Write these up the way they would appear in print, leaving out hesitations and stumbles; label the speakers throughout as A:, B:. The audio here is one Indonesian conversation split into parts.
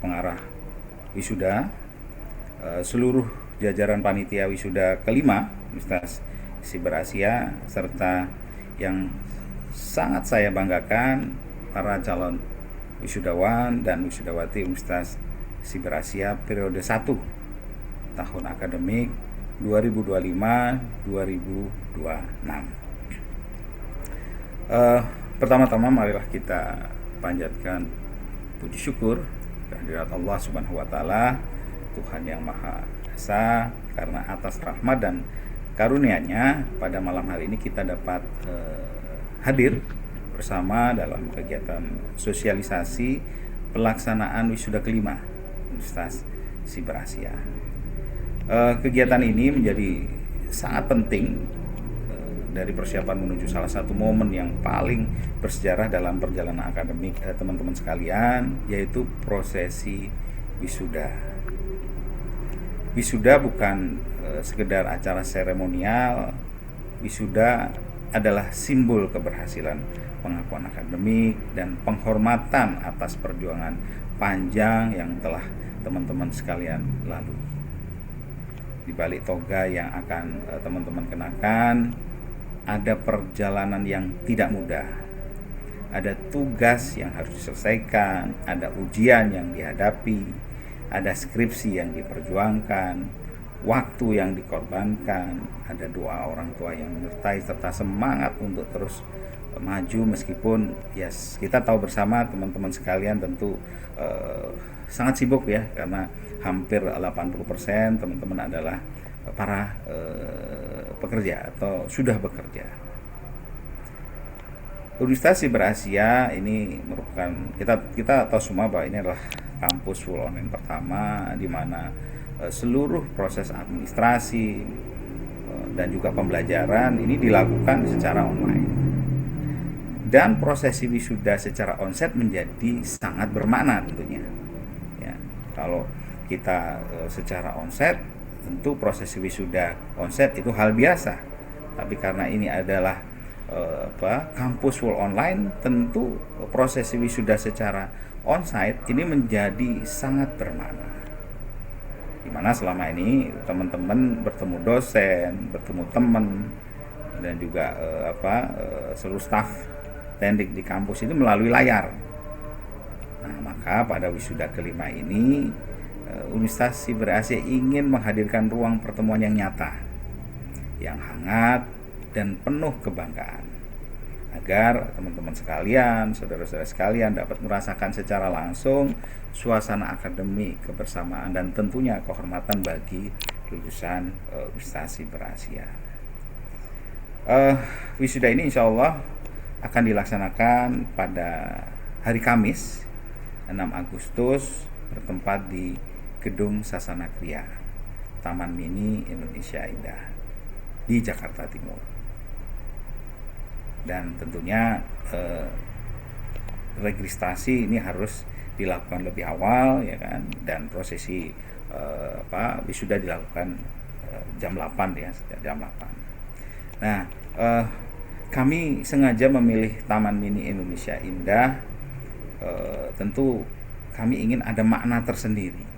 A: pengarah wisuda, seluruh jajaran panitia wisuda kelima Universitas Siber Asia, serta yang sangat saya banggakan para calon wisudawan dan wisudawati Universitas Siber Asia periode 1 tahun akademik 2025-2026. Pertama-tama marilah kita panjatkan puji syukur kehadirat Allah Subhanahu wa taala, Tuhan yang Maha Esa, karena atas rahmat dan karunia-Nya pada malam hari ini kita dapat hadir bersama dalam kegiatan sosialisasi pelaksanaan wisuda kelima Universitas Siber Asia. Kegiatan ini menjadi sangat penting dari persiapan menuju salah satu momen yang paling bersejarah dalam perjalanan akademik teman-teman sekalian, yaitu prosesi wisuda. Wisuda bukan sekedar acara seremonial. Wisuda adalah simbol keberhasilan pengakuan akademik dan penghormatan atas perjuangan panjang yang telah teman-teman sekalian lalui. Di balik toga yang akan teman-teman kenakan, ada perjalanan yang tidak mudah, ada tugas yang harus diselesaikan, ada ujian yang dihadapi, ada skripsi yang diperjuangkan, waktu yang dikorbankan, ada doa orang tua yang menyertai, serta semangat untuk terus maju meskipun kita tahu bersama teman-teman sekalian tentu sangat sibuk ya, karena hampir 80% teman-teman adalah para pekerja atau sudah bekerja. Universitas Siber Asia ini merupakan, kita tahu semua bahwa ini adalah kampus full online pertama di mana seluruh proses administrasi dan juga pembelajaran ini dilakukan secara online. Dan prosesi wisuda secara onsite menjadi sangat bermakna tentunya. Ya, kalau kita secara onsite, tentu prosesi wisuda onsite itu hal biasa. Tapi karena ini adalah kampus full online, tentu prosesi wisuda secara onsite ini menjadi sangat bermakna. Dimana selama ini teman-teman bertemu dosen, bertemu teman, dan juga seluruh staf teknik di kampus itu melalui layar. Nah, maka pada wisuda kelima ini Universitas Siber Asia ingin menghadirkan ruang pertemuan yang nyata, yang hangat dan penuh kebanggaan, agar teman-teman sekalian, saudara-saudara sekalian dapat merasakan secara langsung suasana akademik, kebersamaan, dan tentunya kehormatan bagi lulusan Universitas Siber Asia. Wisuda ini insya Allah akan dilaksanakan pada hari Kamis 6 Agustus bertempat di Gedung Sasana Kriya, Taman Mini Indonesia Indah di Jakarta Timur. Dan tentunya registrasi ini harus dilakukan lebih awal ya kan, dan prosesi wisuda dilakukan jam 8 ya, sejak jam 8. Nah, kami sengaja memilih Taman Mini Indonesia Indah, tentu kami ingin ada makna tersendiri.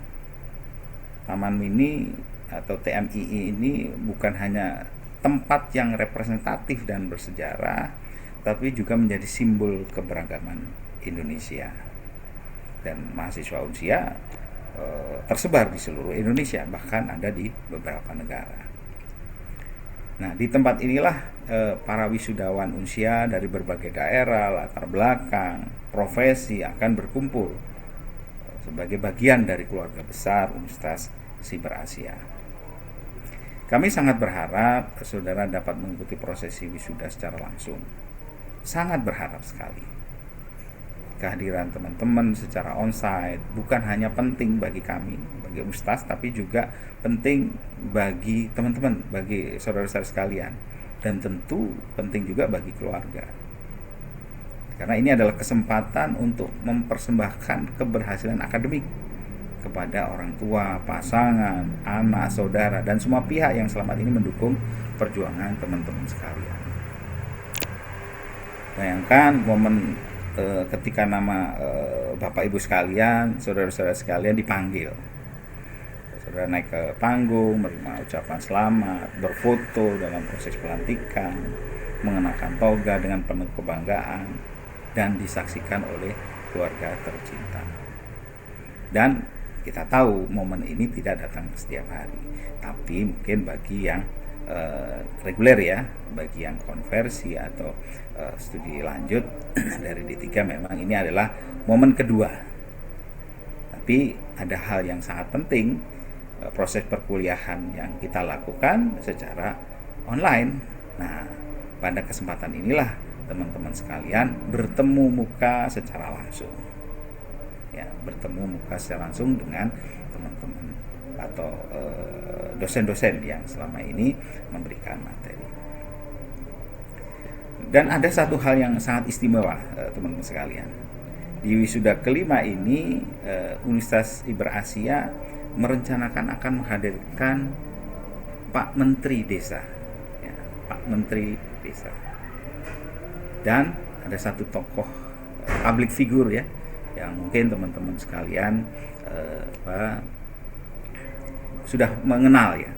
A: Taman Mini atau TMII ini bukan hanya tempat yang representatif dan bersejarah, tapi juga menjadi simbol keberagaman Indonesia. Dan mahasiswa Unsia tersebar di seluruh Indonesia, bahkan ada di beberapa negara. Nah, di tempat inilah para wisudawan Unsia dari berbagai daerah, latar belakang, profesi akan berkumpul sebagai bagian dari keluarga besar Universitas Siber Asia. Kami sangat berharap saudara dapat mengikuti prosesi wisuda secara langsung. Sangat berharap sekali. Kehadiran teman-teman secara onsite bukan hanya penting bagi kami, bagi universitas, tapi juga penting bagi teman-teman, bagi saudara-saudara sekalian, dan tentu penting juga bagi keluarga. Karena ini adalah kesempatan untuk mempersembahkan keberhasilan akademik kepada orang tua, pasangan, anak, saudara, dan semua pihak yang selama ini mendukung perjuangan teman-teman sekalian. Bayangkan momen ketika nama Bapak Ibu sekalian, saudara-saudara sekalian dipanggil. Saudara naik ke panggung, menerima ucapan selamat, berfoto dalam proses pelantikan, mengenakan toga dengan penuh kebanggaan, dan disaksikan oleh keluarga tercinta. Dan kita tahu momen ini tidak datang setiap hari, tapi mungkin bagi yang reguler ya, bagi yang konversi atau studi lanjut dari D3 memang ini adalah momen kedua. Tapi ada hal yang sangat penting, proses perkuliahan yang kita lakukan secara online. Nah, pada kesempatan inilah teman-teman sekalian bertemu muka secara langsung. Ya, bertemu muka secara langsung dengan teman-teman atau dosen-dosen yang selama ini memberikan materi. Dan ada satu hal yang sangat istimewa, teman-teman sekalian. Di wisuda kelima ini, Universitas Iberasia merencanakan akan menghadirkan Pak Menteri Desa, ya, Pak Menteri Desa. Dan ada satu tokoh public figure ya, yang mungkin teman-teman sekalian sudah mengenal ya.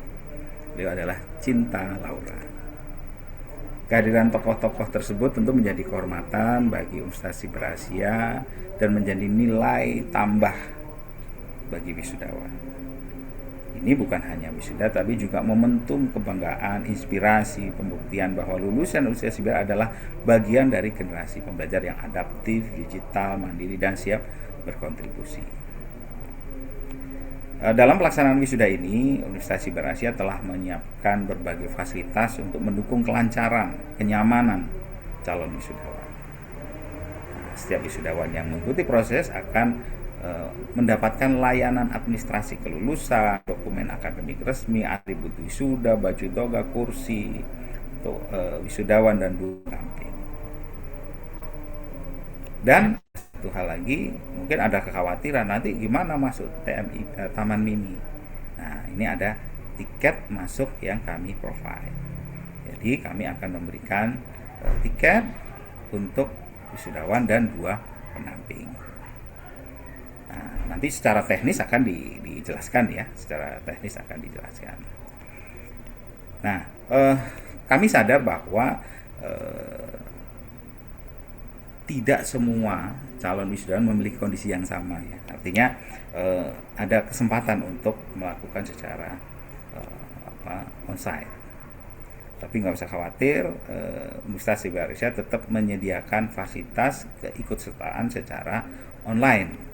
A: Beliau adalah Cinta Laura. Kehadiran tokoh-tokoh tersebut tentu menjadi kehormatan bagi Universitas Iberasia dan menjadi nilai tambah bagi wisudawan. Ini bukan hanya wisuda, tapi juga momentum kebanggaan, inspirasi, pembuktian bahwa lulusan Universitas Iberasia adalah bagian dari generasi pembelajar yang adaptif, digital, mandiri, dan siap berkontribusi. Dalam pelaksanaan wisuda ini, Universitas Iberasia telah menyiapkan berbagai fasilitas untuk mendukung kelancaran, kenyamanan calon wisudawan. Setiap wisudawan yang mengikuti proses akan mendapatkan layanan administrasi kelulusan, dokumen akademik resmi, atribut wisuda, baju toga, kursi untuk wisudawan dan guru pendamping. Dan satu hal lagi, mungkin ada kekhawatiran nanti gimana masuk TMI Taman Mini. Nah, ini ada tiket masuk yang kami provide. Jadi kami akan memberikan tiket untuk wisudawan dan 2 pendamping. Nah, nanti secara teknis akan dijelaskan ya, secara teknis akan dijelaskan. Nah, kami sadar bahwa tidak semua calon wisudawan memiliki kondisi yang sama ya. Artinya ada kesempatan untuk melakukan secara onsite. Tapi nggak usah khawatir, Universitas Iberasia tetap menyediakan fasilitas keikutsertaan secara online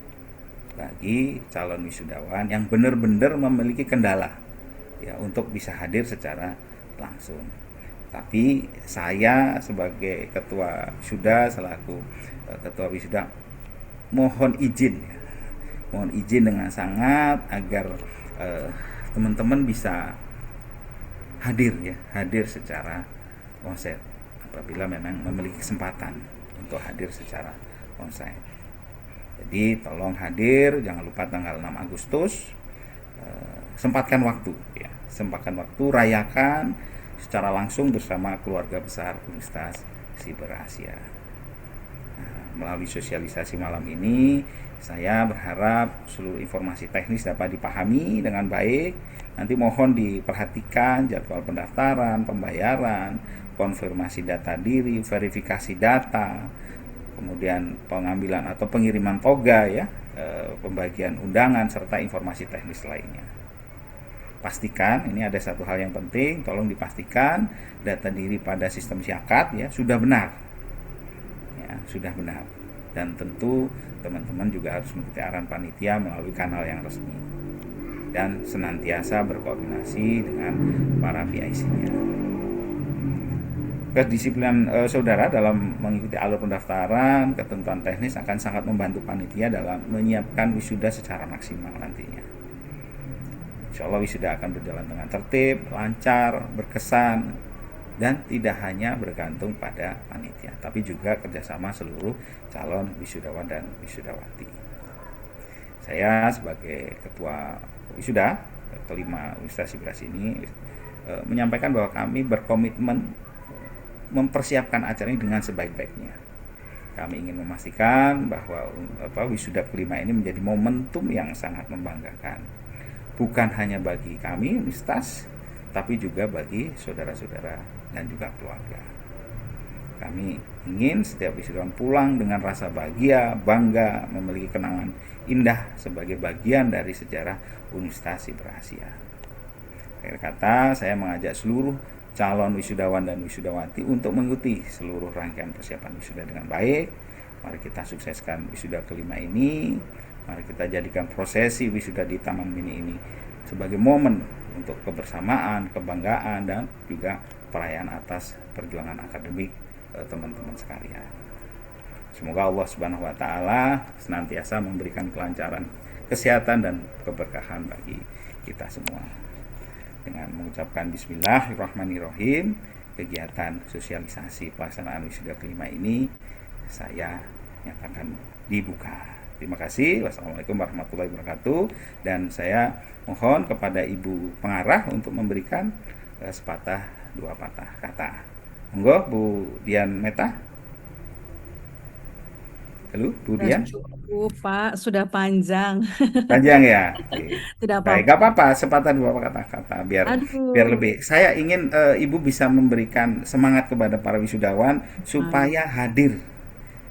A: bagi calon wisudawan yang benar-benar memiliki kendala ya untuk bisa hadir secara langsung. Tapi saya sebagai ketua wisuda, selaku ketua wisuda, mohon izin ya, mohon izin dengan sangat agar teman-teman bisa hadir ya, hadir secara onsite apabila memang memiliki kesempatan untuk hadir secara onsite. Jadi tolong hadir, jangan lupa tanggal 6 Agustus, sempatkan waktu ya, sempatkan waktu, rayakan secara langsung bersama keluarga besar Universitas Iberasia. Melalui sosialisasi malam ini, saya berharap seluruh informasi teknis dapat dipahami dengan baik. Nanti mohon diperhatikan jadwal pendaftaran, pembayaran, konfirmasi data diri, verifikasi data, kemudian pengambilan atau pengiriman toga ya, pembagian undangan serta informasi teknis lainnya. Pastikan, ini ada satu hal yang penting, tolong dipastikan data diri pada sistem Syakat ya sudah benar. Ya, sudah benar. Dan tentu teman-teman juga harus mengikuti arahan panitia melalui kanal yang resmi dan senantiasa berkoordinasi dengan para PIC-nya. Kedisiplinan saudara dalam mengikuti alur pendaftaran, ketentuan teknis akan sangat membantu panitia dalam menyiapkan wisuda secara maksimal nantinya. Insya Allah wisuda akan berjalan dengan tertib, lancar, berkesan, dan tidak hanya bergantung pada panitia, tapi juga kerjasama seluruh calon wisudawan dan wisudawati. Saya sebagai ketua wisuda kelima Universitas Iberasia ini menyampaikan bahwa kami berkomitmen mempersiapkan acara ini dengan sebaik-baiknya. Kami ingin memastikan bahwa wisuda kelima ini menjadi momentum yang sangat membanggakan, bukan hanya bagi kami Universitas, tapi juga bagi saudara-saudara dan juga keluarga. Kami ingin setiap wisudawan pulang dengan rasa bahagia, bangga, memiliki kenangan indah sebagai bagian dari sejarah Universitas Siber Asia. Akhir kata, saya mengajak seluruh calon wisudawan dan wisudawati untuk mengikuti seluruh rangkaian persiapan wisuda dengan baik. Mari kita sukseskan wisuda kelima ini. Mari kita jadikan prosesi wisuda di Taman Mini ini sebagai momen untuk kebersamaan, kebanggaan, dan juga perayaan atas perjuangan akademik teman-teman sekalian. Semoga Allah Subhanahu wa taala senantiasa memberikan kelancaran, kesehatan, dan keberkahan bagi kita semua. Dengan mengucapkan bismillahirrahmanirrahim, kegiatan sosialisasi pelaksanaan wisuda kelima ini saya nyatakan dibuka. Terima kasih. Wassalamualaikum warahmatullahi wabarakatuh. Dan saya mohon kepada Ibu Pengarah untuk memberikan sepatah dua patah kata. Monggo Bu Dian Meta. Halo Bu
B: Sudah
A: Dian.
B: cukup, Pak. Sudah panjang.
A: Panjang ya. Oke.
B: Tidak
A: Baik, gak
B: apa-apa.
A: apa-apa, sepatah dua kata-kata biar biar
B: Aduh.
A: lebih. Saya ingin Ibu bisa memberikan semangat kepada para wisudawan
B: Amin.
A: supaya hadir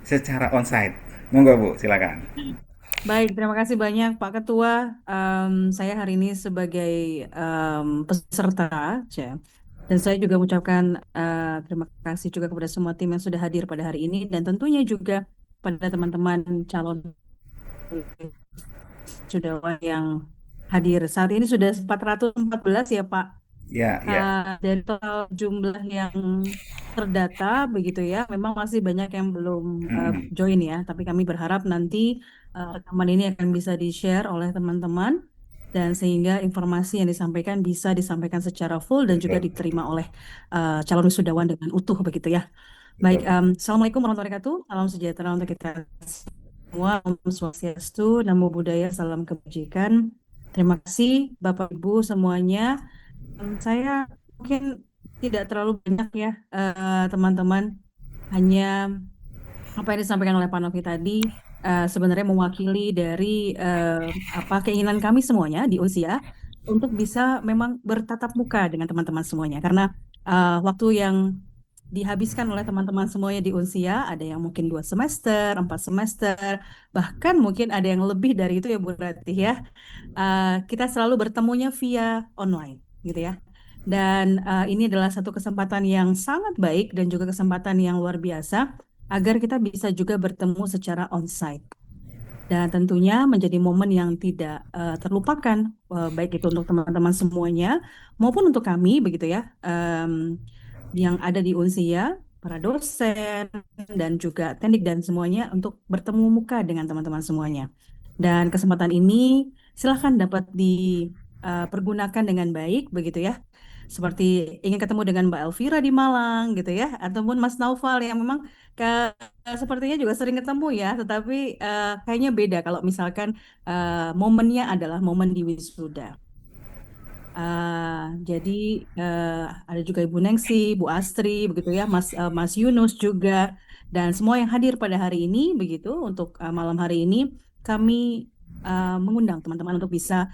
A: secara onsite. Monggo Bu, silakan.
B: Baik, terima kasih banyak Pak Ketua. Saya hari ini sebagai peserta, ya. Dan saya juga mengucapkan terima kasih juga kepada semua tim yang sudah hadir pada hari ini dan tentunya juga pada teman-teman calon wisudawan yang hadir. Saat ini sudah 414 ya Pak.
A: Ya, ya.
B: Dari total jumlah yang terdata begitu ya, memang masih banyak yang belum
A: Mm-mm.
B: join ya, tapi kami berharap nanti rekaman ini akan bisa di-share oleh teman-teman dan sehingga informasi yang disampaikan bisa disampaikan secara full dan juga
A: Betul,
B: diterima oleh calon wisudawan dengan utuh begitu ya. Baik,
A: betul.
B: Assalamualaikum warahmatullahi wabarakatuh. Salam sejahtera untuk kita semua. Om Swastiastu, Namo Buddhaya, salam kebajikan. Terima kasih Bapak Ibu semuanya. Saya mungkin tidak terlalu banyak ya, teman-teman. Hanya apa yang disampaikan oleh Pak Novi tadi sebenarnya mewakili dari apa keinginan kami semuanya di usia untuk bisa memang bertatap muka dengan teman-teman semuanya. Karena waktu yang dihabiskan oleh teman-teman semuanya di Unsia ada yang mungkin 2 semester, 4 semester, bahkan mungkin ada yang lebih dari itu ya Bu Ratih ya. Kita selalu bertemunya via online, gitu ya. Dan ini adalah satu kesempatan yang sangat baik dan juga kesempatan yang luar biasa agar kita bisa juga bertemu secara onsite. Dan tentunya menjadi momen yang tidak terlupakan, baik itu untuk teman-teman semuanya maupun untuk kami, begitu ya, yang ada di Unsia, para dosen dan juga teknik dan semuanya untuk bertemu muka dengan teman-teman semuanya. Dan kesempatan ini silahkan dapat dipergunakan dengan baik, begitu ya. Seperti ingin ketemu dengan Mbak Elvira di Malang, gitu ya, ataupun Mas Naufal yang memang sepertinya juga sering ketemu ya, tetapi kayaknya beda kalau misalkan momennya adalah momen di wisuda. Jadi eh, ada juga Ibu Nengsi, Bu Astri, begitu ya, Mas Yunus juga, dan semua yang hadir pada hari ini, begitu untuk malam hari ini kami mengundang teman-teman untuk bisa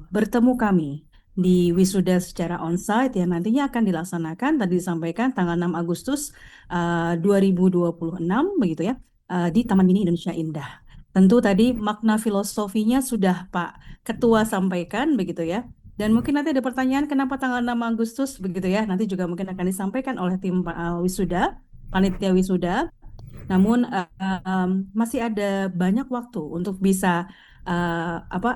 B: bertemu kami di wisuda secara onsite yang nantinya akan dilaksanakan tadi disampaikan tanggal 6 Agustus 2026, begitu ya, di Taman Mini Indonesia Indah. Tentu tadi makna filosofinya sudah Pak Ketua sampaikan, begitu ya. Dan mungkin nanti ada pertanyaan kenapa tanggal 6 Agustus begitu ya. Nanti juga mungkin akan disampaikan oleh tim wisuda, panitia wisuda. Namun masih ada banyak waktu untuk bisa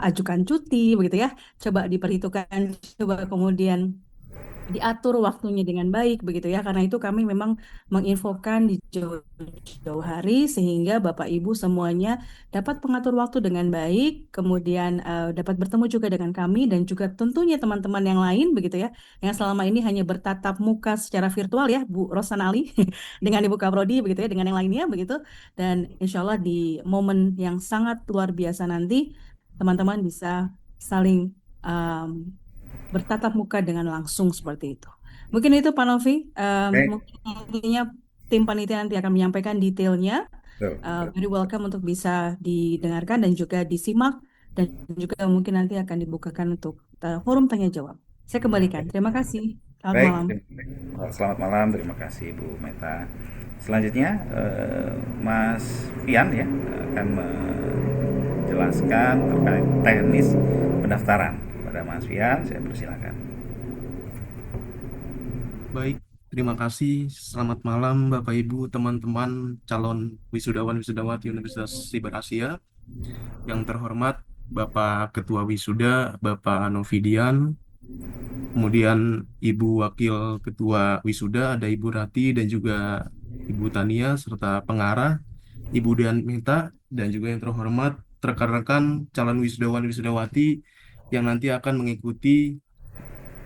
B: ajukan cuti begitu ya. Coba diperhitungkan, coba kemudian diatur waktunya dengan baik begitu ya. Karena itu kami memang menginfokan di jauh-jauh hari sehingga Bapak Ibu semuanya dapat mengatur waktu dengan baik, kemudian dapat bertemu juga dengan kami dan juga tentunya teman-teman yang lain begitu ya, yang selama ini hanya bertatap muka secara virtual ya, Bu Rosan Ali dengan Ibu Kaprodi begitu ya, dengan yang lainnya begitu. Dan insya Allah di momen yang sangat luar biasa nanti teman-teman bisa saling bertatap muka dengan langsung seperti itu. Mungkin itu Pak Novi,
A: Baik.
B: mungkin intinya tim panitia nanti akan menyampaikan detailnya.
A: Betul, betul.
B: Very welcome untuk bisa didengarkan dan juga disimak, dan juga mungkin nanti akan dibukakan untuk forum tanya jawab. Saya kembalikan. Terima kasih. Selamat
A: Baik,
B: malam.
A: selamat malam. Terima kasih Bu Meta. Selanjutnya Mas Fian ya akan menjelaskan terkait teknis pendaftaran. Pada Mas Fian, saya persilakan.
C: Baik, terima kasih. Selamat malam Bapak Ibu, teman-teman calon wisudawan wisudawati Universitas Siber Asia. Yang terhormat Bapak Ketua Wisuda, Bapak Novidian, kemudian Ibu Wakil Ketua Wisuda, ada Ibu Rati dan juga Ibu Tania, serta pengarah, Ibu Dian Meta, dan juga yang terhormat rekan-rekan calon wisudawan wisudawati yang nanti akan mengikuti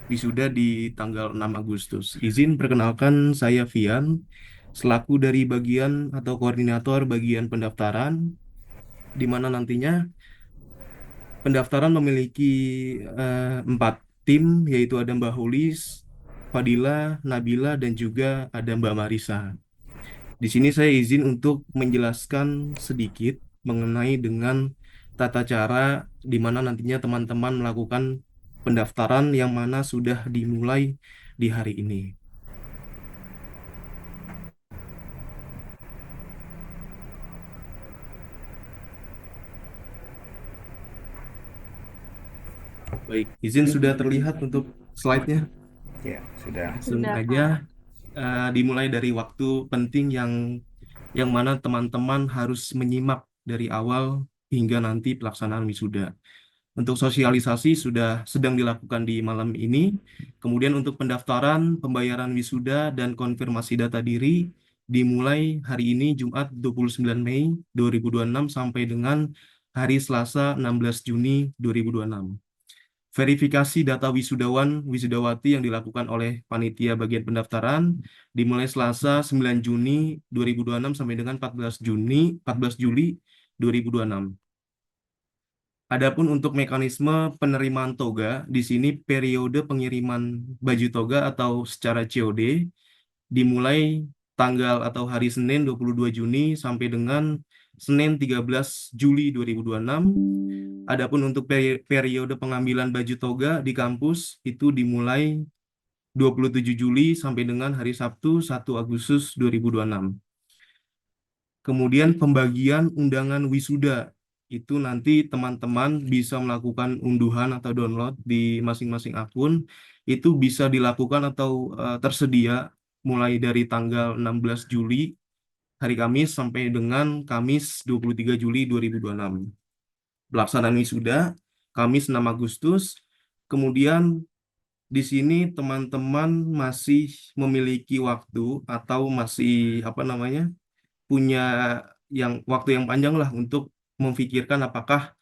C: wisuda di tanggal 6 Agustus. Izin perkenalkan, saya Vian, selaku dari bagian atau koordinator bagian pendaftaran, di mana nantinya pendaftaran memiliki 4 tim, yaitu ada Mbak Hulis, Fadila, Nabila, dan juga ada Mbak Marisa. Di sini saya izin untuk menjelaskan sedikit mengenai dengan tata cara di mana nantinya teman-teman melakukan pendaftaran yang mana sudah dimulai di hari ini. Baik, izin sudah terlihat untuk slide-nya.
A: Ya, sudah.
C: Langsung
B: Sudah,
C: aja
B: Pak.
C: dimulai dari waktu penting yang mana teman-teman harus menyimak dari awal hingga nanti pelaksanaan wisuda. Untuk sosialisasi sudah sedang dilakukan di malam ini. Kemudian untuk pendaftaran, pembayaran wisuda, dan konfirmasi data diri dimulai hari ini Jumat 29 Mei 2026 sampai dengan hari Selasa 16 Juni 2026. Verifikasi data wisudawan wisudawati yang dilakukan oleh panitia bagian pendaftaran dimulai Selasa 9 Juni 2026 sampai dengan 14 Juli 2026. Adapun untuk mekanisme penerimaan toga, di sini periode pengiriman baju toga atau secara COD dimulai tanggal atau hari Senin 22 Juni sampai dengan Senin 13 Juli 2026. Adapun untuk periode pengambilan baju toga di kampus itu dimulai 27 Juli sampai dengan hari Sabtu 1 Agustus 2026. Kemudian pembagian undangan wisuda itu nanti teman-teman bisa melakukan unduhan atau download di masing-masing akun. Itu bisa dilakukan atau tersedia mulai dari tanggal 16 Juli hari Kamis sampai dengan Kamis 23 Juli 2026. Pelaksanaan wisuda Kamis 6 Agustus. Kemudian di sini teman-teman masih memiliki waktu atau masih punya waktu yang panjang lah untuk memikirkan apakah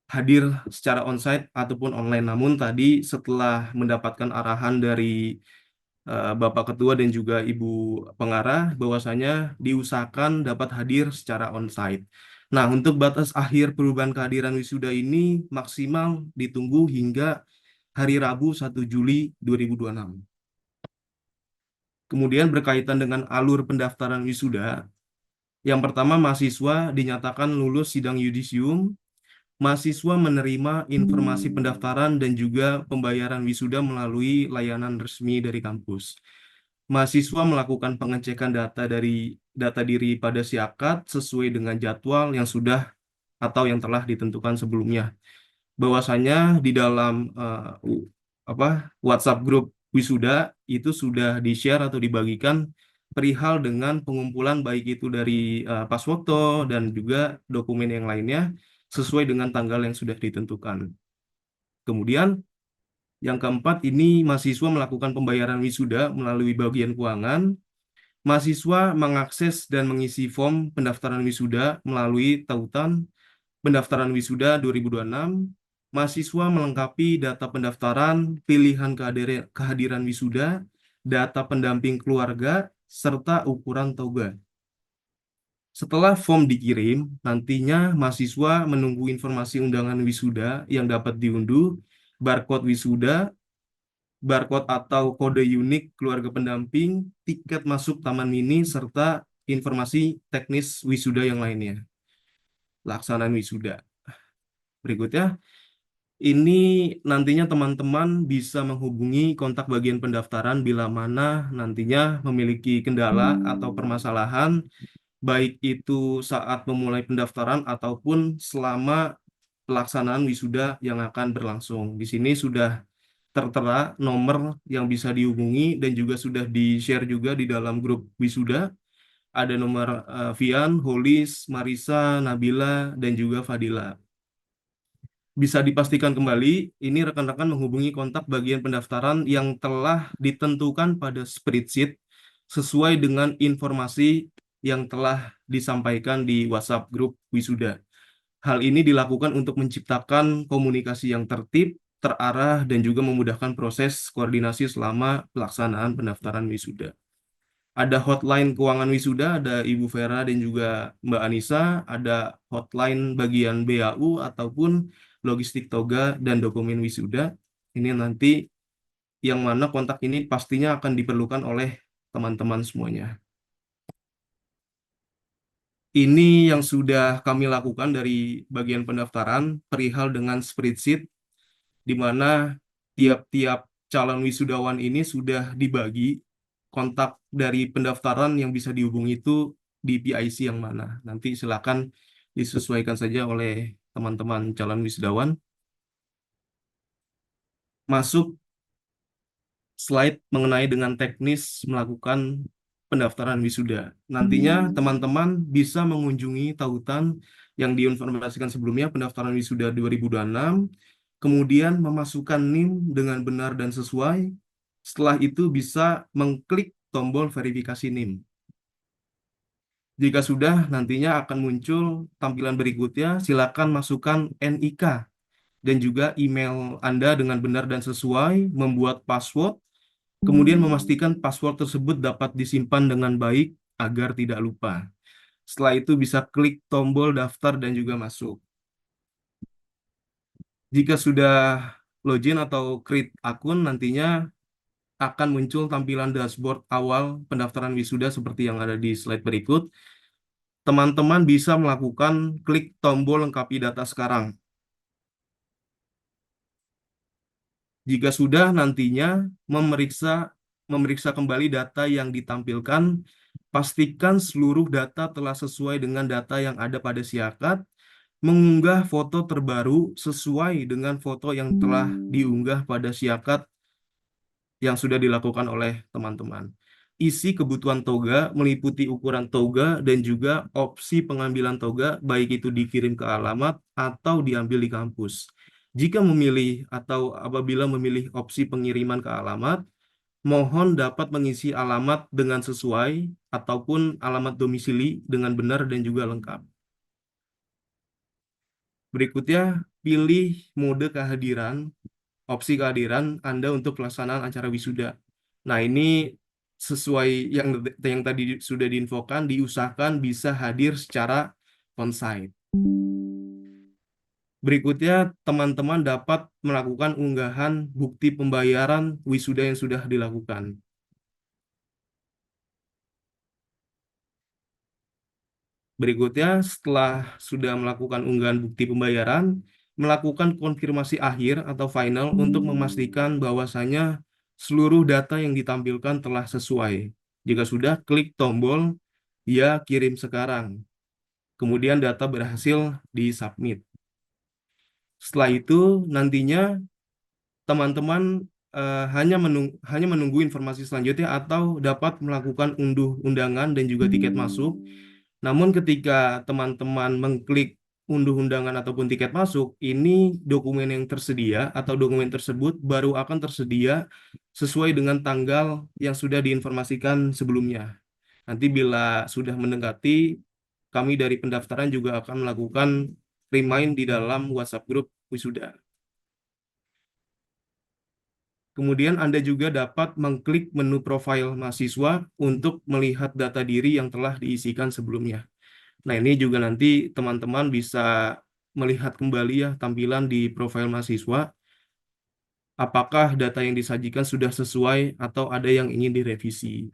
C: hadir secara onsite ataupun online. Namun tadi setelah mendapatkan arahan dari Bapak Ketua dan juga Ibu Pengarah bahwasanya diusahakan dapat hadir secara onsite. Nah, untuk batas akhir perubahan kehadiran wisuda ini maksimal ditunggu hingga hari Rabu 1 Juli 2026. Kemudian berkaitan dengan alur pendaftaran wisuda, yang pertama mahasiswa dinyatakan lulus sidang yudisium, mahasiswa menerima informasi pendaftaran dan juga pembayaran wisuda melalui layanan resmi dari kampus. Mahasiswa melakukan pengecekan data diri pada si akad sesuai dengan jadwal yang sudah atau yang telah ditentukan sebelumnya. Bahwasanya di dalam WhatsApp grup wisuda itu sudah di-share atau dibagikan perihal dengan pengumpulan baik itu dari pas foto dan juga dokumen yang lainnya sesuai dengan tanggal yang sudah ditentukan. Kemudian yang keempat ini mahasiswa melakukan pembayaran wisuda melalui bagian keuangan. Mahasiswa mengakses dan mengisi form pendaftaran wisuda melalui tautan pendaftaran wisuda 2026. Mahasiswa melengkapi data pendaftaran, pilihan kehadiran wisuda, data pendamping keluarga, serta ukuran toga. Setelah form dikirim, nantinya mahasiswa menunggu informasi undangan wisuda yang dapat diunduh, barcode wisuda, barcode atau kode unik keluarga pendamping, tiket masuk Taman Mini, serta informasi teknis wisuda yang lainnya. Pelaksanaan wisuda. Berikutnya, ini nantinya teman-teman bisa menghubungi kontak bagian pendaftaran bila mana nantinya memiliki kendala atau permasalahan, baik itu saat memulai pendaftaran ataupun selama pelaksanaan wisuda yang akan berlangsung. Di sini sudah tertera nomor yang bisa dihubungi dan juga sudah di-share juga di dalam grup wisuda. Ada nomor Vian, Holis, Marisa, Nabila, dan juga Fadila. Bisa dipastikan kembali, ini rekan-rekan menghubungi kontak bagian pendaftaran yang telah ditentukan pada spreadsheet sesuai dengan informasi yang telah disampaikan di WhatsApp grup wisuda. Hal ini dilakukan untuk menciptakan komunikasi yang tertib, terarah, dan juga memudahkan proses koordinasi selama pelaksanaan pendaftaran wisuda. Ada hotline keuangan wisuda, ada Ibu Vera dan juga Mbak Anissa, ada hotline bagian BAU ataupun logistik toga dan dokumen wisuda. Ini nanti yang mana kontak ini pastinya akan diperlukan oleh teman-teman semuanya. Ini yang sudah kami lakukan dari bagian pendaftaran perihal dengan spreadsheet, di mana tiap-tiap calon wisudawan ini sudah dibagi kontak dari pendaftaran yang bisa dihubungi itu di PIC yang mana. Nanti silakan disesuaikan saja oleh teman-teman calon wisudawan. Masuk slide mengenai dengan teknis melakukan pendaftaran wisuda. Nantinya teman-teman bisa mengunjungi tautan yang diinformasikan sebelumnya pendaftaran wisuda 2026, kemudian memasukkan NIM dengan benar dan sesuai. Setelah itu bisa mengklik tombol verifikasi NIM. Jika sudah, nantinya akan muncul tampilan berikutnya. Silakan masukkan NIK dan juga email Anda dengan benar dan sesuai, membuat password, kemudian memastikan password tersebut dapat disimpan dengan baik agar tidak lupa. Setelah itu bisa klik tombol daftar dan juga masuk. Jika sudah login atau create akun, nantinya akan muncul tampilan dashboard awal pendaftaran wisuda seperti yang ada di slide berikut. Teman-teman bisa melakukan klik tombol lengkapi data sekarang. Jika sudah, nantinya memeriksa kembali data yang ditampilkan, pastikan seluruh data telah sesuai dengan data yang ada pada siakat, mengunggah foto terbaru sesuai dengan foto yang telah diunggah pada siakat yang sudah dilakukan oleh teman-teman. Isi kebutuhan toga meliputi ukuran toga dan juga opsi pengambilan toga, baik itu dikirim ke alamat atau diambil di kampus. Jika memilih atau apabila memilih opsi pengiriman ke alamat, mohon dapat mengisi alamat dengan sesuai ataupun alamat domisili dengan benar dan juga lengkap. Berikutnya, pilih mode kehadiran, opsi kehadiran Anda untuk pelaksanaan acara wisuda. Nah, ini sesuai yang tadi sudah diinfokan, diusahakan bisa hadir secara on-site. Berikutnya, teman-teman dapat melakukan unggahan bukti pembayaran wisuda yang sudah dilakukan. Berikutnya, setelah sudah melakukan unggahan bukti pembayaran, melakukan konfirmasi akhir atau final untuk memastikan bahwasannya seluruh data yang ditampilkan telah sesuai. Jika sudah, klik tombol "Ya, kirim sekarang". Kemudian data berhasil disubmit. Setelah itu, nantinya teman-teman hanya menunggu informasi selanjutnya atau dapat melakukan unduh undangan dan juga tiket masuk. Namun ketika teman-teman mengklik unduh undangan ataupun tiket masuk, ini dokumen yang tersedia atau dokumen tersebut baru akan tersedia sesuai dengan tanggal yang sudah diinformasikan sebelumnya. Nanti bila sudah mendekati, kami dari pendaftaran juga akan melakukan remind di dalam WhatsApp grup wisuda. Kemudian Anda juga dapat mengklik menu profil mahasiswa untuk melihat data diri yang telah diisikan sebelumnya. Nah, ini juga nanti teman-teman bisa melihat kembali ya tampilan di profil mahasiswa. apakah data yang disajikan sudah sesuai atau ada yang ingin direvisi.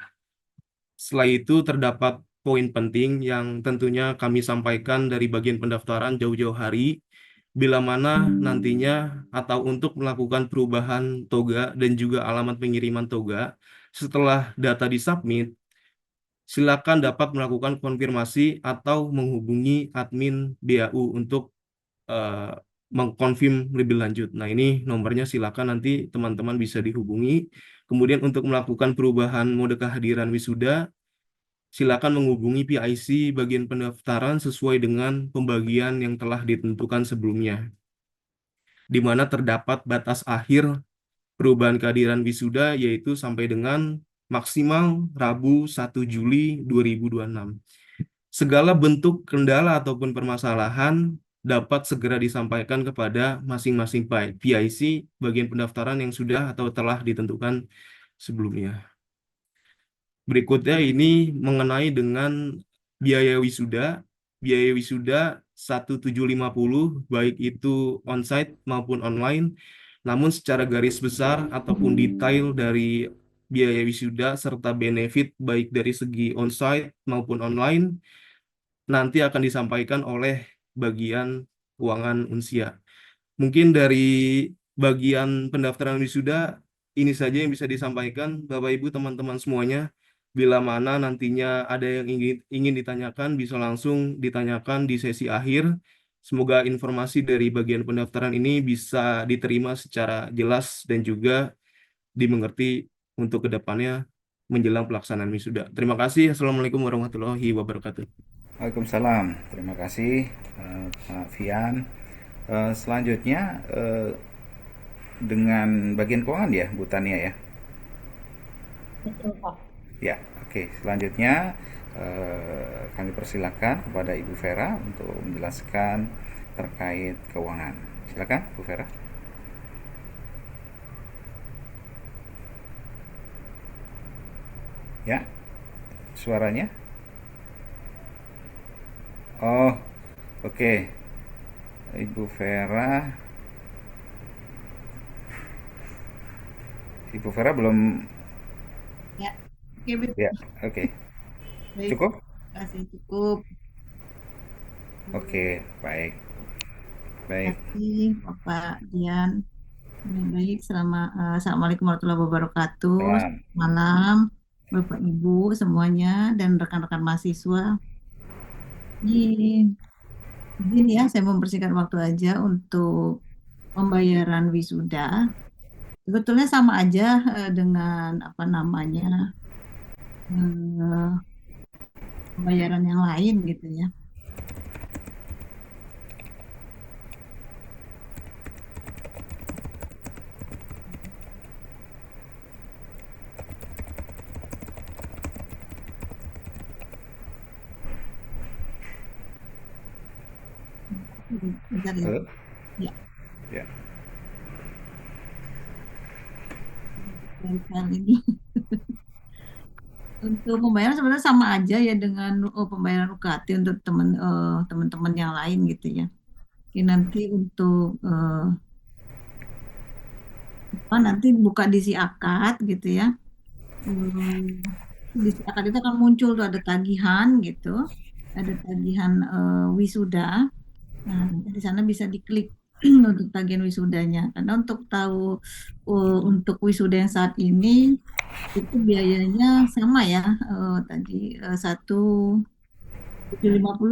C: Setelah itu terdapat poin penting yang tentunya kami sampaikan dari bagian pendaftaran jauh-jauh hari, bila mana nantinya atau untuk melakukan perubahan toga dan juga alamat pengiriman toga, setelah data disubmit, silakan dapat melakukan konfirmasi atau menghubungi admin BAU untuk eh, mengkonfirm lebih lanjut. Nah, ini nomornya silakan nanti teman-teman bisa dihubungi. Kemudian untuk melakukan perubahan mode kehadiran wisuda, silakan menghubungi PIC bagian pendaftaran sesuai dengan pembagian yang telah ditentukan sebelumnya, di mana terdapat batas akhir perubahan kehadiran wisuda yaitu sampai dengan maksimal Rabu 1 Juli 2026. Segala bentuk kendala ataupun permasalahan dapat segera disampaikan kepada masing-masing PIC bagian pendaftaran yang sudah atau telah ditentukan sebelumnya. Berikutnya ini mengenai dengan biaya wisuda. Biaya wisuda 1.750 baik itu onsite maupun online. Namun secara garis besar ataupun detail dari biaya wisuda serta benefit baik dari segi onsite maupun online nanti akan disampaikan oleh bagian keuangan Unsia. Mungkin dari bagian pendaftaran wisuda, ini saja yang bisa disampaikan, Bapak Ibu teman-teman semuanya. Bila mana nantinya ada yang ingin ditanyakan, bisa langsung ditanyakan di sesi akhir. Semoga informasi dari bagian pendaftaran ini bisa diterima secara jelas dan juga dimengerti untuk kedepannya menjelang pelaksanaan wisuda. Terima kasih. Assalamualaikum warahmatullahi wabarakatuh.
A: Waalaikumsalam. Terima kasih Pak Fian. Selanjutnya dengan bagian keuangan ya, Bu Tania ya.
B: Betul, Pak.
A: Ya, oke. Selanjutnya kami persilakan kepada Ibu Vera untuk menjelaskan terkait keuangan. Silakan, Bu Vera. Ya, suaranya. Oh, oke. Ibu Vera, Ibu Vera belum.
B: Ya, oke, baik.
A: Ya, oke.
B: Baik,
A: Cukup?
B: terima kasih cukup.
A: Oke, baik.
B: Terima
A: Baik.
B: kasih, Bapak Dian. Baik, Assalamualaikum warahmatullahi wabarakatuh.
A: Salam.
B: Malam, Bapak Ibu semuanya dan rekan-rekan mahasiswa. Ini ya, saya mempersingkat waktu aja untuk pembayaran wisuda. Sebetulnya sama aja dengan apa namanya eh, pembayaran yang lain gitu ya. Bentar ya.
A: Halo?
B: Ya,
A: Ya.
B: file ini. Untuk pembayaran sebenarnya sama aja ya dengan pembayaran UKT untuk teman-teman yang lain gitu ya. Oke, nanti untuk apa nanti buka disi akad gitu ya. Disi akad itu akan muncul tuh ada tagihan gitu, ada tagihan wisuda. Nah, di sana bisa diklik untuk tagihan wisudanya. Karena untuk tahu untuk wisuda yang saat ini itu biayanya sama ya tadi 1.750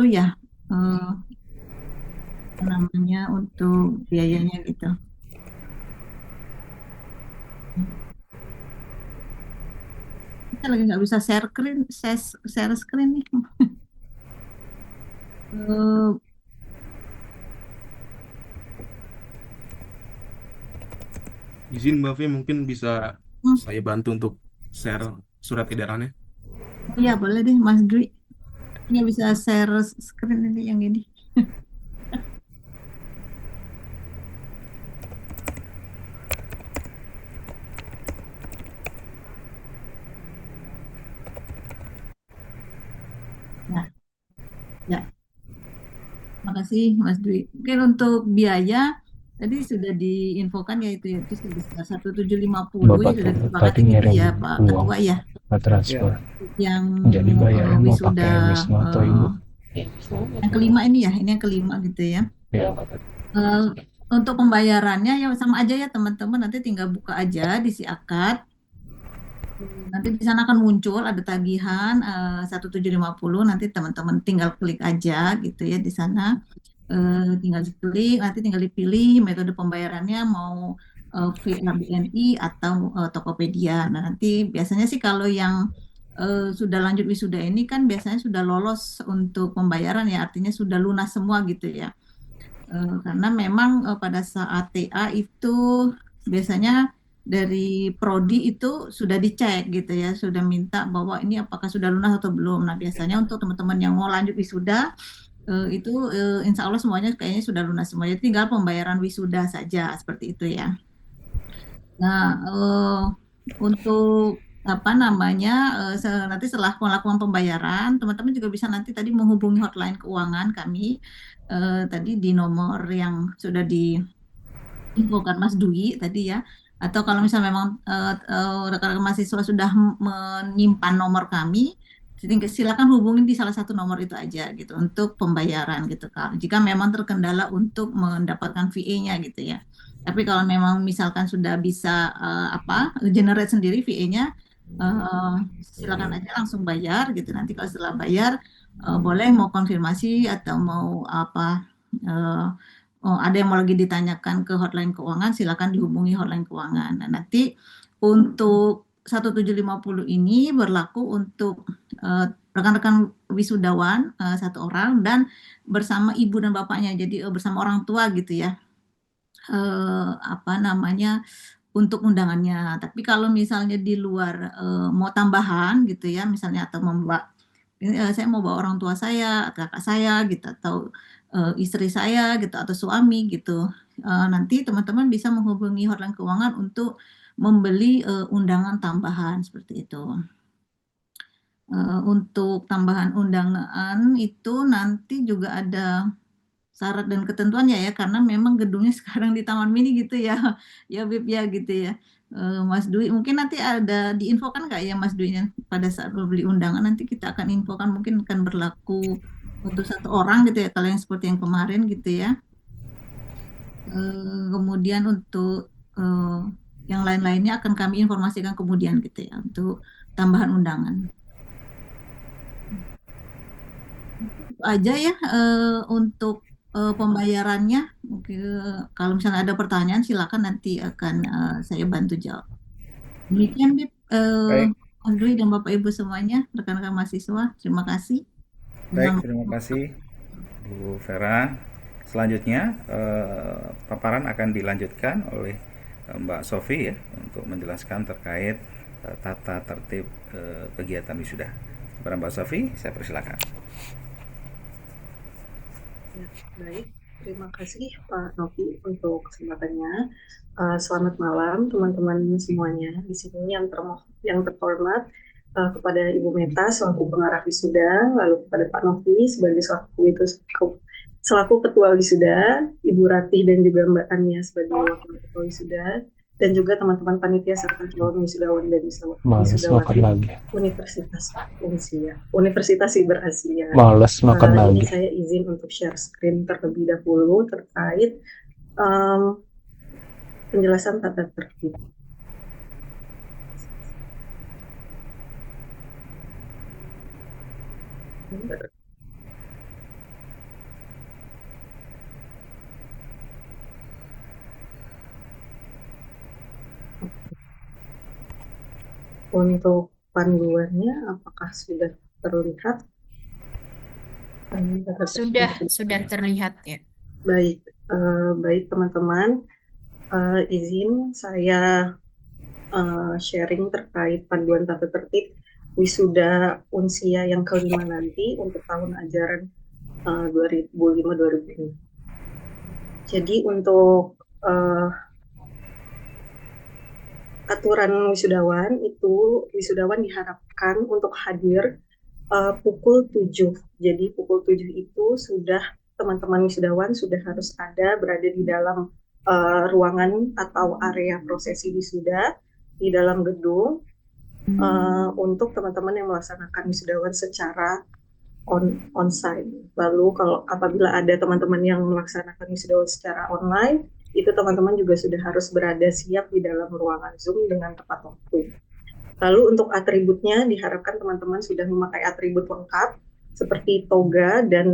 B: ya eh, apa namanya untuk biayanya gitu. Kita lagi nggak bisa share screen nih. Eh,
C: Izin Mbak Fi, mungkin bisa
B: hmm,
C: saya bantu untuk share surat edarannya.
B: oh iya boleh deh Mas Dwi. Ini bisa share screen ini yang ini. Nah, ya, makasih Mas Dwi. Mungkin untuk biaya
D: tadi sudah diinfokan ya itu sebesar 1.750 ya
E: Bapak
D: sudah
E: tuh
D: disepakati
E: tadi
D: gitu
E: ngirim
D: ya Pak
E: uang
D: Ketua ya,
E: ke transfer.
D: yang
E: Jadi bayarnya mau
D: wisuda
E: pakai Wisma atau Ibu?
D: yang kelima ini ya, ini yang kelima gitu ya.
E: Ya.
D: Eh, untuk pembayarannya ya sama aja ya teman-teman, nanti tinggal buka aja di si akad. Nanti di sana akan muncul ada tagihan 1.750, nanti teman-teman tinggal klik aja gitu ya di sana. Tinggal diklik, nanti tinggal dipilih metode pembayarannya mau via BNI atau Tokopedia. Nah, nanti biasanya sih kalau yang sudah lanjut wisuda ini kan biasanya sudah lolos untuk pembayaran ya, artinya sudah lunas semua gitu ya. Karena memang pada saat TA itu biasanya dari prodi itu sudah dicek gitu ya, sudah minta bahwa ini apakah sudah lunas atau belum. Nah, biasanya untuk teman-teman yang mau lanjut wisuda itu insya Allah semuanya kayaknya sudah lunas semuanya, tinggal pembayaran wisuda saja seperti itu ya. Nah, untuk apa namanya nanti setelah melakukan pembayaran, teman-teman juga bisa nanti tadi menghubungi hotline keuangan kami tadi di nomor yang sudah diinfokan Mas Dwi tadi ya. Atau kalau misalnya memang rekan-rekan mahasiswa sudah menyimpan nomor kami, silakan hubungin di salah satu nomor itu aja gitu untuk pembayaran gitu Kak. Jika memang terkendala untuk mendapatkan VA-nya gitu ya. Tapi kalau memang misalkan sudah bisa generate sendiri VA-nya, silakan aja langsung bayar gitu. Nanti kalau setelah bayar boleh mau konfirmasi atau mau apa ada yang mau lagi ditanyakan ke hotline keuangan, silakan dihubungi hotline keuangan. Nah, nanti untuk 1.750 ini berlaku untuk rekan-rekan wisudawan satu orang dan bersama ibu dan bapaknya, jadi bersama orang tua gitu ya. Apa namanya untuk undangannya. Tapi kalau misalnya di luar mau tambahan gitu ya, misalnya atau membawa saya mau bawa orang tua saya, kakak saya gitu atau istri saya gitu atau suami gitu. Nanti teman-teman bisa menghubungi hotline keuangan untuk membeli undangan tambahan seperti itu. Untuk tambahan undangan itu nanti juga ada syarat dan ketentuannya ya, karena memang gedungnya sekarang di Taman Mini gitu ya, ya Bib ya gitu ya. Mas Dwi, mungkin nanti ada diinfokan nggak ya Mas Dwi pada saat beli undangan nanti kita akan infokan mungkin akan berlaku untuk satu orang gitu ya, kalau yang seperti yang kemarin gitu ya. Kemudian untuk yang lain-lainnya akan kami informasikan kemudian gitu ya untuk tambahan undangan. Itu aja ya untuk pembayarannya. Mungkin kalau misalnya ada pertanyaan silakan nanti akan saya bantu jawab. Demikian Bib,
A: Baik,
D: Mas Dwi dan Bapak Ibu semuanya, rekan-rekan mahasiswa, terima kasih.
A: baik, terima kasih Bu Vera. Selanjutnya paparan akan dilanjutkan oleh Mbak Sofi ya untuk menjelaskan terkait tata tertib kegiatan wisuda. Kepada Mbak Sofi, saya persilakan.
F: Ya, baik, terima kasih Pak Novi untuk kesempatannya. Selamat malam teman-teman semuanya. Di sini yang terhormat kepada Ibu Meta selaku pengarah wisuda, lalu kepada Pak Novi sebagai selaku ketua wisuda, Ibu Ratih dan juga Mbak Ania sebagai wakil ketua wisuda, dan juga teman-teman panitia serta calon wisudawan dan wisudawati Universitas Siber Asia.
E: Males makan lagi.
F: Ini saya izin untuk share screen terlebih dahulu terkait penjelasan tata tertib. Untuk panduannya, apakah sudah terlihat?
G: Sudah terlihat ya.
F: Baik, baik teman-teman, izin saya sharing terkait panduan tata tertib wisuda Unsia yang kelima nanti untuk tahun ajaran 2005-2006. Jadi untuk aturan wisudawan diharapkan untuk hadir pukul 7. Jadi pukul 7 itu sudah teman-teman wisudawan sudah harus berada di dalam ruangan atau area prosesi wisuda di dalam gedung untuk teman-teman yang melaksanakan wisudawan secara onsite. Lalu kalau apabila ada teman-teman yang melaksanakan wisudawan secara online, itu teman-teman juga sudah harus berada siap di dalam ruangan Zoom dengan tepat waktu. Lalu untuk atributnya diharapkan teman-teman sudah memakai atribut lengkap seperti toga, dan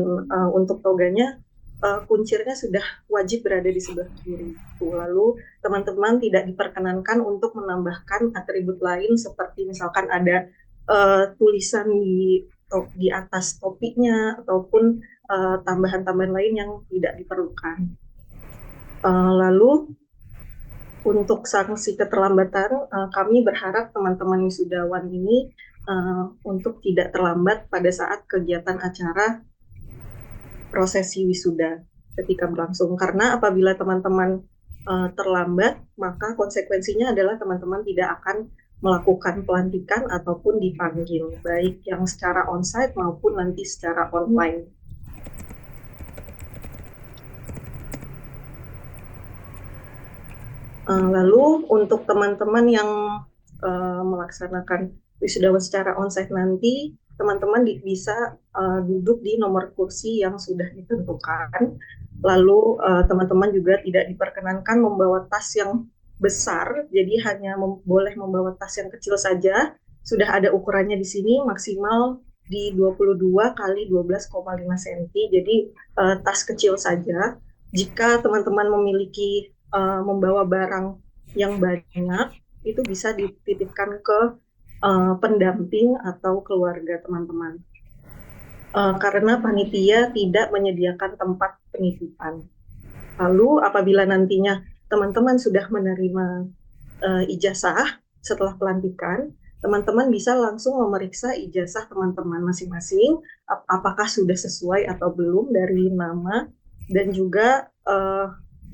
F: untuk toganya kuncirnya sudah wajib berada di sebelah kiri. Lalu teman-teman tidak diperkenankan untuk menambahkan atribut lain seperti misalkan ada tulisan di atas topinya ataupun tambahan-tambahan lain yang tidak diperlukan. Lalu untuk sanksi keterlambatan, kami berharap teman-teman wisudawan ini untuk tidak terlambat pada saat kegiatan acara prosesi wisuda ketika berlangsung. Karena apabila teman-teman terlambat, maka konsekuensinya adalah teman-teman tidak akan melakukan pelantikan ataupun dipanggil, baik yang secara onsite maupun nanti secara online. Lalu untuk teman-teman yang melaksanakan wisudawan secara onsite nanti, teman-teman bisa duduk di nomor kursi yang sudah ditentukan. Lalu teman-teman juga tidak diperkenankan membawa tas yang besar, jadi hanya boleh membawa tas yang kecil saja. Sudah ada ukurannya di sini, maksimal di 22 kali 12,5 cm, jadi tas kecil saja. Jika teman-teman memiliki membawa barang yang banyak, itu bisa dititipkan ke pendamping atau keluarga teman-teman. Karena panitia tidak menyediakan tempat penitipan. Lalu apabila nantinya teman-teman sudah menerima ijazah setelah pelantikan, teman-teman bisa langsung memeriksa ijazah teman-teman masing-masing, apakah sudah sesuai atau belum dari nama dan juga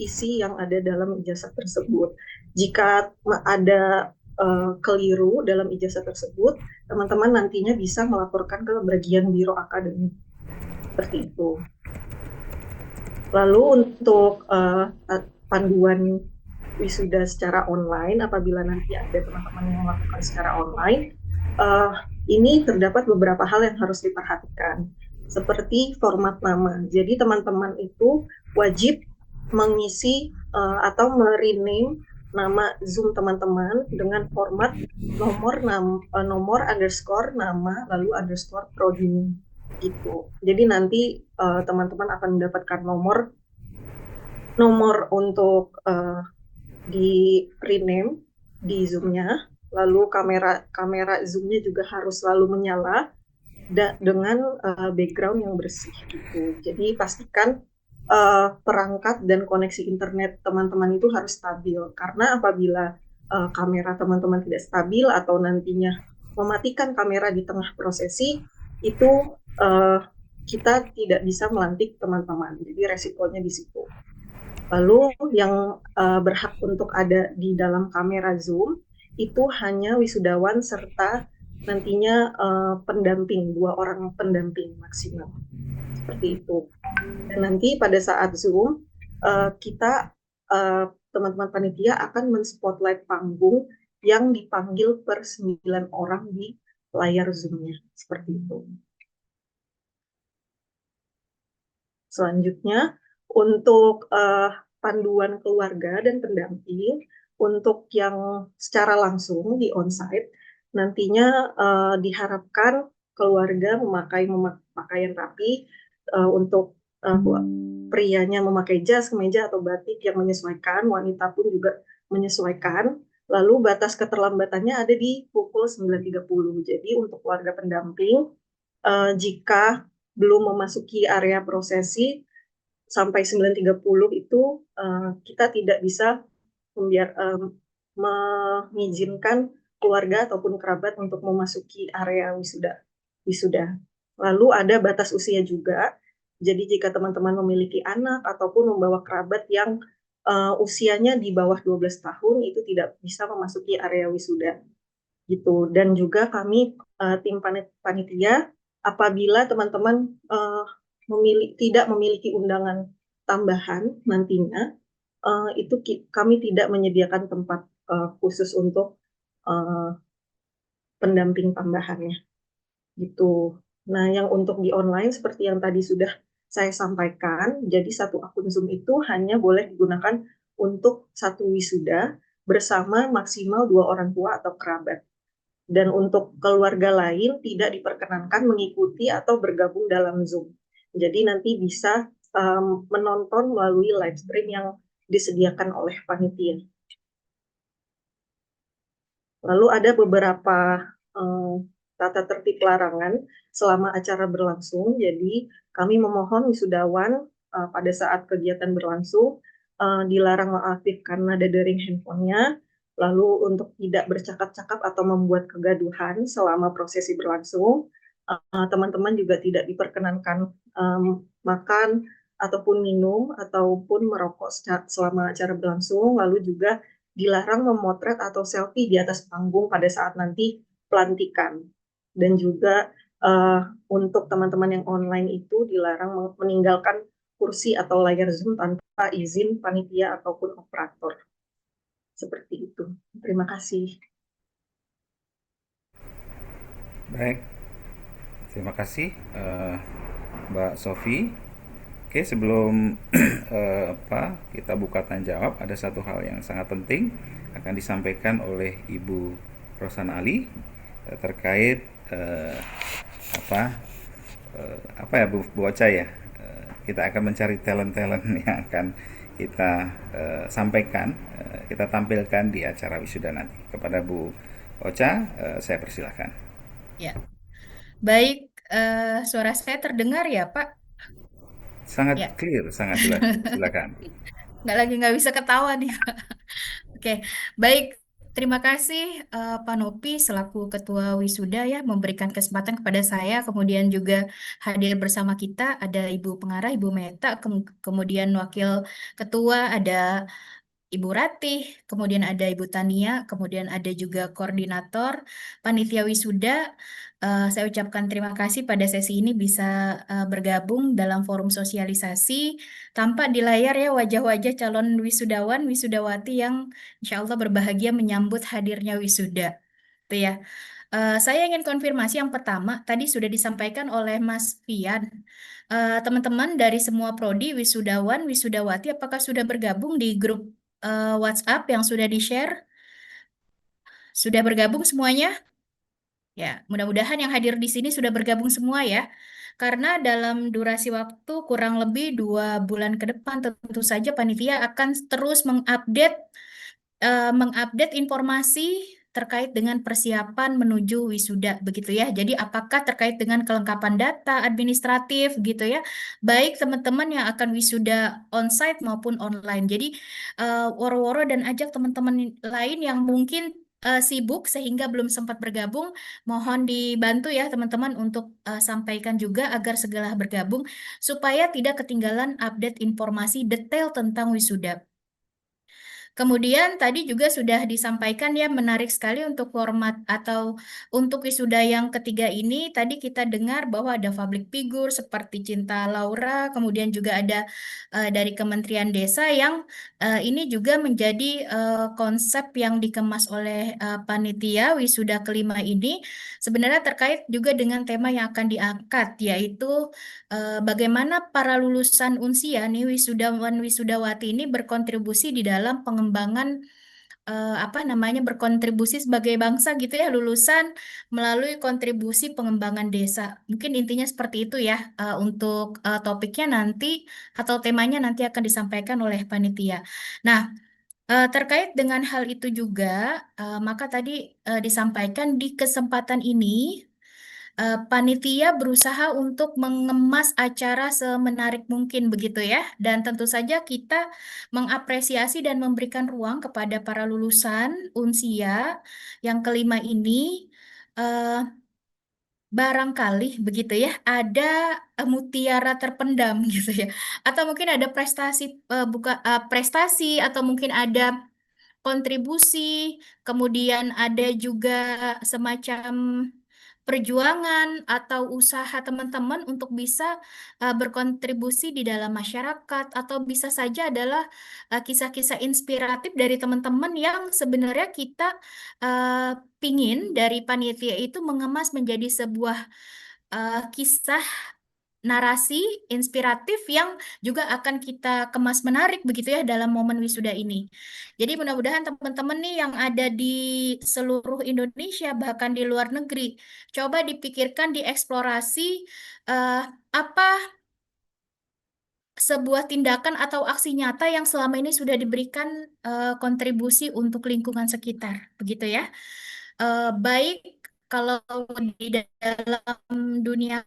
F: isi yang ada dalam ijazah tersebut. Jika ada keliru dalam ijazah tersebut, teman-teman nantinya bisa melaporkan ke bagian biro akademik. Seperti itu. Lalu untuk panduan wisuda secara online, apabila nanti ada teman-teman yang melakukan secara online, ini terdapat beberapa hal yang harus diperhatikan, seperti format nama. Jadi teman-teman itu wajib mengisi atau merename nama Zoom teman-teman dengan format nomor underscore nama lalu underscore prodi gitu. Jadi nanti teman-teman akan mendapatkan nomor untuk di rename di Zoom-nya, lalu kamera Zoom-nya juga harus selalu menyala dengan background yang bersih gitu. Jadi pastikan perangkat dan koneksi internet teman-teman itu harus stabil, karena apabila kamera teman-teman tidak stabil atau nantinya mematikan kamera di tengah prosesi, itu kita tidak bisa melantik teman-teman, jadi resikonya di situ. Lalu yang berhak untuk ada di dalam kamera Zoom itu hanya wisudawan serta nantinya pendamping, 2 orang pendamping maksimal. Seperti itu. Dan nanti pada saat Zoom, kita teman-teman panitia akan men-spotlight panggung yang dipanggil per 9 orang di layar Zoom-nya. Seperti itu. Selanjutnya, untuk panduan keluarga dan pendamping, untuk yang secara langsung di onsite, nantinya diharapkan keluarga memakai pakaian rapi, untuk prianya memakai jas, kemeja, atau batik yang menyesuaikan, wanita pun juga menyesuaikan. Lalu batas keterlambatannya ada di pukul 9.30. Jadi untuk keluarga pendamping, jika belum memasuki area prosesi sampai 9.30 itu kita tidak bisa mengizinkan keluarga ataupun kerabat untuk memasuki area wisuda. Lalu ada batas usia juga. Jadi jika teman-teman memiliki anak ataupun membawa kerabat yang usianya di bawah 12 tahun itu tidak bisa memasuki area wisuda. Gitu. Dan juga kami tim panitia, apabila teman-teman tidak memiliki undangan tambahan nantinya, itu kami tidak menyediakan tempat khusus untuk pendamping tambahannya gitu. Nah, yang untuk di online seperti yang tadi sudah saya sampaikan, jadi satu akun Zoom itu hanya boleh digunakan untuk satu wisuda bersama maksimal 2 orang tua atau kerabat. Dan untuk keluarga lain tidak diperkenankan mengikuti atau bergabung dalam Zoom. Jadi nanti bisa menonton melalui live stream yang disediakan oleh panitia. Lalu ada beberapa tata tertib larangan selama acara berlangsung. Jadi kami memohon wisudawan pada saat kegiatan berlangsung dilarang mengaktifkan nada dering handphonenya, lalu untuk tidak bercakap-cakap atau membuat kegaduhan selama prosesi berlangsung. Teman-teman juga tidak diperkenankan makan ataupun minum ataupun merokok selama acara berlangsung, lalu juga dilarang memotret atau selfie di atas panggung pada saat nanti pelantikan. Dan juga untuk teman-teman yang online itu dilarang meninggalkan kursi atau layar Zoom tanpa izin panitia ataupun operator. Seperti itu. Terima kasih.
A: Baik, terima kasih Mbak Sofi. Oke, sebelum kita buka tanya jawab, ada satu hal yang sangat penting akan disampaikan oleh Ibu Rosana Ali terkait apa ya Bu Ocha ya. Kita akan mencari talent-talent yang akan kita sampaikan, kita tampilkan di acara wisuda nanti. Kepada Bu Ocha, saya persilahkan.
G: Ya, baik, suara saya terdengar ya, Pak?
A: Sangat
G: Ya.
A: clear, sangat jelas. Silakan.
G: Nggak bisa ketawa nih, Pak. Oke, baik. Terima kasih Pak Nopi selaku Ketua Wisuda ya memberikan kesempatan kepada saya, kemudian juga hadir bersama kita ada Ibu Pengarah Ibu Meta, kemudian Wakil Ketua ada Ibu Ratih, kemudian ada Ibu Tania, kemudian ada juga Koordinator Panitia Wisuda. Saya ucapkan terima kasih pada sesi ini bisa bergabung dalam forum sosialisasi. Tampak di layar ya wajah-wajah calon wisudawan, wisudawati yang insya Allah berbahagia menyambut hadirnya wisuda. Itu ya. Saya ingin konfirmasi yang pertama, tadi sudah disampaikan oleh Mas Fian. Teman-teman dari semua prodi, wisudawan, wisudawati, apakah sudah bergabung di grup WhatsApp yang sudah di-share? Sudah bergabung semuanya? Ya, mudah-mudahan yang hadir di sini sudah bergabung semua ya. Karena dalam durasi waktu kurang lebih 2 bulan ke depan, tentu saja panitia akan terus mengupdate informasi terkait dengan persiapan menuju wisuda begitu ya. Jadi apakah terkait dengan kelengkapan data administratif gitu ya, baik teman-teman yang akan wisuda onsite maupun online. Jadi woro-woro dan ajak teman-teman lain yang mungkin sibuk sehingga belum sempat bergabung, mohon dibantu ya teman-teman untuk sampaikan juga agar segera bergabung supaya tidak ketinggalan update informasi detail tentang wisuda. Kemudian tadi juga sudah disampaikan ya menarik sekali untuk format atau untuk wisuda yang ketiga ini tadi kita dengar bahwa ada public figure seperti Cinta Laura, kemudian juga ada dari Kementerian Desa yang ini juga menjadi konsep yang dikemas oleh panitia wisuda kelima ini sebenarnya terkait juga dengan tema yang akan diangkat yaitu bagaimana para lulusan Unsia nih wisudawan wisudawati ini berkontribusi di dalam pengembangan berkontribusi sebagai bangsa gitu ya lulusan melalui kontribusi pengembangan desa. Mungkin intinya seperti itu ya untuk topiknya nanti atau temanya nanti akan disampaikan oleh panitia. Nah, terkait dengan hal itu juga maka tadi disampaikan di kesempatan ini panitia berusaha untuk mengemas acara semenarik mungkin begitu ya. Dan tentu saja kita mengapresiasi dan memberikan ruang kepada para lulusan Unsia yang kelima ini eh, barangkali begitu ya ada mutiara terpendam gitu ya. Atau mungkin ada prestasi atau mungkin ada kontribusi, kemudian ada juga semacam perjuangan atau usaha teman-teman untuk bisa berkontribusi di dalam masyarakat, atau bisa saja adalah kisah-kisah inspiratif dari teman-teman yang sebenarnya kita pingin dari panitia itu mengemas menjadi sebuah kisah narasi inspiratif yang juga akan kita kemas menarik begitu ya dalam momen wisuda ini. Jadi mudah-mudahan teman-teman nih yang ada di seluruh Indonesia bahkan di luar negeri, coba dipikirkan, dieksplorasi apa sebuah tindakan atau aksi nyata yang selama ini sudah diberikan kontribusi untuk lingkungan sekitar, begitu ya. Baik kalau di dalam dunia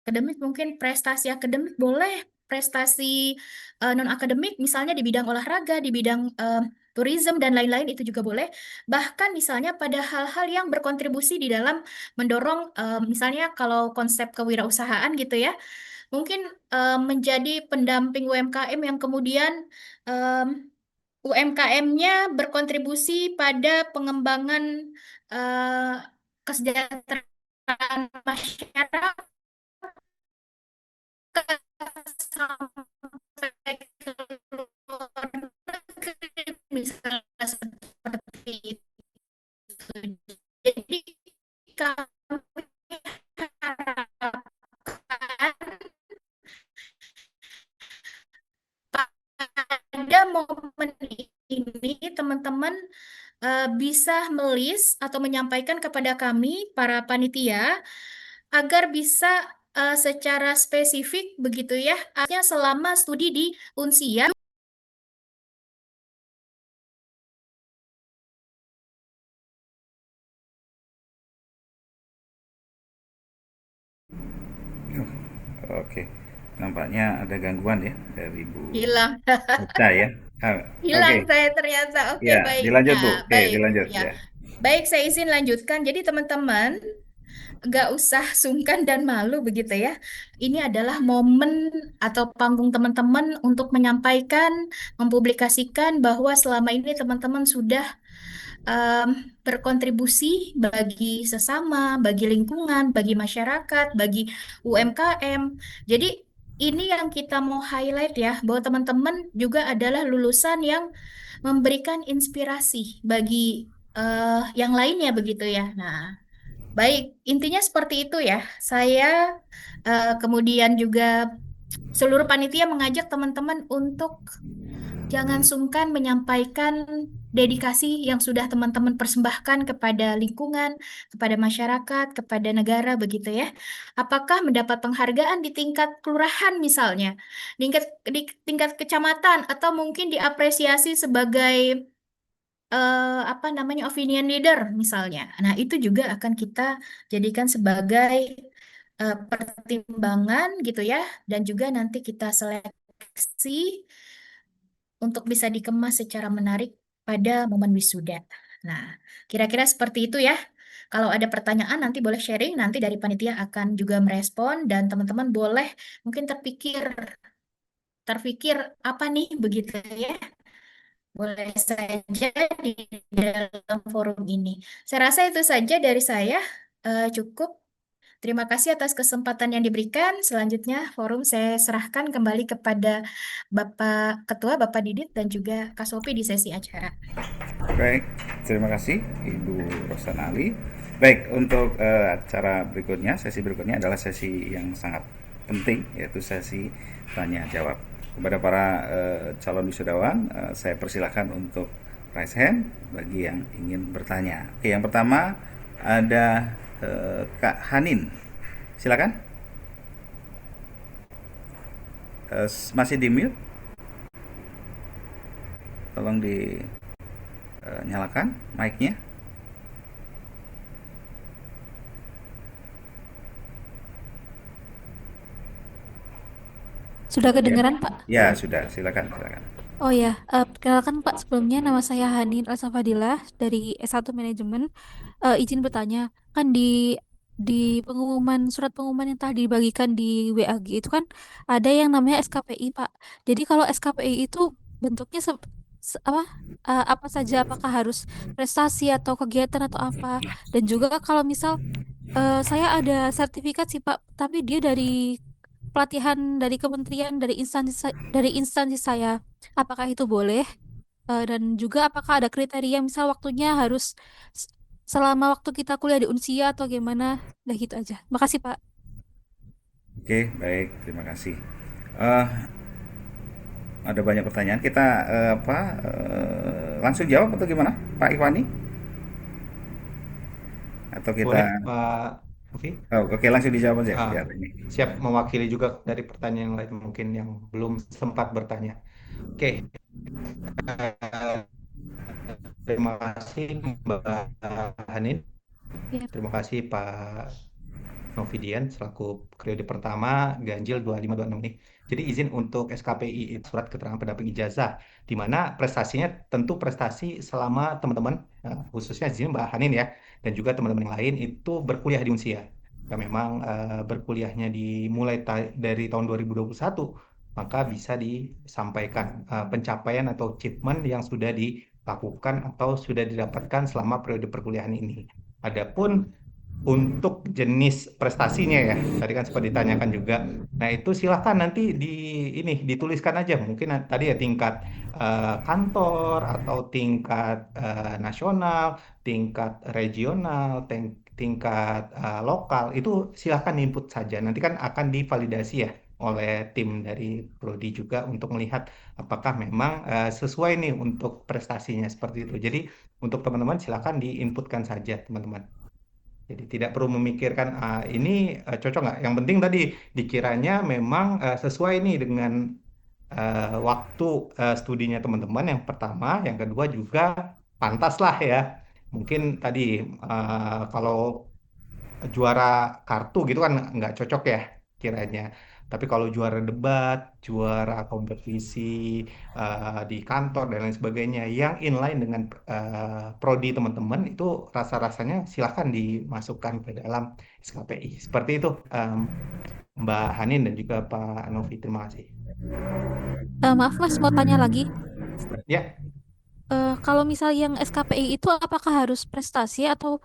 G: akademik mungkin prestasi akademik boleh, prestasi non akademik misalnya di bidang olahraga, di bidang tourism dan lain-lain itu juga boleh. Bahkan misalnya pada hal-hal yang berkontribusi di dalam mendorong misalnya kalau konsep kewirausahaan gitu ya, mungkin menjadi pendamping UMKM yang kemudian UMKM-nya berkontribusi pada pengembangan kesejahteraan masyarakat sampai ke luar negeri, misalnya seperti itu. Jadi kami harapkan pada momen ini teman-teman bisa melis atau menyampaikan kepada kami para panitia agar bisa secara spesifik begitu ya, artinya selama studi di Unsia.
A: Oke, nampaknya ada gangguan ya dari Bu
G: Hilang,
A: Ocha ya.
G: hilang
A: Oke,
G: saya ternyata. Oke,
A: ya
G: baik.
A: dilanjut Bu.
G: Nah,
A: Oke,
G: baik
A: dilanjut
G: ya.
A: ya.
G: Baik, saya izin lanjutkan. Jadi teman-teman, gak usah sungkan dan malu begitu ya. Ini adalah momen atau panggung teman-teman untuk menyampaikan, mempublikasikan bahwa selama ini teman-teman sudah berkontribusi bagi sesama, bagi lingkungan, bagi masyarakat, bagi UMKM. Jadi ini yang kita mau highlight ya, bahwa teman-teman juga adalah lulusan yang memberikan inspirasi bagi yang lainnya begitu ya. Nah, baik, intinya seperti itu ya. Saya kemudian juga seluruh panitia mengajak teman-teman untuk jangan sungkan menyampaikan dedikasi yang sudah teman-teman persembahkan kepada lingkungan, kepada masyarakat, kepada negara begitu ya. Apakah mendapat penghargaan di tingkat kelurahan misalnya, di tingkat kecamatan, atau mungkin diapresiasi sebagai apa namanya opinion leader misalnya. Nah, itu juga akan kita jadikan sebagai pertimbangan gitu ya, dan juga nanti kita seleksi untuk bisa dikemas secara menarik pada momen wisuda. Nah, kira-kira seperti itu ya. Kalau ada pertanyaan nanti boleh sharing, nanti dari panitia akan juga merespon, dan teman-teman boleh mungkin terpikir apa nih begitu ya. Boleh saja di dalam forum ini. Saya rasa itu saja dari saya. Cukup. Terima kasih atas kesempatan yang diberikan. Selanjutnya, forum saya serahkan kembali kepada Bapak Ketua, Bapak Didit, dan juga Kak Sophie di sesi acara.
A: Baik, terima kasih Ibu Rosanali. Baik, untuk acara berikutnya, sesi berikutnya adalah sesi yang sangat penting, yaitu sesi tanya jawab. Kepada para calon wisudawan, saya persilahkan untuk raise hand bagi yang ingin bertanya. Oke, yang pertama ada Kak Hanin, silakan. Masih di mute, tolong dinyalakan mic-nya.
H: Sudah kedengaran, Pak?
A: Ya, sudah, silakan, silakan.
H: Oh ya, perkenalkan Pak, sebelumnya nama saya Hanin Rasa Fadilah dari S1 Manajemen. Izin bertanya, kan di pengumuman surat pengumuman yang telah dibagikan di WAG itu kan ada yang namanya SKPI, Pak. Jadi kalau SKPI itu bentuknya apa saja? Apakah harus prestasi atau kegiatan atau apa? Dan juga kalau misal Saya ada sertifikat sih Pak, tapi dia dari pelatihan dari kementerian dari instansi saya. Apakah itu boleh? Dan juga apakah ada kriteria misal waktunya harus s- selama waktu kita kuliah di Unsia atau gimana? Udah gitu aja. Makasih Pak.
A: Oke, baik, terima kasih. Eh, ada banyak pertanyaan. Kita langsung jawab atau gimana, Pak Iwani? Atau kita
I: Boleh, Pak Novi?
A: oke, langsung dijawab aja
I: Ah,
A: biar ini.
I: siap mewakili juga dari pertanyaan yang lain mungkin yang belum sempat bertanya. Oke, eh, terima kasih Mbak Hanin.
H: Iya.
I: Terima kasih Pak Novidian selaku periode pertama ganjil 2526 ini. Jadi izin untuk SKPI itu surat keterangan pendamping ijazah, di mana prestasinya tentu prestasi selama teman-teman, khususnya di sini Mbak Hanin ya, dan juga teman-teman yang lain itu berkuliah di Unsia. Ya, memang berkuliahnya dimulai dari tahun 2021, maka bisa disampaikan pencapaian atau achievement yang sudah dilakukan atau sudah didapatkan selama periode perkuliahan ini. Adapun untuk jenis prestasinya ya, tadi kan sempat ditanyakan juga. Nah, itu silahkan nanti dituliskan aja. Mungkin tadi ya tingkat kantor atau tingkat nasional, tingkat regional, tingkat lokal itu silahkan input saja. Nanti kan akan divalidasi ya oleh tim dari Prodi juga untuk melihat apakah memang sesuai nih untuk prestasinya seperti itu. Jadi untuk teman-teman silahkan diinputkan saja teman-teman. Jadi tidak perlu memikirkan ini cocok nggak. Yang penting tadi dikiranya memang sesuai nih dengan waktu studinya teman-teman yang pertama, yang kedua juga pantas lah ya. Mungkin tadi kalau juara kartu gitu kan nggak cocok ya kiranya. Tapi kalau juara debat, juara kompetisi di kantor dan lain sebagainya yang inline dengan prodi teman-teman itu rasa-rasanya silahkan dimasukkan ke dalam SKPI. Seperti itu Mbak Hanin dan juga Pak Novi. Terima kasih.
H: Maaf Mas, mau tanya lagi.
I: Ya,
H: Kalau misal yang SKPI itu apakah harus prestasi atau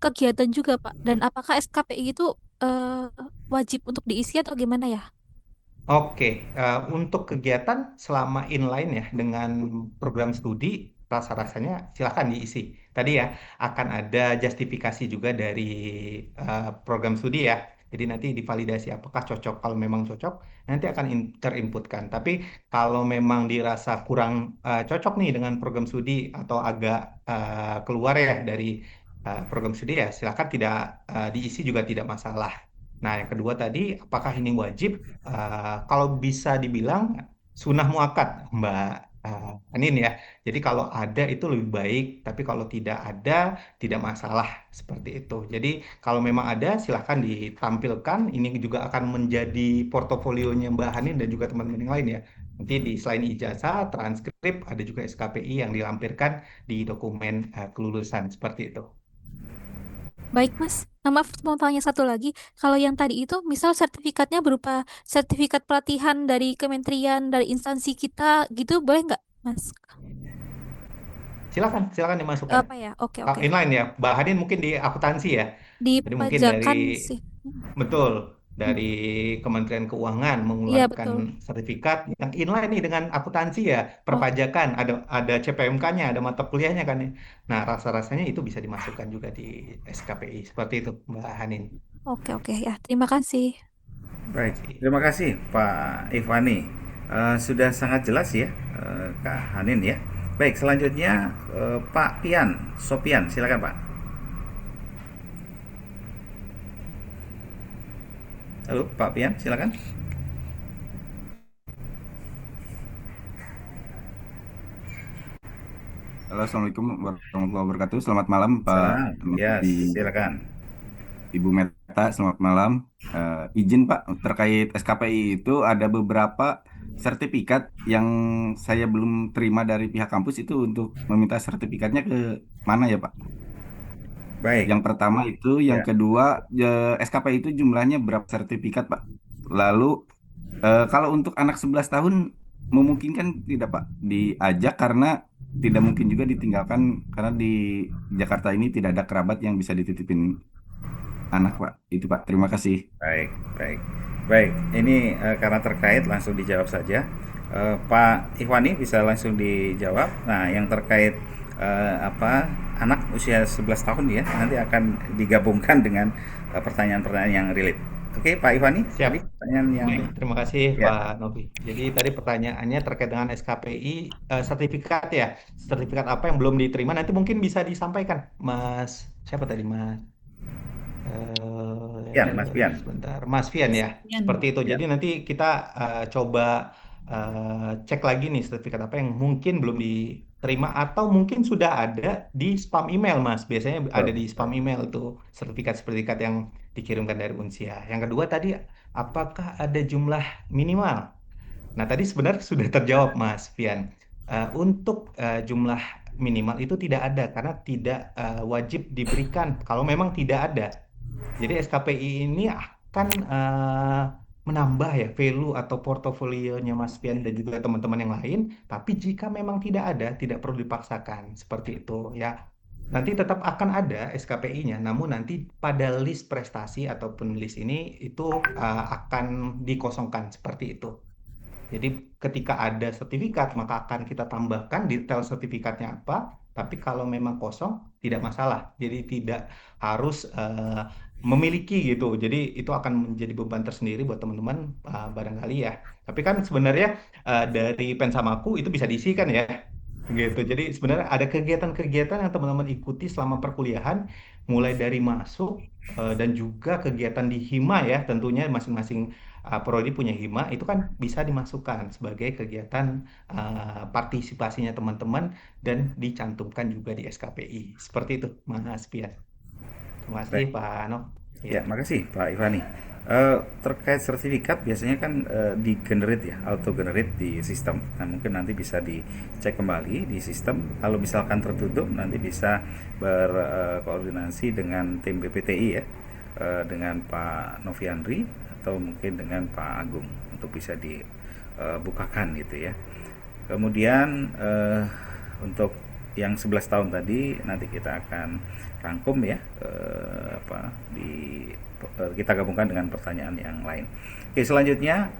H: kegiatan juga Pak? Dan apakah SKPI itu wajib untuk diisi atau gimana ya?
I: oke, untuk kegiatan selama inline ya dengan program studi, rasa-rasanya silakan diisi. Tadi ya akan ada justifikasi juga dari program studi ya. Jadi nanti divalidasi apakah cocok. Kalau memang cocok, nanti akan terinputkan. Tapi kalau memang dirasa kurang cocok nih dengan program studi atau agak keluar ya dari program studi ya, silakan tidak diisi juga tidak masalah. Nah, yang kedua tadi, apakah ini wajib? Kalau bisa dibilang sunnah muakkad, Mbak Anin ya. Jadi kalau ada itu lebih baik, tapi kalau tidak ada tidak masalah seperti itu. Jadi kalau memang ada silahkan ditampilkan. Ini juga akan menjadi portofolionya Mbak Hanin dan juga teman-teman yang lain ya. Nanti di selain ijazah, transkrip, ada juga SKPI yang dilampirkan di dokumen kelulusan seperti itu.
H: Baik Mas, maaf mau tanya satu lagi. Kalau yang tadi itu misal sertifikatnya berupa sertifikat pelatihan dari kementerian, dari instansi kita gitu, boleh nggak Mas?
I: Silakan dimasukkan.
H: Apa ya? Oke, oke.
I: Inline ya, Mbak Hanin mungkin di akuntansi ya.
H: Di
I: Jadi mungkin dari
H: pajakan sih.
I: betul
H: Hmm.
I: dari Kementerian Keuangan
H: Iya
I: mengeluarkan
H: betul.
I: sertifikat yang inline nih dengan akuntansi ya,
H: Oh,
I: perpajakan, ada CPMK-nya, ada mata kuliahnya kan ya. Nah, rasa-rasanya itu bisa dimasukkan juga di SKPI. Seperti itu, Mbak Hanin.
H: oke, oke ya. Terima kasih.
A: Baik,
I: Terima kasih.
A: terima kasih Pak Iwani. Sudah sangat jelas ya, Kak Hanin ya. Baik, selanjutnya Pak Sopian, silakan Pak. Halo, Pak Pian, silakan.
J: Halo, Assalamualaikum warahmatullahi wabarakatuh. Selamat malam,
A: Salam.
J: Pak
A: Ya,
J: Novi,
A: silakan.
J: Ibu Meta. Selamat malam. Izin Pak, terkait SKPI itu ada beberapa sertifikat yang saya belum terima dari pihak kampus itu untuk meminta sertifikatnya ke mana ya Pak?
A: Baik.
J: Yang pertama itu, yang
A: Ya.
J: kedua SKPI itu jumlahnya berapa sertifikat Pak? Lalu kalau untuk anak 11 tahun memungkinkan tidak Pak diajak karena tidak mungkin juga ditinggalkan karena di Jakarta ini tidak ada kerabat yang bisa dititipin. anak Pak. Itu Pak, terima kasih.
A: Baik, baik. Baik, ini karena terkait langsung dijawab saja. Pak Ikhwani bisa langsung dijawab. Nah, yang terkait apa anak usia 11 tahun ya, nanti akan digabungkan dengan pertanyaan-pertanyaan yang relate. Oke, Pak Ikhwani,
I: Siap.
A: tadi pertanyaan yang
I: Baik, terima kasih
A: ya.
I: Pak Novi. Jadi tadi pertanyaannya terkait dengan SKPI, sertifikat ya. Sertifikat apa yang belum diterima nanti mungkin bisa disampaikan, Mas. Siapa tadi, Mas?
A: Mas Pian.
I: Sebentar, Mas Fian ya.
D: Fian.
I: Seperti itu.
A: Ya.
I: Jadi nanti kita coba cek lagi nih sertifikat apa yang mungkin belum diterima atau mungkin sudah ada di spam email, Mas. Biasanya ada di spam email tuh sertifikat-sertifikat yang dikirimkan dari Unsia. Yang kedua tadi, apakah ada jumlah minimal? Nah, tadi sebenarnya sudah terjawab, Mas Fian. Untuk jumlah minimal itu tidak ada karena tidak wajib diberikan kalau memang tidak ada. Jadi SKPI ini akan menambah ya value atau portofolionya Mas Fian dan juga teman-teman yang lain. Tapi jika memang tidak ada, tidak perlu dipaksakan seperti itu ya. Nanti tetap akan ada SKPI-nya, namun nanti pada list prestasi ataupun list ini itu akan dikosongkan seperti itu. Jadi ketika ada sertifikat maka akan kita tambahkan detail sertifikatnya apa. Tapi kalau memang kosong tidak masalah. Jadi tidak harus memiliki gitu. Jadi itu akan menjadi beban tersendiri buat teman-teman barangkali ya. Tapi kan sebenarnya dari Pensamaku itu bisa diisi kan ya. Gitu. Jadi sebenarnya ada kegiatan-kegiatan yang teman-teman ikuti selama perkuliahan mulai dari masuk dan juga kegiatan di Hima ya tentunya masing-masing prodi punya hima itu kan bisa dimasukkan sebagai kegiatan partisipasinya teman-teman dan dicantumkan juga di SKPI. Seperti itu, Mas Pian. Terima kasih,
A: Baik.
I: Pak Ano.
A: Ya, makasih Pak Ikhwani. Terkait sertifikat biasanya kan di-generate ya, auto-generate di sistem. Nah, mungkin nanti bisa dicek kembali di sistem. Kalau misalkan tertutup, nanti bisa berkoordinasi dengan tim BPTI ya, dengan Pak Noviandri atau mungkin dengan Pak Agung untuk bisa dibukakan gitu ya. Kemudian untuk yang 11 tahun tadi nanti kita akan rangkum ya kita gabungkan dengan pertanyaan yang lain. Oke, selanjutnya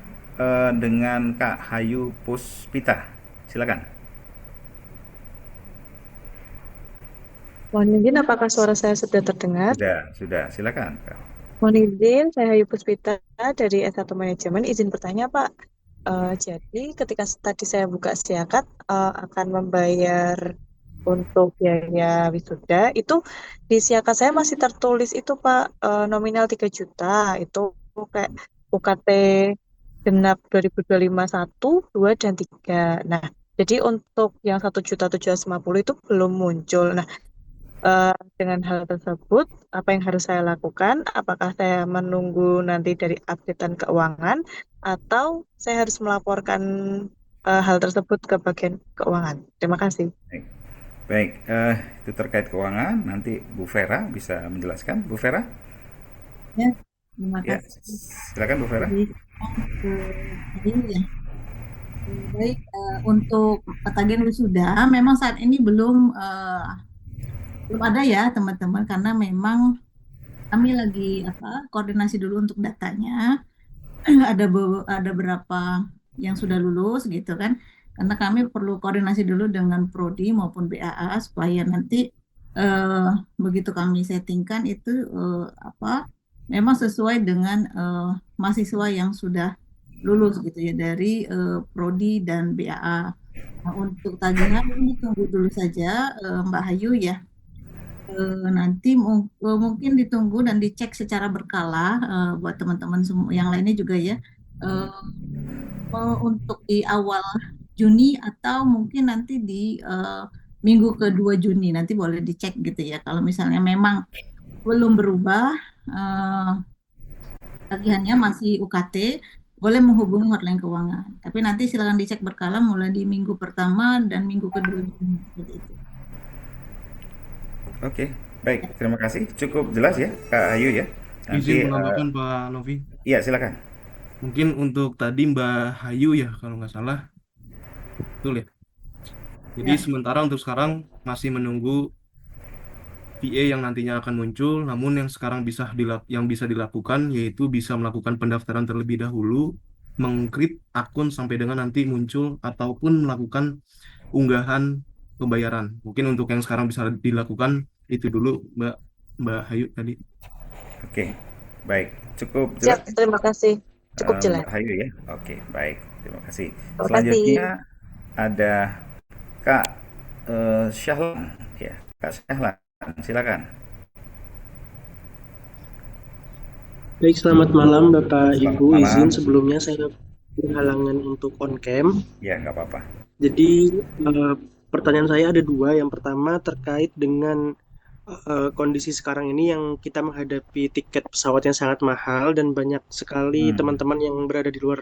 A: dengan Kak Hayu Puspita. Silakan.
F: Mohon izin, apakah suara saya sudah terdengar?
A: Sudah. Silakan, Kak.
F: Mohon izin, saya Hayu Puspita dari S1 Manajemen. Izin bertanya, Pak. Jadi ketika tadi saya buka siakat akan membayar untuk biaya wisuda, itu di siakat saya masih tertulis itu Pak, nominal 3 juta, itu kayak UKT genap 2025 1, 2, dan 3. Nah, jadi untuk yang 1.750.000 itu belum muncul. Nah, dengan hal tersebut, apa yang harus saya lakukan? Apakah saya menunggu nanti dari updatean keuangan atau saya harus melaporkan hal tersebut ke bagian keuangan? Terima kasih.
A: Baik, itu terkait keuangan. Nanti Bu Vera bisa menjelaskan. Bu Vera?
D: Ya, terima
A: Ya,
D: kasih.
A: silakan Bu Vera.
D: Baik, untuk tagihan wisuda memang saat ini belum ada ya teman-teman karena memang kami lagi koordinasi dulu untuk datanya. ada berapa yang sudah lulus gitu kan. Karena kami perlu koordinasi dulu dengan prodi maupun BAA supaya nanti begitu kami settingkan itu memang sesuai dengan mahasiswa yang sudah lulus gitu ya dari prodi dan BAA. Nah, untuk tagihan ini tunggu dulu saja Mbak Hayu ya. Nanti mungkin ditunggu dan dicek secara berkala buat teman-teman semua yang lainnya juga ya untuk di awal Juni atau mungkin nanti di minggu ke-2 Juni nanti boleh dicek gitu ya. Kalau misalnya memang belum berubah tagihannya masih UKT, boleh menghubungi hotline keuangan. Tapi nanti silakan dicek berkala mulai di minggu pertama dan minggu ke-2 Juni seperti itu.
A: Oke, baik. Terima kasih. Cukup jelas ya, Kak Ayu ya.
C: Izin menambahkan Pak Novi.
A: Iya, silakan.
C: Mungkin untuk tadi Mbak Hayu ya, kalau nggak salah. Betul ya? Jadi sementara untuk sekarang masih menunggu VA yang nantinya akan muncul, namun yang sekarang yang bisa dilakukan yaitu bisa melakukan pendaftaran terlebih dahulu, mengcreate akun sampai dengan nanti muncul ataupun melakukan unggahan pembayaran. Mungkin untuk yang sekarang bisa dilakukan itu dulu, Mbak Hayu tadi.
A: Oke, baik. Cukup
F: Siap,
A: jelas,
F: terima kasih. Cukup jelas.
A: Mbak Hayu ya. Oke, baik. Terima kasih.
F: Terima kasih.
A: Selanjutnya ada Kak Syahlan ya. Kak Syahlan, silakan.
K: Baik, selamat malam Bapak
A: Selamat
K: Ibu. Izin
A: malam.
K: sebelumnya saya berhalangan untuk on cam.
A: Ya, nggak apa-apa.
K: Jadi pertanyaan saya ada dua. Yang pertama terkait dengan kondisi sekarang ini yang kita menghadapi tiket pesawat yang sangat mahal dan banyak sekali teman-teman yang berada di luar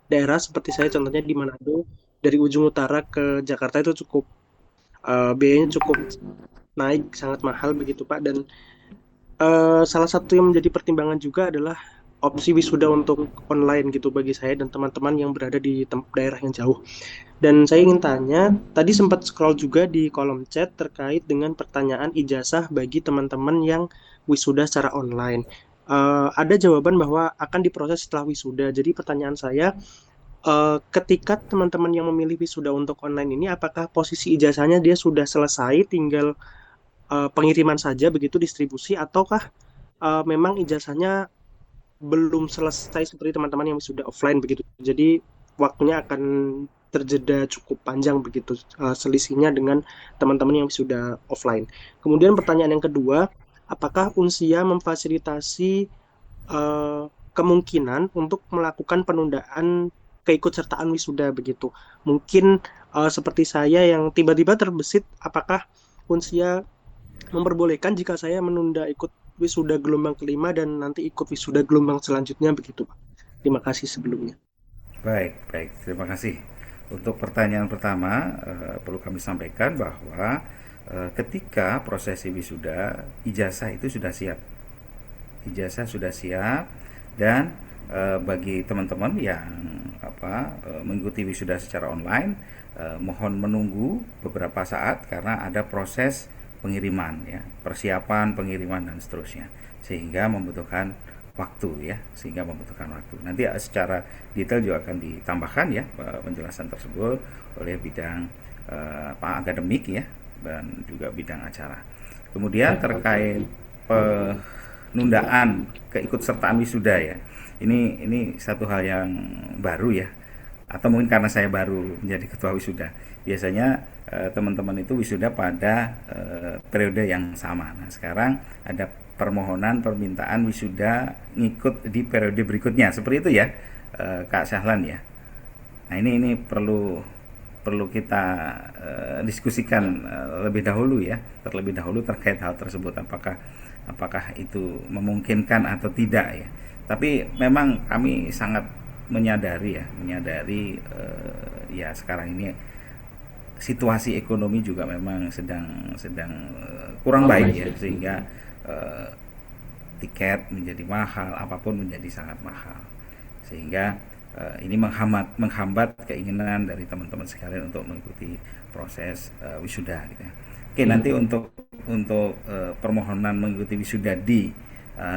K: daerah seperti saya contohnya di Manado, dari ujung utara ke Jakarta itu cukup biayanya cukup naik, sangat mahal begitu Pak. Dan salah satu yang menjadi pertimbangan juga adalah opsi wisuda untuk online gitu bagi saya dan teman-teman yang berada di daerah yang jauh. Dan saya ingin tanya, tadi sempat scroll juga di kolom chat terkait dengan pertanyaan ijazah bagi teman-teman yang wisuda secara online. Ada jawaban bahwa akan diproses setelah wisuda. Jadi pertanyaan saya, ketika teman-teman yang memilih wisuda untuk online ini, apakah posisi ijazahnya dia sudah selesai, tinggal pengiriman saja begitu distribusi, ataukah memang ijazahnya belum selesai seperti teman-teman yang sudah offline begitu. Jadi waktunya akan terjeda cukup panjang begitu selisihnya dengan teman-teman yang sudah offline. Kemudian pertanyaan yang kedua, apakah Unsia memfasilitasi kemungkinan untuk melakukan penundaan keikutsertaan wisuda begitu? Mungkin seperti saya yang tiba-tiba terbesit, apakah Unsia memperbolehkan jika saya menunda ikut wisuda gelombang kelima dan nanti ikut wisuda gelombang selanjutnya begitu Pak. Terima kasih sebelumnya.
A: Baik, baik. Terima kasih. Untuk pertanyaan pertama, perlu kami sampaikan bahwa ketika prosesi wisuda, ijazah itu sudah siap. Ijazah sudah siap dan bagi teman-teman yang mengikuti wisuda secara online, mohon menunggu beberapa saat karena ada proses pengiriman ya, persiapan pengiriman dan seterusnya, sehingga membutuhkan waktu ya, nanti secara detail juga akan ditambahkan ya penjelasan tersebut oleh bidang akademik ya dan juga bidang acara. Kemudian terkait penundaan keikutsertaan wisuda ya, ini satu hal yang baru ya, atau mungkin karena saya baru menjadi ketua wisuda. Biasanya teman-teman itu wisuda pada periode yang sama. Nah, sekarang ada permintaan wisuda ngikut di periode berikutnya. Seperti itu ya, Kak Syahlan ya. Nah, ini perlu kita diskusikan terlebih dahulu terkait hal tersebut, apakah itu memungkinkan atau tidak ya. Tapi memang kami sangat menyadari ya sekarang ini situasi ekonomi juga memang sedang kurang baik ya, sehingga tiket menjadi mahal, apapun menjadi sangat mahal, sehingga ini menghambat keinginan dari teman-teman sekalian untuk mengikuti proses wisuda gitu ya. Oke, nanti untuk permohonan mengikuti wisuda di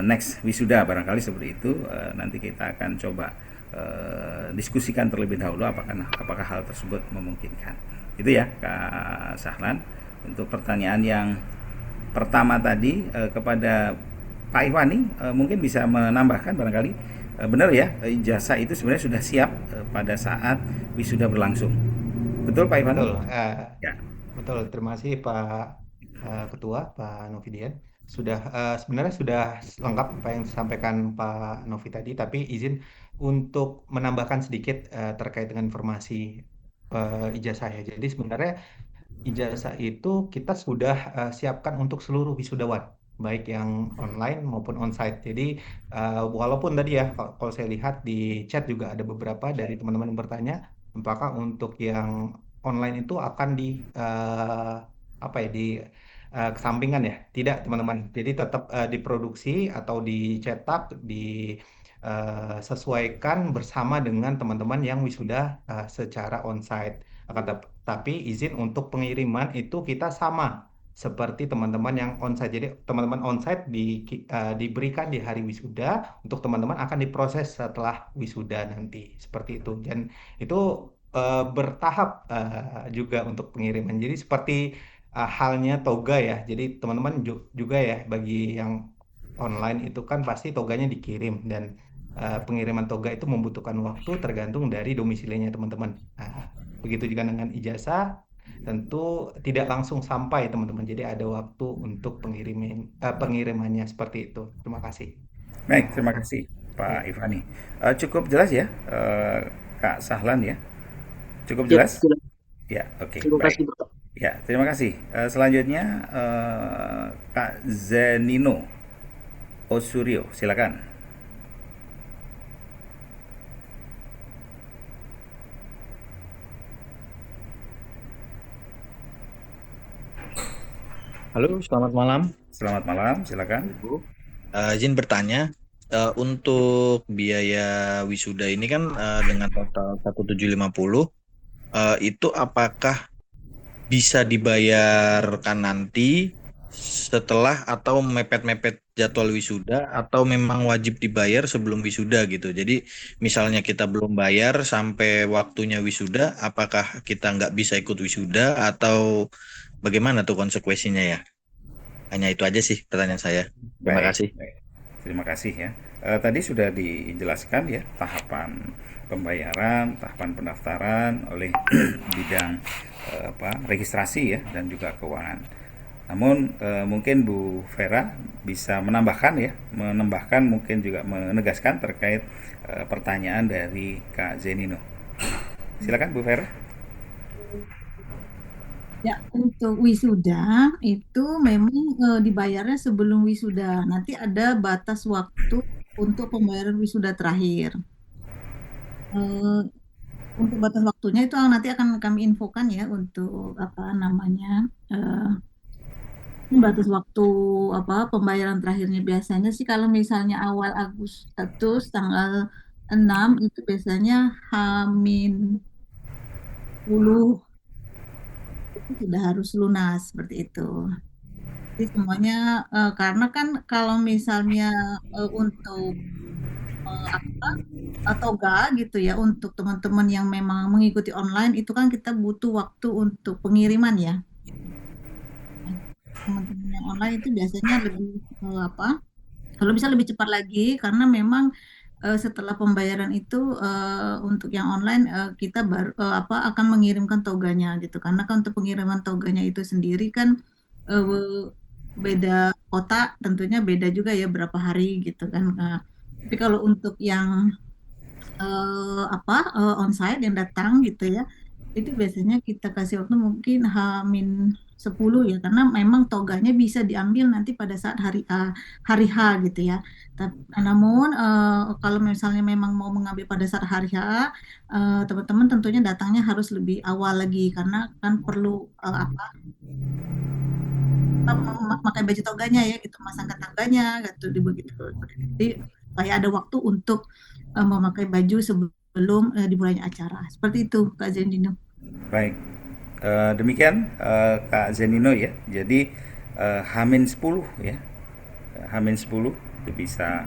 A: next wisuda barangkali seperti itu, nanti kita akan coba diskusikan terlebih dahulu apakah hal tersebut memungkinkan. Itu ya Kak Syahlan. Untuk pertanyaan yang pertama tadi kepada Pak Ihwani, mungkin bisa menambahkan barangkali benar ya, ijazah itu sebenarnya sudah siap pada saat wisuda berlangsung. Betul Pak Ihwani?
I: Betul,
A: Ya.
I: betul. Terima kasih Pak Ketua, Pak Novidian. Sebenarnya sudah lengkap apa yang disampaikan Pak Novi tadi, tapi izin untuk menambahkan sedikit terkait dengan informasi ijazah ya. Jadi sebenarnya ijazah itu kita sudah siapkan untuk seluruh wisudawan, baik yang online maupun onsite. Jadi walaupun tadi ya kalau saya lihat di chat juga ada beberapa dari teman-teman yang bertanya, apakah untuk yang online itu akan kesampingan ya? Tidak teman-teman. Jadi tetap diproduksi atau dicetak, sesuaikan bersama dengan teman-teman yang wisuda secara onsite. Tapi izin untuk pengiriman itu kita sama seperti teman-teman yang onsite. Jadi teman-teman onsite diberikan di hari wisuda, untuk teman-teman akan diproses setelah wisuda nanti, seperti itu. Dan itu bertahap juga untuk pengiriman. Jadi seperti halnya toga ya. Jadi teman-teman juga ya, bagi yang online itu kan pasti toganya dikirim, dan pengiriman toga itu membutuhkan waktu tergantung dari domisilinya teman-teman. Nah, begitu juga dengan ijazah, tentu tidak langsung sampai teman-teman. Jadi ada waktu untuk pengirimannya, seperti itu. Terima kasih.
A: Baik, terima kasih Pak Ivani. Cukup jelas ya, Kak Sahlan ya? Cukup
K: Ya,
A: jelas?
K: jelas.
A: Ya, oke,
K: Terima
A: baik.
K: kasih, Bapak.
A: Ya, terima kasih. Selanjutnya Kak Zenino Osurio, silakan.
L: Halo, selamat malam,
A: Selamat malam, silakan.
L: Ibu. Izin bertanya, untuk biaya wisuda ini kan dengan total 1.750, itu apakah bisa dibayarkan nanti setelah atau mepet-mepet jadwal wisuda, atau memang wajib dibayar sebelum wisuda gitu? Jadi misalnya kita belum bayar sampai waktunya wisuda, apakah kita nggak bisa ikut wisuda atau bagaimana tuh konsekuensinya ya? Hanya itu aja sih pertanyaan saya. Terima
A: Baik,
L: kasih.
A: baik. Terima kasih ya. Tadi sudah dijelaskan ya tahapan pembayaran, tahapan pendaftaran oleh bidang registrasi ya dan juga keuangan. Namun mungkin Bu Vera bisa menambahkan mungkin juga menegaskan terkait pertanyaan dari Kak Zenino. Silakan Bu Vera.
D: Ya, untuk wisuda itu memang dibayarnya sebelum wisuda. Nanti ada batas waktu untuk pembayaran wisuda terakhir. Eh, untuk batas waktunya itu nanti akan kami infokan ya, untuk apa namanya, batas waktu pembayaran terakhirnya. Biasanya sih kalau misalnya awal Agustus tanggal 6 itu biasanya H-10 itu sudah harus lunas, seperti itu. Jadi semuanya karena kan kalau misalnya untuk toga gitu ya, untuk teman-teman yang memang mengikuti online itu kan kita butuh waktu untuk pengiriman ya. Teman-teman yang online itu biasanya lebih kalau bisa lebih cepat lagi, karena memang setelah pembayaran itu untuk yang online kita baru akan mengirimkan toganya gitu, karena kan untuk pengiriman toganya itu sendiri kan beda kota, tentunya beda juga ya berapa hari gitu kan. Tapi kalau untuk yang onsite yang datang gitu ya, itu biasanya kita kasih waktu mungkin H-10 ya, karena memang toganya bisa diambil nanti pada saat hari H gitu ya. Namun kalau misalnya memang mau mengambil pada saat hari H, teman-teman tentunya datangnya harus lebih awal lagi, karena kan perlu memakai baju toganya ya gitu, masangkan toganya gitu, begitu. Jadi supaya ada waktu untuk memakai baju sebelum dimulainya acara. Seperti itu, Kak Zendino.
A: Baik. Demikian Kak Zenino ya. Jadi H-10 ya. H-10 itu bisa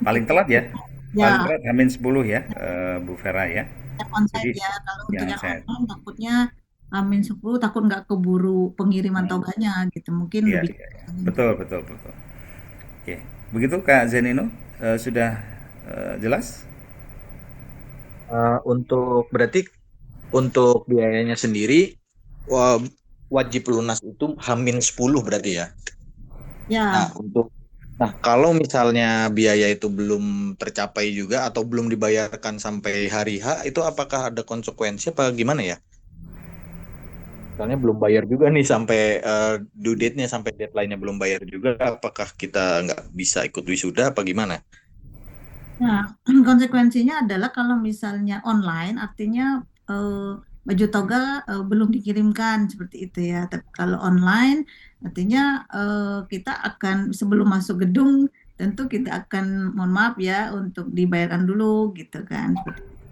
A: paling telat ya. Paling
D: Ya,
A: telat H-10 ya, Bu Vera ya.
D: yang onsite
A: Jadi
D: ya. Kalau untuk
A: yang
D: yang
A: saya
D: online takutnya H-10 takut nggak keburu pengiriman toganya gitu. Mungkin
A: iya,
D: lebih.
A: iya, iya. Betul, betul, betul. Oke. Begitu Kak Zenino, sudah jelas?
L: Untuk berarti untuk biayanya sendiri wajib lunas itu H-10 berarti ya.
D: Ya,
L: Nah, kalau misalnya biaya itu belum tercapai juga atau belum dibayarkan sampai hari H, itu apakah ada konsekuensi apa gimana ya? Misalnya belum bayar juga nih sampai due date-nya, sampai deadline-nya belum bayar juga, apakah kita nggak bisa ikut wisuda apa gimana?
D: nah, konsekuensinya adalah kalau misalnya online, artinya baju toga belum dikirimkan, seperti itu ya. Tapi kalau online, artinya kita akan sebelum masuk gedung, tentu kita akan mohon maaf ya untuk dibayarkan dulu gitu kan.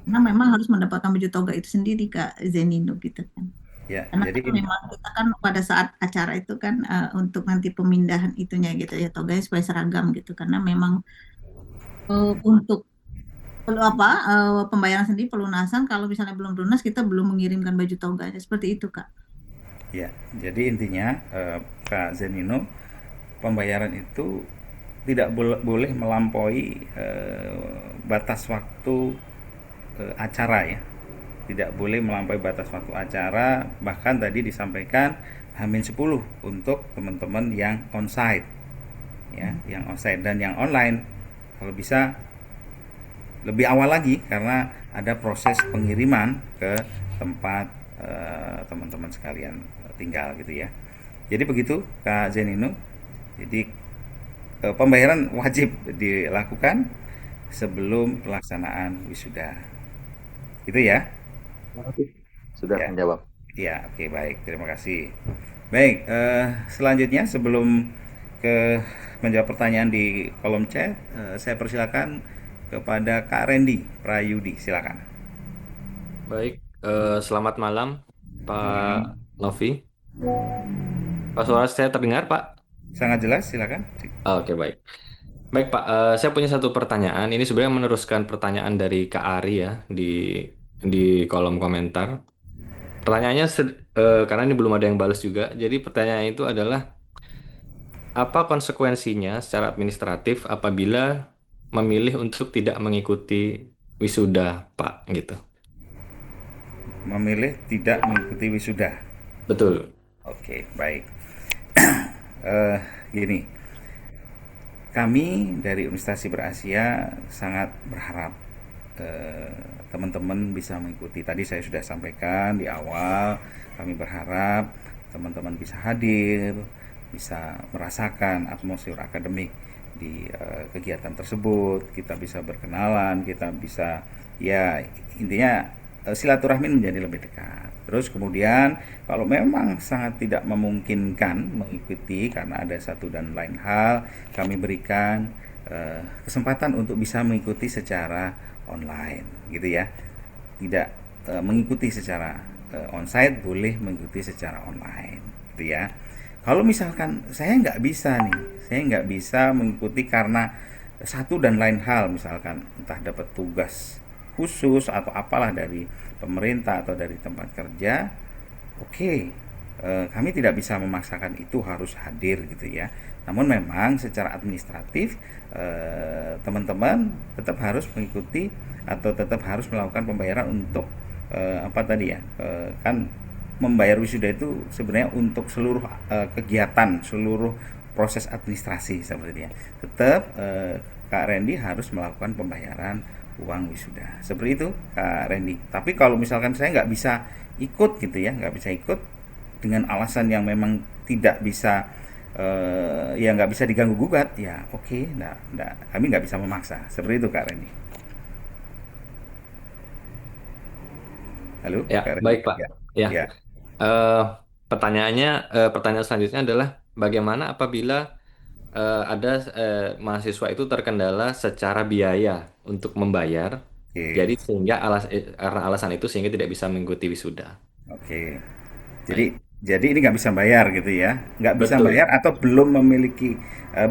D: Karena memang harus mendapatkan baju toga itu sendiri, Kak Zenino gitu kan.
A: Ya,
D: Karena
A: jadi
D: kan memang kita kan pada saat acara itu kan untuk nanti pemindahan itunya gitu ya toganya supaya seragam gitu karena memang untuk pembayaran sendiri pelunasan kalau misalnya belum lunas kita belum mengirimkan baju toganya seperti itu Kak.
A: ya, jadi intinya Kak Zenino, pembayaran itu tidak boleh melampaui batas waktu acara ya. Tidak boleh melampaui batas waktu acara, bahkan tadi disampaikan H-10 untuk teman-teman yang onsite ya, yang onsite dan yang online kalau bisa lebih awal lagi karena ada proses pengiriman ke tempat teman-teman sekalian tinggal gitu ya. Jadi begitu Kak Zenino. Jadi pembayaran wajib dilakukan sebelum pelaksanaan wisuda. Itu ya.
L: Sudah
A: Ya.
L: menjawab.
A: Ya, oke baik. Terima kasih. Baik, selanjutnya sebelum ke menjawab pertanyaan di kolom chat, saya persilakan kepada Kak Randy Prayudi, silakan.
M: Baik, selamat malam Pak Novi. Pak suara saya terdengar Pak?
A: Sangat jelas, silakan.
M: Oke baik. Baik Pak, saya punya satu pertanyaan. Ini sebenarnya meneruskan pertanyaan dari Kak Ari ya di kolom komentar. Pertanyaannya karena ini belum ada yang balas juga. Jadi pertanyaan itu adalah apa konsekuensinya secara administratif apabila memilih untuk tidak mengikuti wisuda Pak gitu.
A: Memilih tidak mengikuti wisuda.
M: Betul.
A: Oke, baik. Gini, kami dari Universitas Berasia sangat berharap teman-teman bisa mengikuti. Tadi saya sudah sampaikan di awal, kami berharap teman-teman bisa hadir, bisa merasakan atmosfer akademik di kegiatan tersebut. Kita bisa berkenalan, kita bisa ya intinya silaturahmi menjadi lebih dekat. Terus kemudian kalau memang sangat tidak memungkinkan mengikuti karena ada satu dan lain hal, kami berikan kesempatan untuk bisa mengikuti secara online, gitu ya. Tidak mengikuti secara onsite, boleh mengikuti secara online, gitu ya. Kalau misalkan saya nggak bisa nih, saya nggak bisa mengikuti karena satu dan lain hal, misalkan entah dapat tugas khusus atau apalah dari pemerintah atau dari tempat kerja, oke, kami tidak bisa memaksakan itu harus hadir gitu ya. Namun memang secara administratif teman-teman tetap harus mengikuti atau tetap harus melakukan pembayaran untuk apa tadi ya, kan membayar wisuda itu sebenarnya untuk seluruh kegiatan, seluruh proses administrasi seperti itu ya. Tetap Kak Randy harus melakukan pembayaran uang wisuda seperti itu Kak Randy. Tapi kalau misalkan saya nggak bisa ikut gitu ya, nggak bisa ikut dengan alasan yang memang tidak bisa ya nggak bisa diganggu gugat ya, oke, kami nggak bisa memaksa seperti itu Kak Randy. Halo
M: Ya,
A: Kak Randy.
M: baik Pak. Ya.
A: Ya.
M: Pertanyaan selanjutnya adalah bagaimana apabila ada mahasiswa itu terkendala secara biaya untuk membayar, jadi sehingga karena alasan itu sehingga tidak bisa mengikuti wisuda.
A: Oke. Jadi ini nggak bisa bayar gitu ya, nggak bisa
M: Betul.
A: bayar atau belum memiliki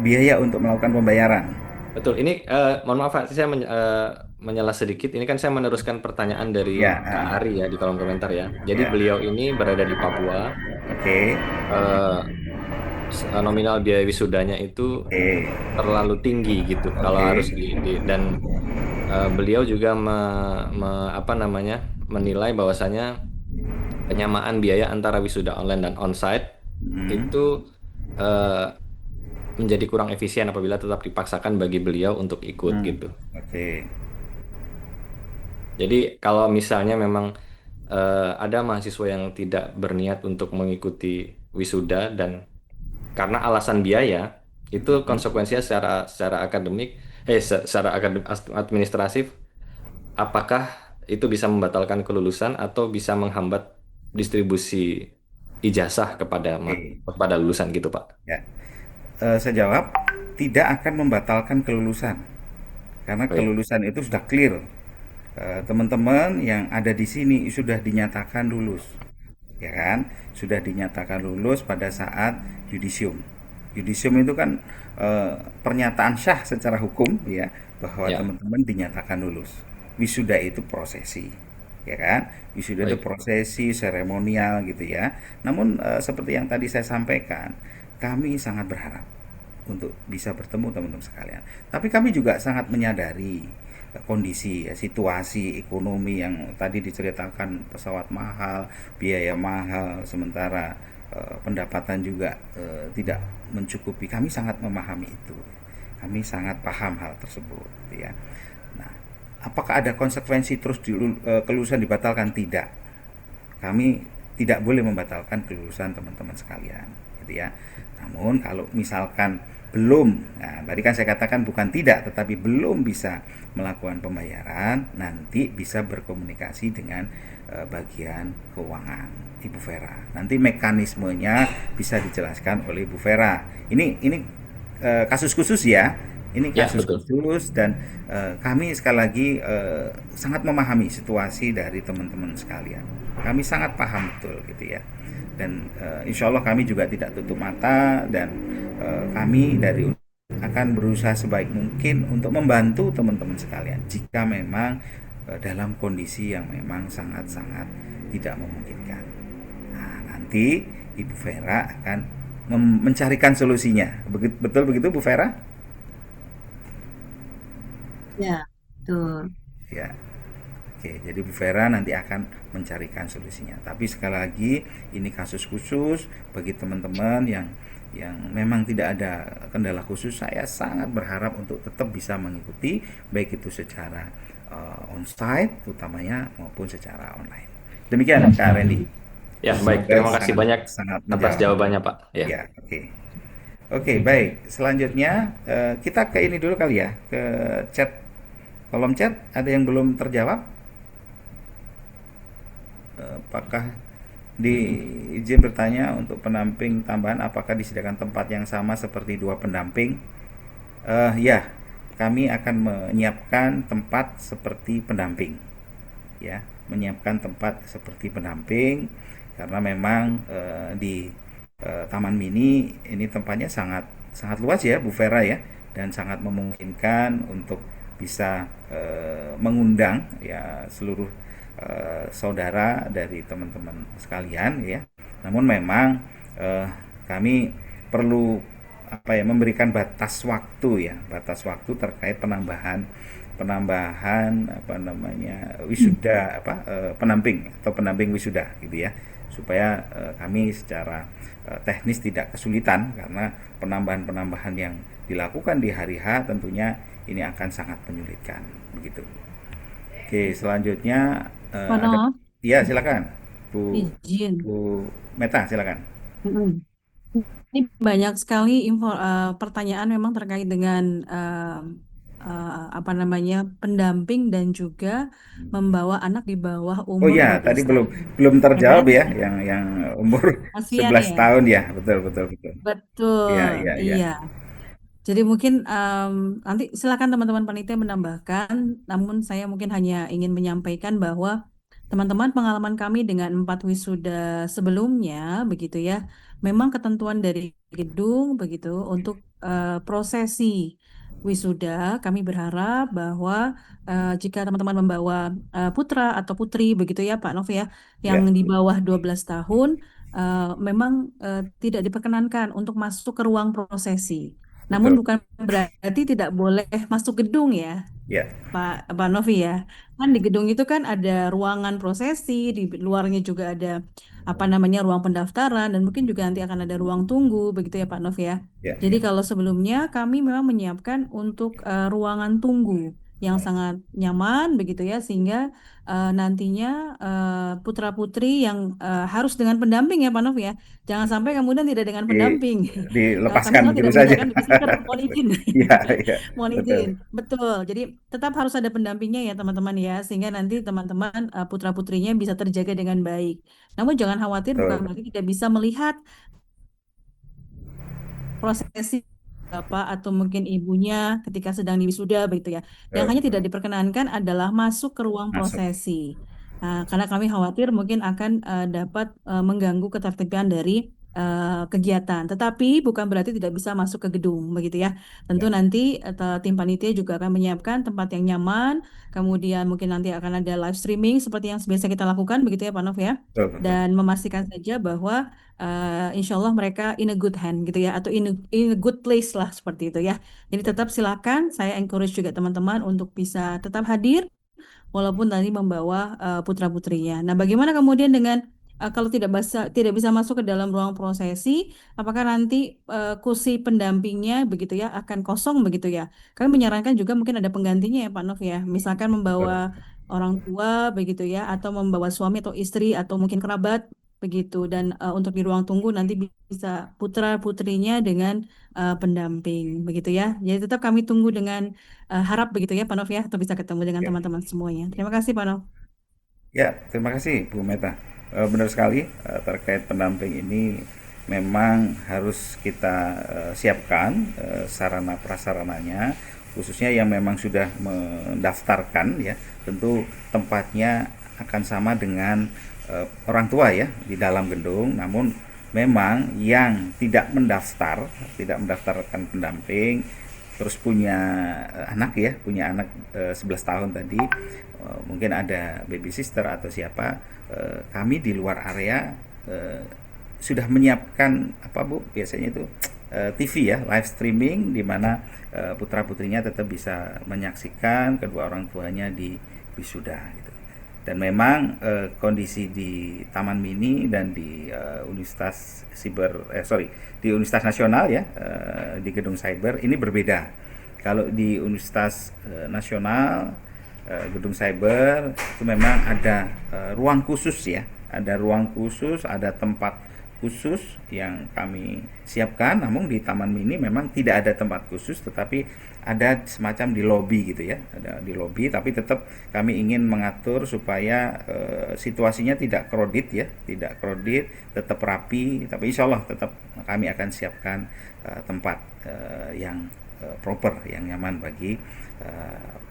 A: biaya untuk melakukan pembayaran.
M: Betul. Ini mohon maaf Pak, saya menyalah sedikit. Ini kan saya meneruskan pertanyaan dari
A: Ya,
M: Kak Ari ya di kolom komentar ya. Jadi
A: Ya.
M: beliau ini berada di Papua.
A: Oke.
M: Nominal biaya wisudanya itu terlalu tinggi gitu kalau harus dan beliau juga menilai bahwasanya penyamaan biaya antara wisuda online dan onsite itu menjadi kurang efisien apabila tetap dipaksakan bagi beliau untuk ikut gitu.
A: Oke.
M: Jadi kalau misalnya memang ada mahasiswa yang tidak berniat untuk mengikuti wisuda dan karena alasan biaya, itu konsekuensinya secara akademik, secara administratif, apakah itu bisa membatalkan kelulusan atau bisa menghambat distribusi ijazah kepada lulusan gitu Pak?
A: Ya. Saya jawab, tidak akan membatalkan kelulusan karena
M: Baik.
A: kelulusan itu sudah clear. Teman-teman yang ada di sini sudah dinyatakan lulus ya kan, sudah dinyatakan lulus pada saat yudisium. Yudisium itu kan pernyataan syah secara hukum ya bahwa
M: Ya,
A: teman-teman dinyatakan lulus. Wisuda itu prosesi, ya kan? Wisuda itu
M: baik.
A: prosesi seremonial gitu ya. Namun seperti yang tadi saya sampaikan, kami sangat berharap untuk bisa bertemu teman-teman sekalian. Tapi kami juga sangat menyadari kondisi ya, situasi ekonomi yang tadi diceritakan, pesawat mahal, biaya mahal, sementara pendapatan juga tidak mencukupi. Kami sangat memahami itu. Kami sangat paham hal tersebut, gitu ya. Nah, apakah ada konsekuensi terus kelulusan dibatalkan? Tidak. Kami tidak boleh membatalkan kelulusan teman-teman sekalian, gitu ya. Namun kalau misalkan belum, nah tadi kan saya katakan bukan tidak, tetapi belum bisa melakukan pembayaran, nanti bisa berkomunikasi dengan bagian keuangan Ibu Vera. Nanti mekanismenya bisa dijelaskan oleh Ibu Vera. Ini kasus khusus ya. Ini
M: Ya,
A: kasus
M: betul.
A: khusus dan kami sekali lagi sangat memahami situasi dari teman-teman sekalian. Kami sangat paham betul gitu ya. Dan insya Allah kami juga tidak tutup mata dan kami dari akan berusaha sebaik mungkin untuk membantu teman-teman sekalian jika memang dalam kondisi yang memang sangat-sangat tidak memungkinkan. Nah, nanti Ibu Vera akan mencarikan solusinya. Betul begitu Bu Vera?
D: Ya, betul.
A: Ya. Oke, jadi Bu Vera nanti akan mencarikan solusinya. Tapi sekali lagi ini kasus khusus bagi teman-teman yang memang tidak ada kendala khusus. Saya sangat berharap untuk tetap bisa mengikuti baik itu secara onsite utamanya maupun secara online. Demikian Kak Randy.
M: Ya, baik.
A: Semoga
M: Terima kasih
A: sangat
M: banyak
A: sangat
M: atas
A: menjawab.
M: jawabannya, Pak. Ya.
A: Ya, oke. Oke, baik. Selanjutnya kita ke ini dulu kali ya, ke chat. Kolom chat ada yang belum terjawab? Apakah diizin bertanya untuk pendamping tambahan apakah disediakan tempat yang sama seperti dua pendamping? Ya, kami akan menyiapkan tempat seperti pendamping. Ya, menyiapkan tempat seperti pendamping karena memang di Taman Mini ini tempatnya sangat sangat luas ya Bu Vera ya dan sangat memungkinkan untuk bisa mengundang ya seluruh saudara dari teman-teman sekalian ya. Namun memang kami perlu apa ya memberikan batas waktu ya, batas waktu terkait penambahan apa namanya wisuda pendamping atau pendamping wisuda gitu ya supaya kami secara teknis tidak kesulitan karena penambahan-penambahan yang dilakukan di hari H tentunya ini akan sangat menyulitkan begitu. Oke, selanjutnya
B: Pak
A: ada
B: Nov,
A: ya silakan
B: izin.
A: Bu Meta silakan.
B: Mm-mm. Ini banyak sekali pertanyaan memang terkait dengan apa namanya pendamping dan juga membawa anak di bawah
A: Oh
B: umur
A: ya,
B: 12
A: tadi
B: tahun,
A: belum
B: ya kan?
A: terjawab ya yang umur
B: Kasihan
A: 11
B: ya.
A: tahun ya. Betul betul betul. Iya,
B: Betul,
A: iya, iya.
B: iya. Jadi mungkin nanti silakan teman-teman panitia menambahkan, namun saya mungkin hanya ingin menyampaikan bahwa teman-teman pengalaman kami dengan 4 wisuda sebelumnya, begitu ya, memang ketentuan dari gedung begitu untuk prosesi wisuda, kami berharap bahwa jika teman-teman membawa putra atau putri begitu ya Pak Nov ya, yang
A: Ya,
B: di bawah 12 tahun, memang tidak diperkenankan untuk masuk ke ruang prosesi. Namun
A: betul.
B: bukan berarti tidak boleh masuk gedung ya,
A: Ya,
B: Pak Novi ya. Kan di gedung itu kan ada ruangan prosesi, di luarnya juga ada apa namanya ruang pendaftaran dan mungkin juga nanti akan ada ruang tunggu begitu ya Pak Novi ya.
A: ya,
B: Jadi
A: ya.
B: kalau sebelumnya kami memang menyiapkan untuk ruangan tunggu yang sangat nyaman begitu ya sehingga nantinya putra-putri yang harus dengan pendamping ya Pak Novi ya. Jangan sampai kemudian tidak dengan
A: Di,
B: pendamping. Kami
A: dilepaskan
B: soal
A: begitu
B: tidak
A: saja.
B: menyediakan babysitter, mohon izin.
A: Iya, iya,
B: Mohon izin.
A: betul.
B: Betul. Jadi tetap harus ada pendampingnya ya teman-teman ya, sehingga nanti teman-teman putra-putrinya bisa terjaga dengan baik. Namun jangan khawatir, bukan
A: Betul.
B: berarti tidak bisa melihat prosesi bapak atau mungkin ibunya ketika sedang di wisuda begitu ya. Yang
A: Betul,
B: hanya
A: betul.
B: tidak diperkenankan adalah masuk ke ruang
A: Masuk.
B: prosesi. Karena kami khawatir mungkin akan dapat mengganggu ketertiban dari kegiatan. Tetapi bukan berarti tidak bisa masuk ke gedung, begitu ya. Tentu
A: Ya,
B: nanti tim panitia juga akan menyiapkan tempat yang nyaman, kemudian mungkin nanti akan ada live streaming seperti yang biasa kita lakukan, begitu ya Pak Nov ya.
A: betul, betul.
B: Dan memastikan saja bahwa insya Allah mereka in a good hand gitu ya, atau in a good place lah seperti itu ya. Jadi tetap silakan, saya encourage juga teman-teman untuk bisa tetap hadir walaupun tadi membawa putra-putrinya. Nah, bagaimana kemudian dengan kalau tidak bisa masuk ke dalam ruang prosesi, apakah nanti kursi pendampingnya begitu ya akan kosong begitu ya? Kami menyarankan juga mungkin ada penggantinya ya Pak Nov ya, misalkan
A: Betul.
B: membawa orang tua begitu ya, atau membawa suami atau istri atau mungkin kerabat begitu. Dan untuk di ruang tunggu nanti bisa putra-putrinya dengan pendamping begitu ya. Jadi tetap kami tunggu dengan harap begitu ya Pak Nov ya, untuk bisa ketemu dengan
A: Ya.
B: teman-teman semuanya. Terima kasih Pak Nov.
A: Ya, terima kasih Bu Meta. Benar sekali, terkait pendamping ini memang harus kita siapkan sarana prasarananya, khususnya yang memang sudah mendaftarkan ya. Tentu tempatnya akan sama dengan orang tua ya di dalam gedung, namun memang yang tidak mendaftarkan pendamping, terus punya punya anak 11 tahun tadi, mungkin ada baby sister atau siapa, kami di luar area sudah menyiapkan apa Bu, biasanya itu TV ya, live streaming, di mana putra putrinya tetap bisa menyaksikan kedua orang tuanya di wisuda gitu. Dan memang kondisi di Taman Mini dan di di Universitas Nasional ya, di gedung cyber ini berbeda. Kalau di Universitas Nasional, gedung cyber itu memang ada ruang khusus ya, ada ruang khusus, ada tempat khusus yang kami siapkan. Namun di Taman Mini memang tidak ada tempat khusus, tetapi ada semacam di lobi gitu ya, ada di lobi, tapi tetap kami ingin mengatur supaya situasinya tidak crowded ya, tidak crowded, tetap rapi, tapi insya Allah tetap kami akan siapkan tempat yang proper, yang nyaman bagi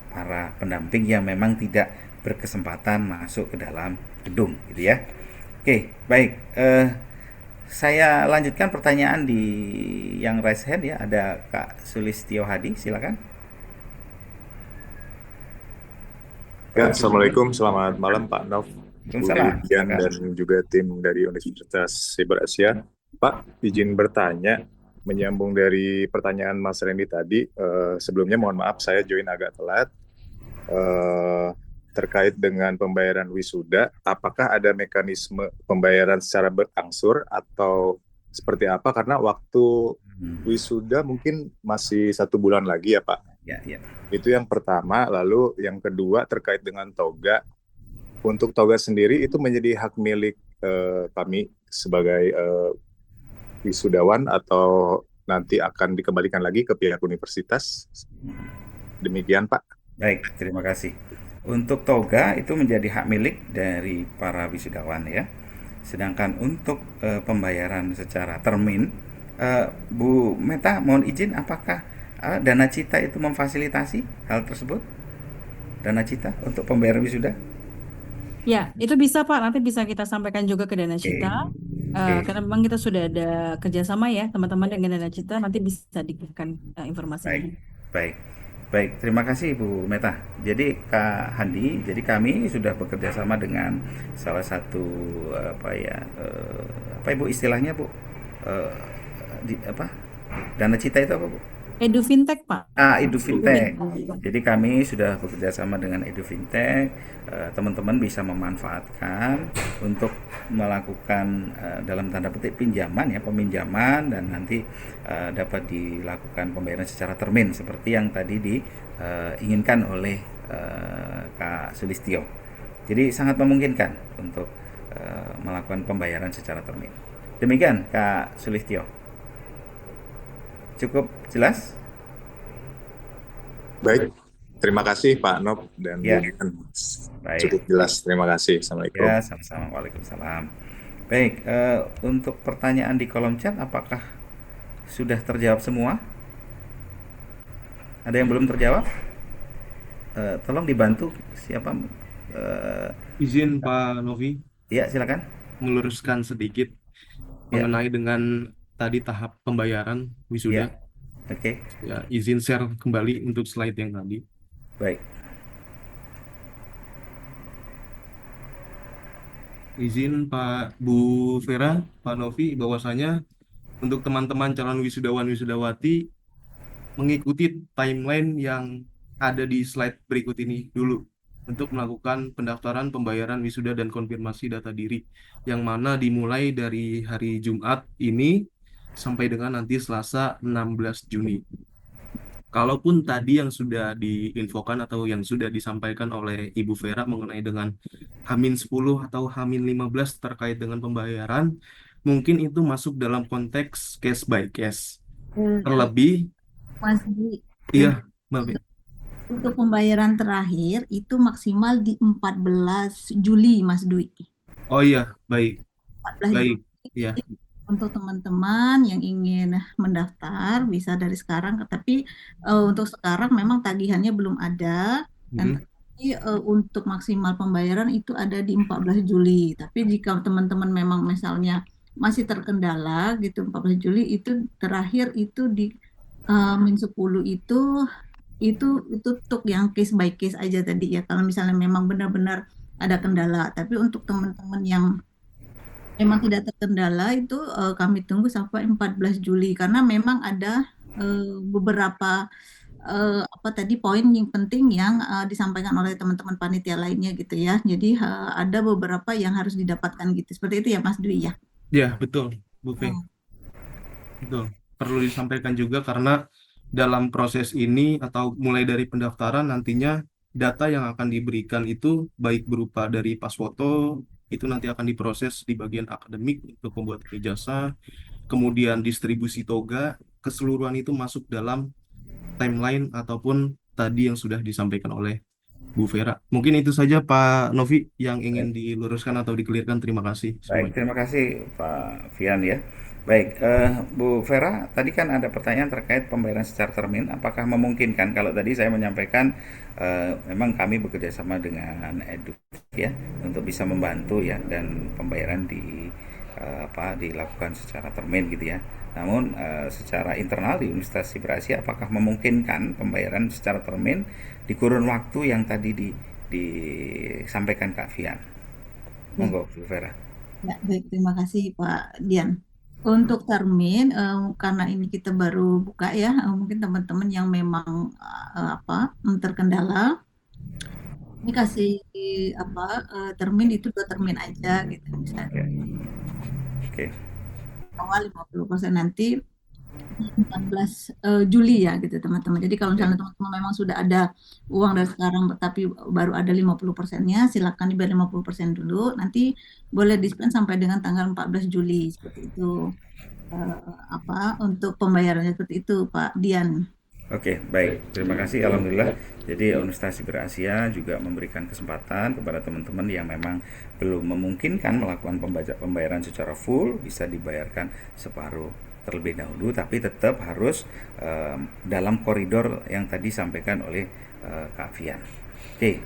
A: para pendamping yang memang tidak berkesempatan masuk ke dalam gedung gitu ya. Oke, baik. Saya lanjutkan pertanyaan di yang raise hand ya. Ada Kak Sulistyo Hadi, silakan.
N: Ya, Assalamualaikum, selamat malam Pak Nov, Bu
A: Waalaikumsalam,
N: Vivian,
A: silakan.
N: dan juga tim dari Universitas Cyber Asia. Pak, izin bertanya, menyambung dari pertanyaan Mas Randy tadi, sebelumnya mohon maaf saya join agak telat, terkait dengan pembayaran wisuda, apakah ada mekanisme pembayaran secara berangsur atau seperti apa? Karena waktu wisuda mungkin masih 1 bulan lagi ya Pak.
A: Ya, ya.
N: Itu yang pertama. Lalu yang kedua terkait dengan toga. Untuk toga sendiri itu menjadi hak milik kami sebagai wisudawan atau nanti akan dikembalikan lagi ke pihak universitas? Demikian Pak.
A: Baik, terima kasih. Untuk toga itu menjadi hak milik dari para wisudawan ya. Sedangkan untuk pembayaran secara termin, Bu Meta mohon izin, apakah Dana Cita itu memfasilitasi hal tersebut? Dana Cita untuk pembayaran wisuda?
B: Ya, itu bisa Pak, nanti bisa kita sampaikan juga ke Dana Cita. Karena memang kita sudah ada kerjasama ya teman-teman dengan Dana Cita, nanti bisa diberikan informasinya.
A: Baik, terima kasih Bu Meta. Jadi Kak Handi, jadi kami sudah bekerja sama dengan salah satu apa Ibu istilahnya Bu? Dana Cita itu apa Bu?
B: Edu Fintech Pak.
A: Edu Fintech. Jadi kami sudah bekerja sama dengan Edu Fintech. Teman-teman bisa memanfaatkan untuk melakukan dalam tanda petik peminjaman, dan nanti dapat dilakukan pembayaran secara termin seperti yang tadi diinginkan oleh Kak Sulistyo. Jadi sangat memungkinkan untuk melakukan pembayaran secara termin. Demikian Kak Sulistyo. Cukup jelas?
N: Baik, terima kasih Pak Nov dan Bu Vivian. Cukup jelas, terima kasih. Assalamualaikum.
A: Ya, sama-sama. Waalaikumsalam. Baik, untuk pertanyaan di kolom chat apakah sudah terjawab semua? Ada yang belum terjawab? Tolong dibantu siapa
C: Izin Pak Novi
A: Iya, silakan.
C: meluruskan sedikit
A: Ya,
C: mengenai dengan tadi tahap pembayaran wisuda.
A: ya, oke,
C: Ya, izin share kembali untuk slide yang tadi.
A: baik.
C: Izin Pak Bu Vera, Pak Novi, bahwasanya untuk teman-teman calon wisudawan wisudawati mengikuti timeline yang ada di slide berikut ini dulu untuk melakukan pendaftaran pembayaran wisuda dan konfirmasi data diri yang mana dimulai dari hari Jumat ini sampai dengan nanti Selasa 16 Juni. Kalaupun tadi yang sudah diinfokan atau yang sudah disampaikan oleh Ibu Vera mengenai dengan Hamin 10 atau Hamin 15 terkait dengan pembayaran, mungkin itu masuk dalam konteks case by case. Terlebih,
D: Mas Dwi,
C: iya, Mbak Be.
D: untuk pembayaran terakhir itu maksimal di 14 Juli, Mas Dwi.
C: Oh iya, baik,
D: 14
C: baik,
D: Juli
C: ya,
D: untuk teman-teman yang ingin mendaftar bisa dari sekarang, tapi untuk sekarang memang tagihannya belum ada dan tapi, untuk maksimal pembayaran itu ada di 14 Juli. Tapi jika teman-teman memang misalnya masih terkendala gitu 14 Juli itu terakhir itu di min 10 itu untuk yang case by case aja tadi ya. Kalau misalnya memang benar-benar ada kendala, tapi untuk teman-teman yang memang tidak terkendala itu kami tunggu sampai 14 Juli karena memang ada beberapa apa tadi poin yang penting yang disampaikan oleh teman-teman panitia lainnya gitu ya. Jadi ada beberapa yang harus didapatkan gitu. Seperti itu ya Mas Dwi ya.
C: ya betul, Bu Fe. Betul. Perlu disampaikan juga karena dalam proses ini atau mulai dari pendaftaran nantinya data yang akan diberikan itu baik berupa dari pas foto itu nanti akan diproses di bagian akademik untuk membuat ijazah, kemudian distribusi toga, keseluruhan itu masuk dalam timeline ataupun tadi yang sudah disampaikan oleh Bu Vera. Mungkin itu saja Pak Novi yang ingin diluruskan atau dikelirkan. Terima kasih
A: Baik,
C: semuanya.
A: terima kasih Pak Fian ya. Baik, Bu Vera, tadi kan ada pertanyaan terkait pembayaran secara termin. Apakah memungkinkan? Kalau tadi saya menyampaikan, memang kami bekerja sama dengan Edu ya untuk bisa membantu ya dan pembayaran dilakukan secara termin gitu ya. Namun secara internal di Universitas Siber Asia, apakah memungkinkan pembayaran secara termin di kurun waktu yang tadi disampaikan Kak Fian? Monggo Bu Vera.
D: Ya, baik, terima kasih Pak Dian. Untuk termin, karena ini kita baru buka ya, mungkin teman-teman yang memang terkendala, ini kasih termin itu 2 termin aja gitu, misalnya
A: Oke.
D: awal 50% nanti 14 Juli ya gitu teman-teman. Jadi kalau misalnya teman-teman memang sudah ada uang dari sekarang tapi baru ada 50%-nya, silakan dibayar 50% dulu. Nanti boleh di-spend sampai dengan tanggal 14 Juli seperti itu. Untuk pembayarannya seperti itu Pak Dian.
A: Oke, baik. Terima kasih. Alhamdulillah. Jadi Universitas Siber Asia juga memberikan kesempatan kepada teman-teman yang memang belum memungkinkan melakukan pembayaran secara full, bisa dibayarkan separuh terlebih dahulu, tapi tetap harus dalam koridor yang tadi disampaikan oleh Kak Fian. Oke,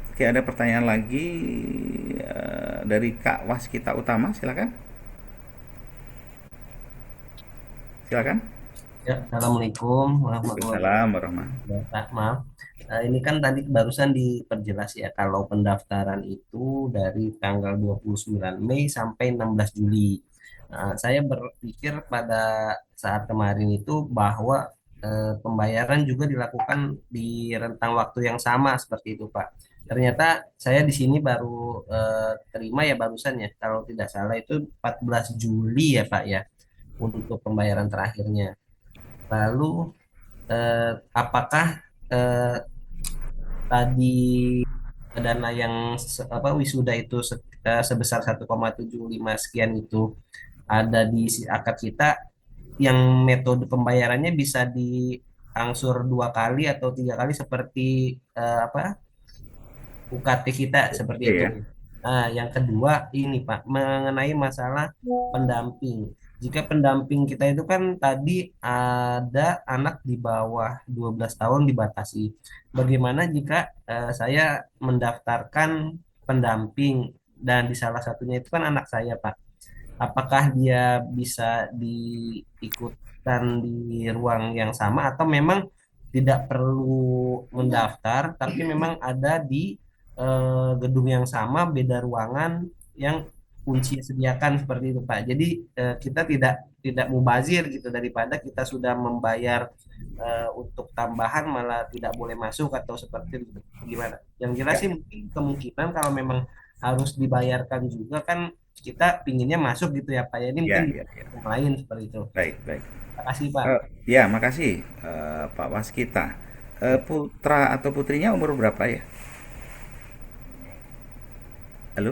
A: oke, ada pertanyaan lagi dari Kak Waskita Utama, silakan. Silakan.
O: Ya, Assalamualaikum warahmatullahi
A: Waalaikumsalam warahmatullahi
O: wabarakatuh. Pak, maaf. Ini kan tadi barusan diperjelas ya kalau pendaftaran itu dari tanggal 29 Mei sampai 16 Juli. Saya berpikir pada saat kemarin itu bahwa pembayaran juga dilakukan di rentang waktu yang sama seperti itu, Pak. Ternyata saya di sini baru terima ya barusan ya, kalau tidak salah itu 14 Juli ya, Pak ya, untuk pembayaran terakhirnya. Lalu apakah tadi dana yang wisuda itu sebesar 1,75 sekian itu ada di akad kita yang metode pembayarannya bisa diangsur 2 kali atau 3 kali seperti UKT kita seperti itu. Nah, yang kedua ini Pak mengenai masalah pendamping. jika pendamping kita itu kan tadi ada anak di bawah 12 tahun dibatasi. Bagaimana jika saya mendaftarkan pendamping dan di salah satunya itu kan anak saya, Pak? Apakah dia bisa diikutkan di ruang yang sama atau memang tidak perlu mendaftar, tapi memang ada di gedung yang sama, beda ruangan yang kunci sediakan seperti itu, Pak. Jadi kita tidak mubazir gitu, daripada kita sudah membayar untuk tambahan malah tidak boleh masuk atau seperti itu. Gimana? Yang jelas
A: Ya,
O: sih mungkin kemungkinan kalau memang harus dibayarkan juga kan kita pinginnya masuk gitu ya Pak ya. Ini
A: ya,
O: mungkin
A: ya, ya.
O: yang lain seperti itu.
A: Baik, baik.
O: Terima kasih Pak.
A: Ya, makasih Pak Waskita. Putra atau putrinya umur berapa ya? Halo?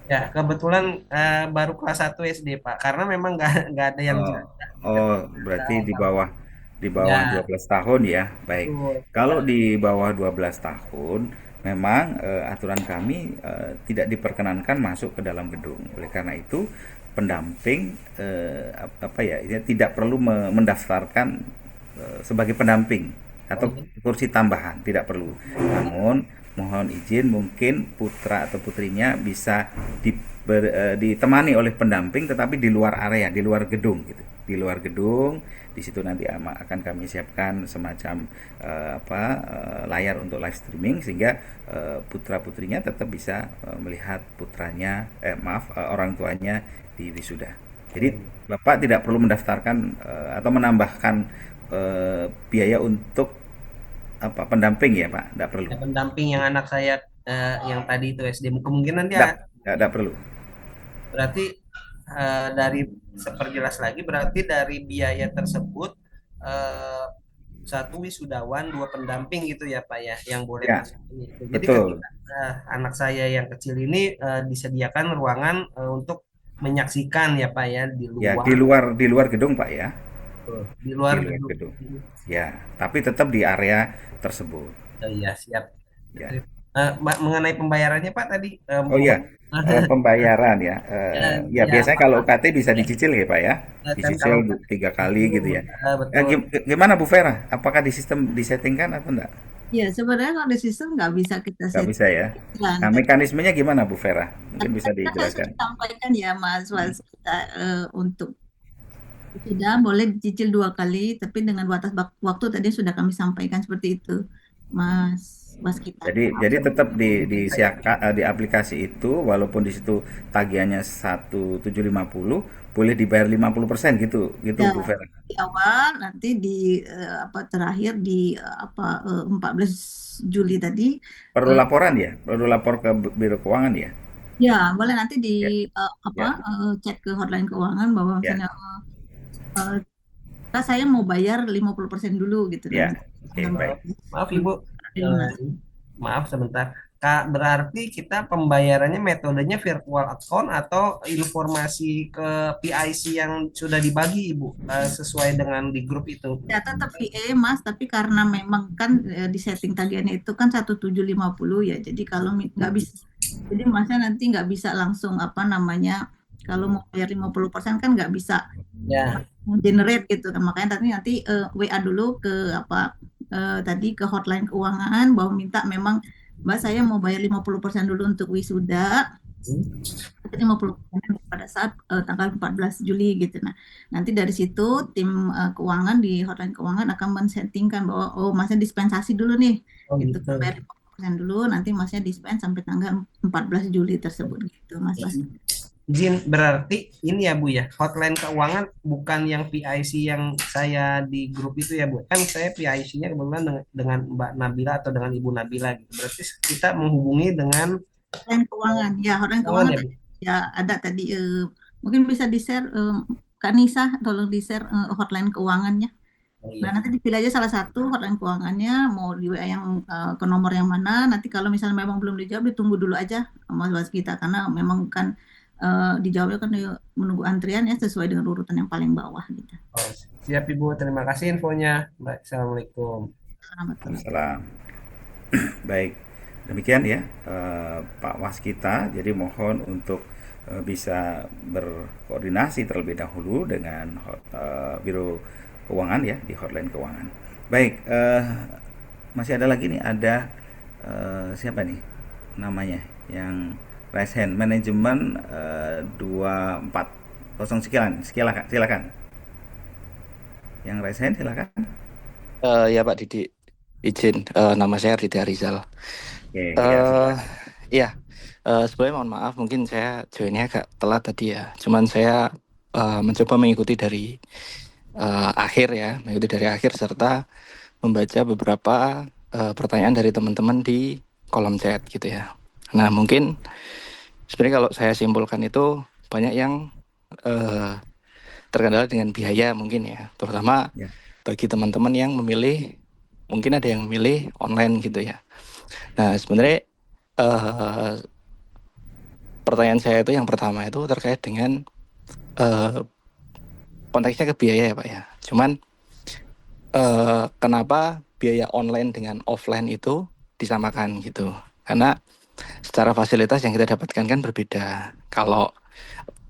O: Ya, kebetulan baru kelas 1 SD Pak. Karena memang nggak ada yang
A: Oh,
O: jaga.
A: oh, berarti di bawah
O: Ya,
A: 12 tahun ya. Baik.
O: betul.
A: Kalau di bawah 12 tahun, memang aturan kami tidak diperkenankan masuk ke dalam gedung. Oleh karena itu, pendamping apa ya, ini tidak perlu mendaftarkan sebagai pendamping atau kursi tambahan, tidak perlu. Namun mohon izin, mungkin putra atau putrinya bisa ditemani oleh pendamping, tetapi di luar area, di luar gedung gitu, di luar gedung. Di situ nanti akan kami siapkan semacam layar untuk live streaming, sehingga putra putrinya tetap bisa melihat putranya, orang tuanya di wisuda. Jadi Bapak tidak perlu mendaftarkan atau menambahkan biaya untuk pendamping ya Pak, tidak perlu.
O: Ya, pendamping yang anak saya yang tadi itu SD kemungkinan dia
A: Tidak perlu.
O: berarti dari seperjelas lagi berarti dari biaya tersebut eh, satu wisudawan, dua pendamping gitu ya Pak ya yang boleh
A: Ya,
O: masuk ini. Jadi
A: betul.
O: ketika anak saya yang kecil ini disediakan ruangan untuk menyaksikan ya Pak ya di
A: Ya,
O: luar
A: di luar gedung Pak ya,
O: di
A: di
O: luar
A: luar
O: gedung.
A: gedung. Ya, tapi tetap di area tersebut.
O: Oh, iya siap.
A: Ya.
O: Mengenai pembayarannya Pak tadi
A: Oh iya, pembayaran ya. Ya,
O: ya
A: biasanya kalau
O: apakah
A: UKT bisa dicicil ya Pak ya,
O: kan kalau
A: dicicil 3 kali gitu ya.
O: betul
A: Gimana Bu Vera? Apakah di sistem disettingkan atau enggak?
D: Ya, sebenarnya kalau di sistem nggak bisa kita
A: Nggak bisa ya.
D: settingkan.
A: Nah, mekanismenya gimana Bu Vera? Mungkin bisa
D: Tadi kan saya sudah
A: dijelaskan.
D: sampaikan ya Mas kita untuk sudah boleh dicicil 2 kali, tapi dengan batas waktu tadi sudah kami sampaikan seperti itu, Mas kita.
A: Jadi tetap di aplikasi itu, walaupun di situ tagihannya 1.750, boleh dibayar 50% gitu
D: Ya,
A: Bu Vera.
D: di awal nanti di terakhir di 14 Juli tadi.
A: Perlu laporan ya? Perlu lapor ke Biro Keuangan ya?
D: Ya, boleh nanti di
A: Ya.
D: chat ke hotline keuangan bahwa
A: Ya.
D: misalnya saya mau bayar 50% dulu gitu
A: Ya.
D: kan.
A: Oke, baik.
O: maaf Ibu
D: Lunas.
O: maaf sebentar Kak, berarti kita pembayarannya metodenya virtual account atau informasi ke PIC yang sudah dibagi Ibu sesuai dengan di grup itu?
D: Ya tetap VA Mas, tapi karena memang kan di setting tagihannya itu kan 1.750 ya. Jadi kalau nggak bisa, jadi Masnya nanti nggak bisa langsung kalau mau bayar 50% kan nggak bisa
O: Ya.
D: generate gitu kan. Makanya nanti WA dulu ke tadi ke hotline keuangan bahwa minta memang Mbak saya mau bayar 50% dulu untuk wisuda. 50% pada saat tanggal 14 Juli gitu. Nah, nanti dari situ tim keuangan di hotline keuangan akan men-settingkan bahwa Masnya dispensasi dulu nih. Gitu, bayar 50% dulu, nanti Masnya dispens sampai tanggal 14 Juli tersebut gitu, Mas.
O: Izin berarti ini ya Bu ya, hotline keuangan bukan yang PIC yang saya di grup itu ya Bu. Kan saya PIC-nya kebetulan dengan Mbak Nabila atau dengan Ibu Nabila gitu. Berarti kita menghubungi dengan
D: hotline keuangan. Ya, hotline keuangan ya ada tadi mungkin bisa di-share Kak Nisa, tolong di-share hotline keuangannya. Nah, nanti dipilih aja salah satu hotline keuangannya, mau di WA yang ke nomor yang mana. Nanti kalau misalnya memang belum dijawab, ditunggu dulu aja Mas kita, karena memang kan dijawabnya kan menunggu antrian ya sesuai dengan urutan yang paling bawah gitu.
O: Oh, siap Ibu, terima kasih infonya. Baik, Assalamualaikum.
A: Waalaikumsalam. Baik, demikian ya Pak Waskita. Jadi mohon untuk bisa berkoordinasi terlebih dahulu dengan Biro Keuangan ya, di hotline keuangan. Baik, masih ada lagi nih, ada siapa nih namanya yang raise hand, manajemen 240 sekian, silakan. Yang raise hand silakan.
P: Ya Pak Didi, izin, nama saya Arditi Arizal.
A: Oke, ya, silakan.
P: Ya, sebenarnya mohon maaf, mungkin saya joinnya agak telat tadi ya. Cuman saya mencoba mengikuti dari akhir ya, mengikuti dari akhir serta membaca beberapa pertanyaan dari teman-teman di kolom chat gitu ya. Nah, mungkin sebenarnya kalau saya simpulkan itu banyak yang terkendala dengan biaya mungkin ya, terutama
A: Ya.
P: bagi teman-teman yang memilih, mungkin ada yang memilih online gitu ya. Nah, sebenarnya pertanyaan saya itu yang pertama itu terkait dengan konteksnya ke biaya ya Pak ya. Cuman kenapa biaya online dengan offline itu disamakan gitu? Karena secara fasilitas yang kita dapatkan kan berbeda.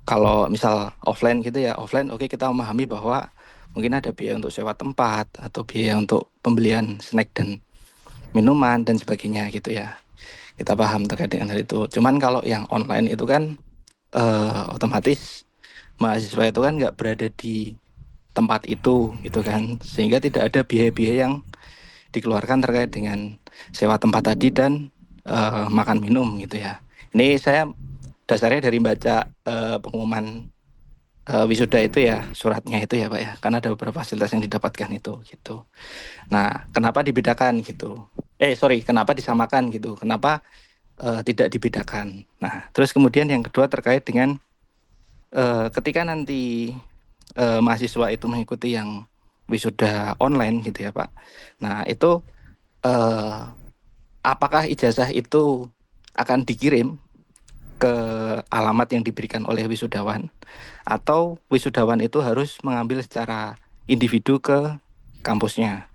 P: Kalau misal offline gitu ya, offline oke, kita memahami bahwa mungkin ada biaya untuk sewa tempat atau biaya untuk pembelian snack dan minuman dan sebagainya gitu ya. Kita paham terkait dengan hal itu. Cuman kalau yang online itu kan otomatis mahasiswa itu kan nggak berada di tempat itu gitu kan, sehingga tidak ada biaya-biaya yang dikeluarkan terkait dengan sewa tempat tadi dan makan minum gitu ya. Ini saya dasarnya dari baca pengumuman wisuda itu ya, suratnya itu ya Pak ya, karena ada beberapa fasilitas yang didapatkan itu gitu. Nah, kenapa dibedakan gitu? Kenapa disamakan gitu? Kenapa tidak dibedakan? Nah, terus kemudian yang kedua terkait dengan ketika nanti mahasiswa itu mengikuti yang wisuda online gitu ya Pak. Nah, itu apakah ijazah itu akan dikirim ke alamat yang diberikan oleh wisudawan, atau wisudawan itu harus mengambil secara individu ke kampusnya?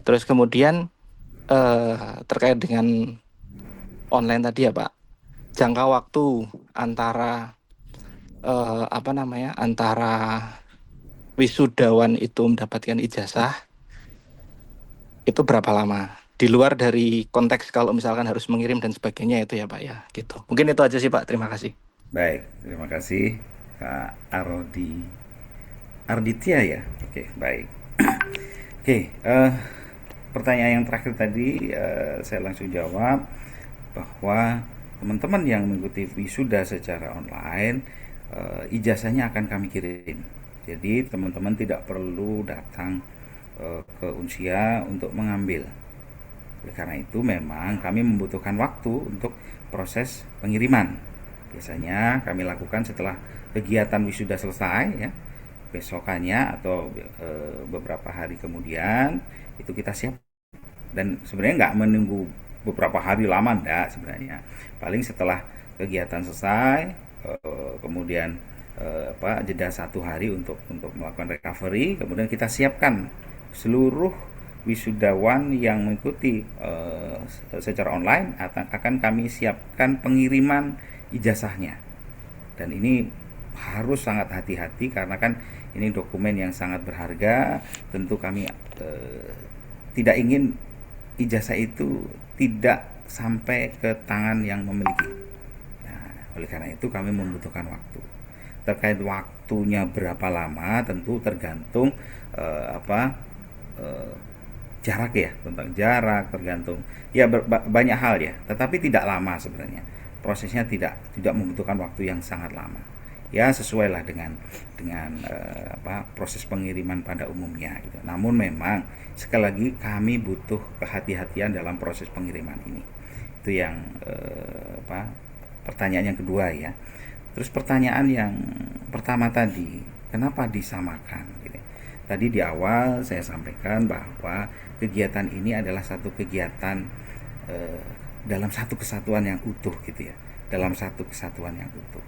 P: Terus kemudian terkait dengan online tadi ya Pak, jangka waktu antara antara wisudawan itu mendapatkan ijazah itu berapa lama? Di luar dari konteks kalau misalkan harus mengirim dan sebagainya itu ya Pak ya, gitu. Mungkin itu aja sih Pak, terima kasih.
A: Baik, terima kasih Kak Arditya ya. Oke, baik. Oke, pertanyaan yang terakhir tadi saya langsung jawab bahwa teman-teman yang mengikuti wisuda secara online, ijazahnya akan kami kirim. Jadi teman-teman tidak perlu datang ke Unsia untuk mengambil. Oleh karena itu memang kami membutuhkan waktu untuk proses pengiriman. Biasanya kami lakukan setelah kegiatan wisuda selesai ya, besokannya atau beberapa hari kemudian itu kita siap. Dan sebenarnya nggak menunggu beberapa hari lama, enggak sebenarnya. Paling setelah kegiatan selesai, kemudian jeda 1 hari untuk melakukan recovery, kemudian kita siapkan seluruh wisudawan yang mengikuti secara online akan kami siapkan pengiriman ijazahnya. Dan ini harus sangat hati-hati karena kan ini dokumen yang sangat berharga. Tentu kami tidak ingin ijazah itu tidak sampai ke tangan yang memiliki. Nah, oleh karena itu kami membutuhkan waktu. Terkait waktunya berapa lama tentu tergantung jarak ya, tentang jarak tergantung ya banyak hal ya, tetapi tidak lama sebenarnya. Prosesnya tidak membutuhkan waktu yang sangat lama. Ya sesuai lah dengan proses pengiriman pada umumnya gitu. Namun memang sekali lagi kami butuh kehati-hatian dalam proses pengiriman ini. Itu yang pertanyaan yang kedua ya. Terus pertanyaan yang pertama tadi, kenapa disamakan gitu. Tadi di awal saya sampaikan bahwa kegiatan ini adalah satu kegiatan dalam satu kesatuan yang utuh gitu ya, dalam satu kesatuan yang utuh,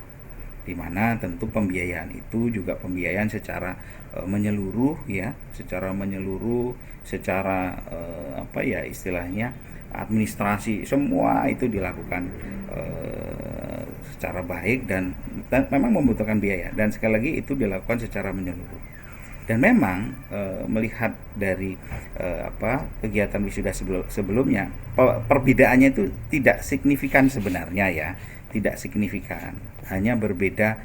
A: di mana tentu pembiayaan itu juga pembiayaan secara menyeluruh ya, secara istilahnya administrasi semua itu dilakukan secara baik dan dan memang membutuhkan biaya, dan sekali lagi itu dilakukan secara menyeluruh. Dan memang melihat dari kegiatan wisuda sebelumnya, perbedaannya itu tidak signifikan sebenarnya ya, tidak signifikan, hanya berbeda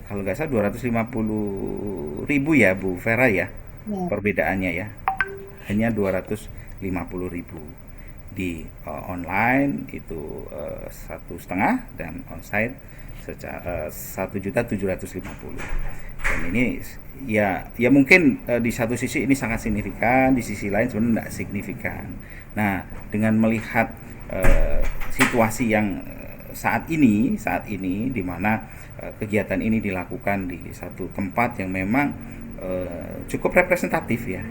A: kalau nggak salah 250.000 ya Bu Vera ya,
B: Ya.
A: perbedaannya ya, hanya 250.000 di online itu 1,5, dan onsite 1.750.000. Dan ini ya mungkin di satu sisi ini sangat signifikan, di sisi lain sebenarnya tidak signifikan. Nah, dengan melihat situasi yang saat ini di mana kegiatan ini dilakukan di satu tempat yang memang cukup representatif ya,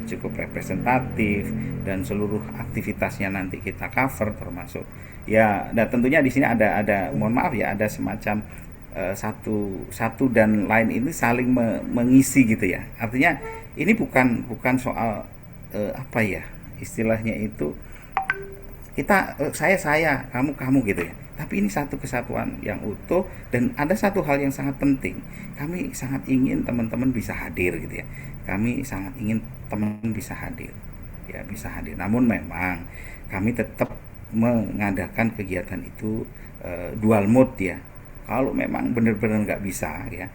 A: dan seluruh aktivitasnya nanti kita cover, termasuk ya, dan tentunya di sini ada mohon maaf ya, ada semacam satu dan lain ini saling mengisi gitu ya. Artinya ini bukan soal apa ya istilahnya itu, kita saya kamu gitu ya, tapi ini satu kesatuan yang utuh. Dan ada satu hal yang sangat penting, kami sangat ingin teman-teman bisa hadir gitu ya, kami sangat ingin teman-teman bisa hadir ya, bisa hadir. Namun memang kami tetap mengadakan kegiatan itu dual mode ya. Kalau memang benar-benar nggak bisa ya,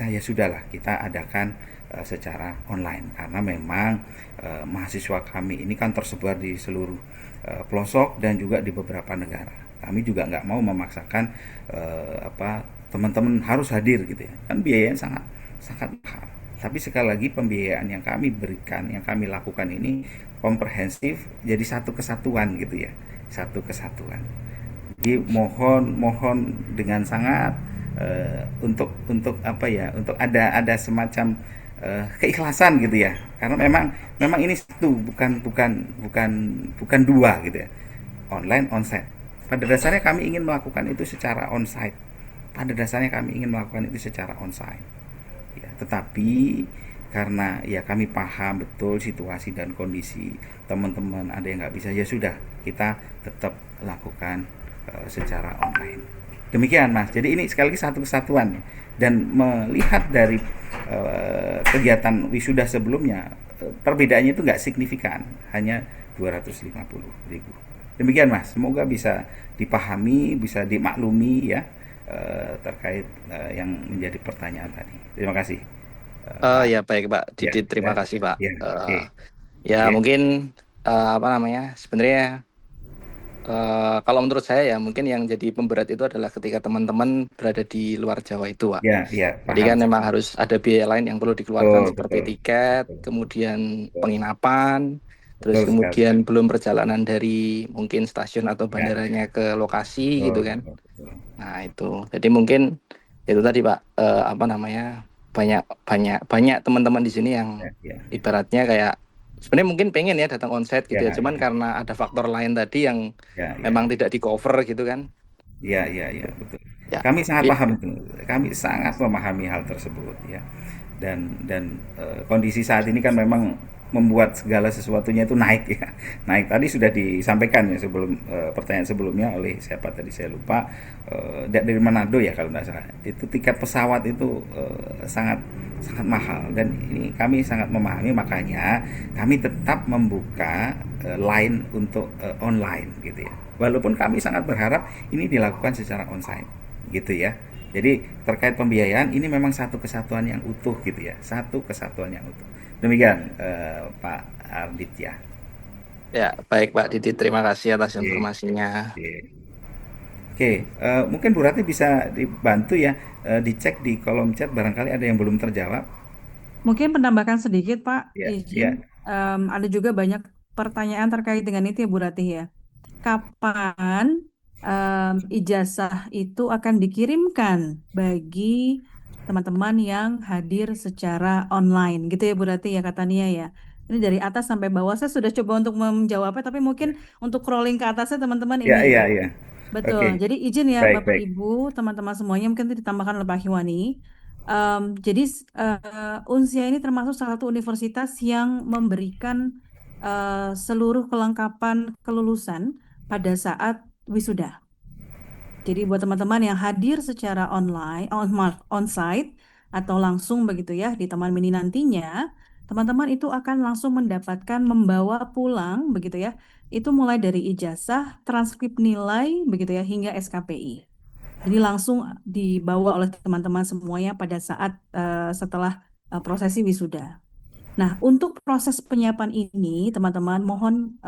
A: ya sudahlah, kita adakan secara online, karena memang mahasiswa kami ini kan tersebar di seluruh pelosok dan juga di beberapa negara. Kami juga nggak mau memaksakan teman-teman harus hadir gitu ya, kan biayanya sangat mahal. Tapi sekali lagi, pembiayaan yang kami berikan, yang kami lakukan ini komprehensif, jadi satu kesatuan gitu ya, satu kesatuan. Jadi mohon dengan sangat untuk apa ya, untuk ada semacam keikhlasan gitu ya, karena memang ini satu, bukan dua gitu ya, online onsite. Pada dasarnya kami ingin melakukan itu secara onsite, ya, tetapi karena ya kami paham betul situasi dan kondisi teman-teman ada yang nggak bisa, ya sudah, kita tetap lakukan secara online. Demikian Mas. Jadi ini sekali lagi satu kesatuan, dan melihat dari kegiatan wisuda sebelumnya, perbedaannya itu nggak signifikan, hanya 250.000. Demikian Mas. Semoga bisa dipahami, bisa dimaklumi ya, terkait yang menjadi pertanyaan tadi. Terima kasih.
P: Ya baik Pak Didit, terima kasih Pak.
A: Ya.
P: Mungkin apa namanya, sebenarnya kalau menurut saya ya, mungkin yang jadi pemberat itu adalah ketika teman-teman berada di luar Jawa itu, Pak.
A: Ya,
P: Jadi kan memang harus ada biaya lain yang perlu dikeluarkan, seperti tiket, kemudian penginapan, terus kemudian belum perjalanan dari mungkin stasiun atau bandaranya ke lokasi gitu kan. Nah itu, jadi mungkin itu tadi Pak, apa namanya, banyak teman-teman di sini yang ibaratnya kayak sebenarnya mungkin pengen ya datang onsite gitu ya, cuman karena ada faktor lain tadi yang memang tidak di cover gitu kan.
A: Iya, betul. Kami sangat paham itu. Kami sangat memahami hal tersebut ya. Dan kondisi saat ini kan memang membuat segala sesuatunya itu naik ya. Naik, tadi sudah disampaikan ya sebelum pertanyaan sebelumnya oleh siapa tadi saya lupa, dari Manado ya kalau tidak salah. Itu tiket pesawat itu sangat mahal, dan ini kami sangat memahami, makanya kami tetap membuka line untuk online gitu ya. Walaupun kami sangat berharap ini dilakukan secara onsite gitu ya. Jadi terkait pembiayaan ini memang satu kesatuan yang utuh gitu ya, satu kesatuan yang utuh. Demikian Pak Ardit ya.
P: Ya baik Pak Didit, terima kasih atas informasinya.
A: Oke, mungkin Bu Rati bisa dibantu ya, dicek di kolom chat, barangkali ada yang belum terjawab.
B: Mungkin penambahan sedikit Pak,
A: Ya,
B: izin. Ada juga banyak pertanyaan terkait dengan itu ya Bu Ratih ya. Kapan ijazah itu akan dikirimkan bagi teman-teman yang hadir secara online gitu ya Bu Ratih ya, kata Nia ya. Ini dari atas sampai bawah saya sudah coba untuk menjawabnya, tapi mungkin untuk scrolling ke atasnya teman-teman ini ya.
A: Iya.
B: Betul.
A: Oke.
B: Jadi izin ya
A: Baik.
B: Bapak Ibu, teman-teman semuanya, mungkin itu ditambahkan oleh Pak Hiwani. Jadi Unsia ini termasuk salah satu universitas yang memberikan seluruh kelengkapan kelulusan pada saat wisuda. Jadi buat teman-teman yang hadir secara online, on-site atau langsung begitu ya di Taman Mini nantinya, teman-teman itu akan langsung mendapatkan membawa pulang begitu ya. Itu mulai dari ijazah, transkrip nilai begitu ya hingga SKPI. Jadi langsung dibawa oleh teman-teman semuanya pada saat setelah prosesi wisuda. Nah, untuk proses penyiapan ini, teman-teman mohon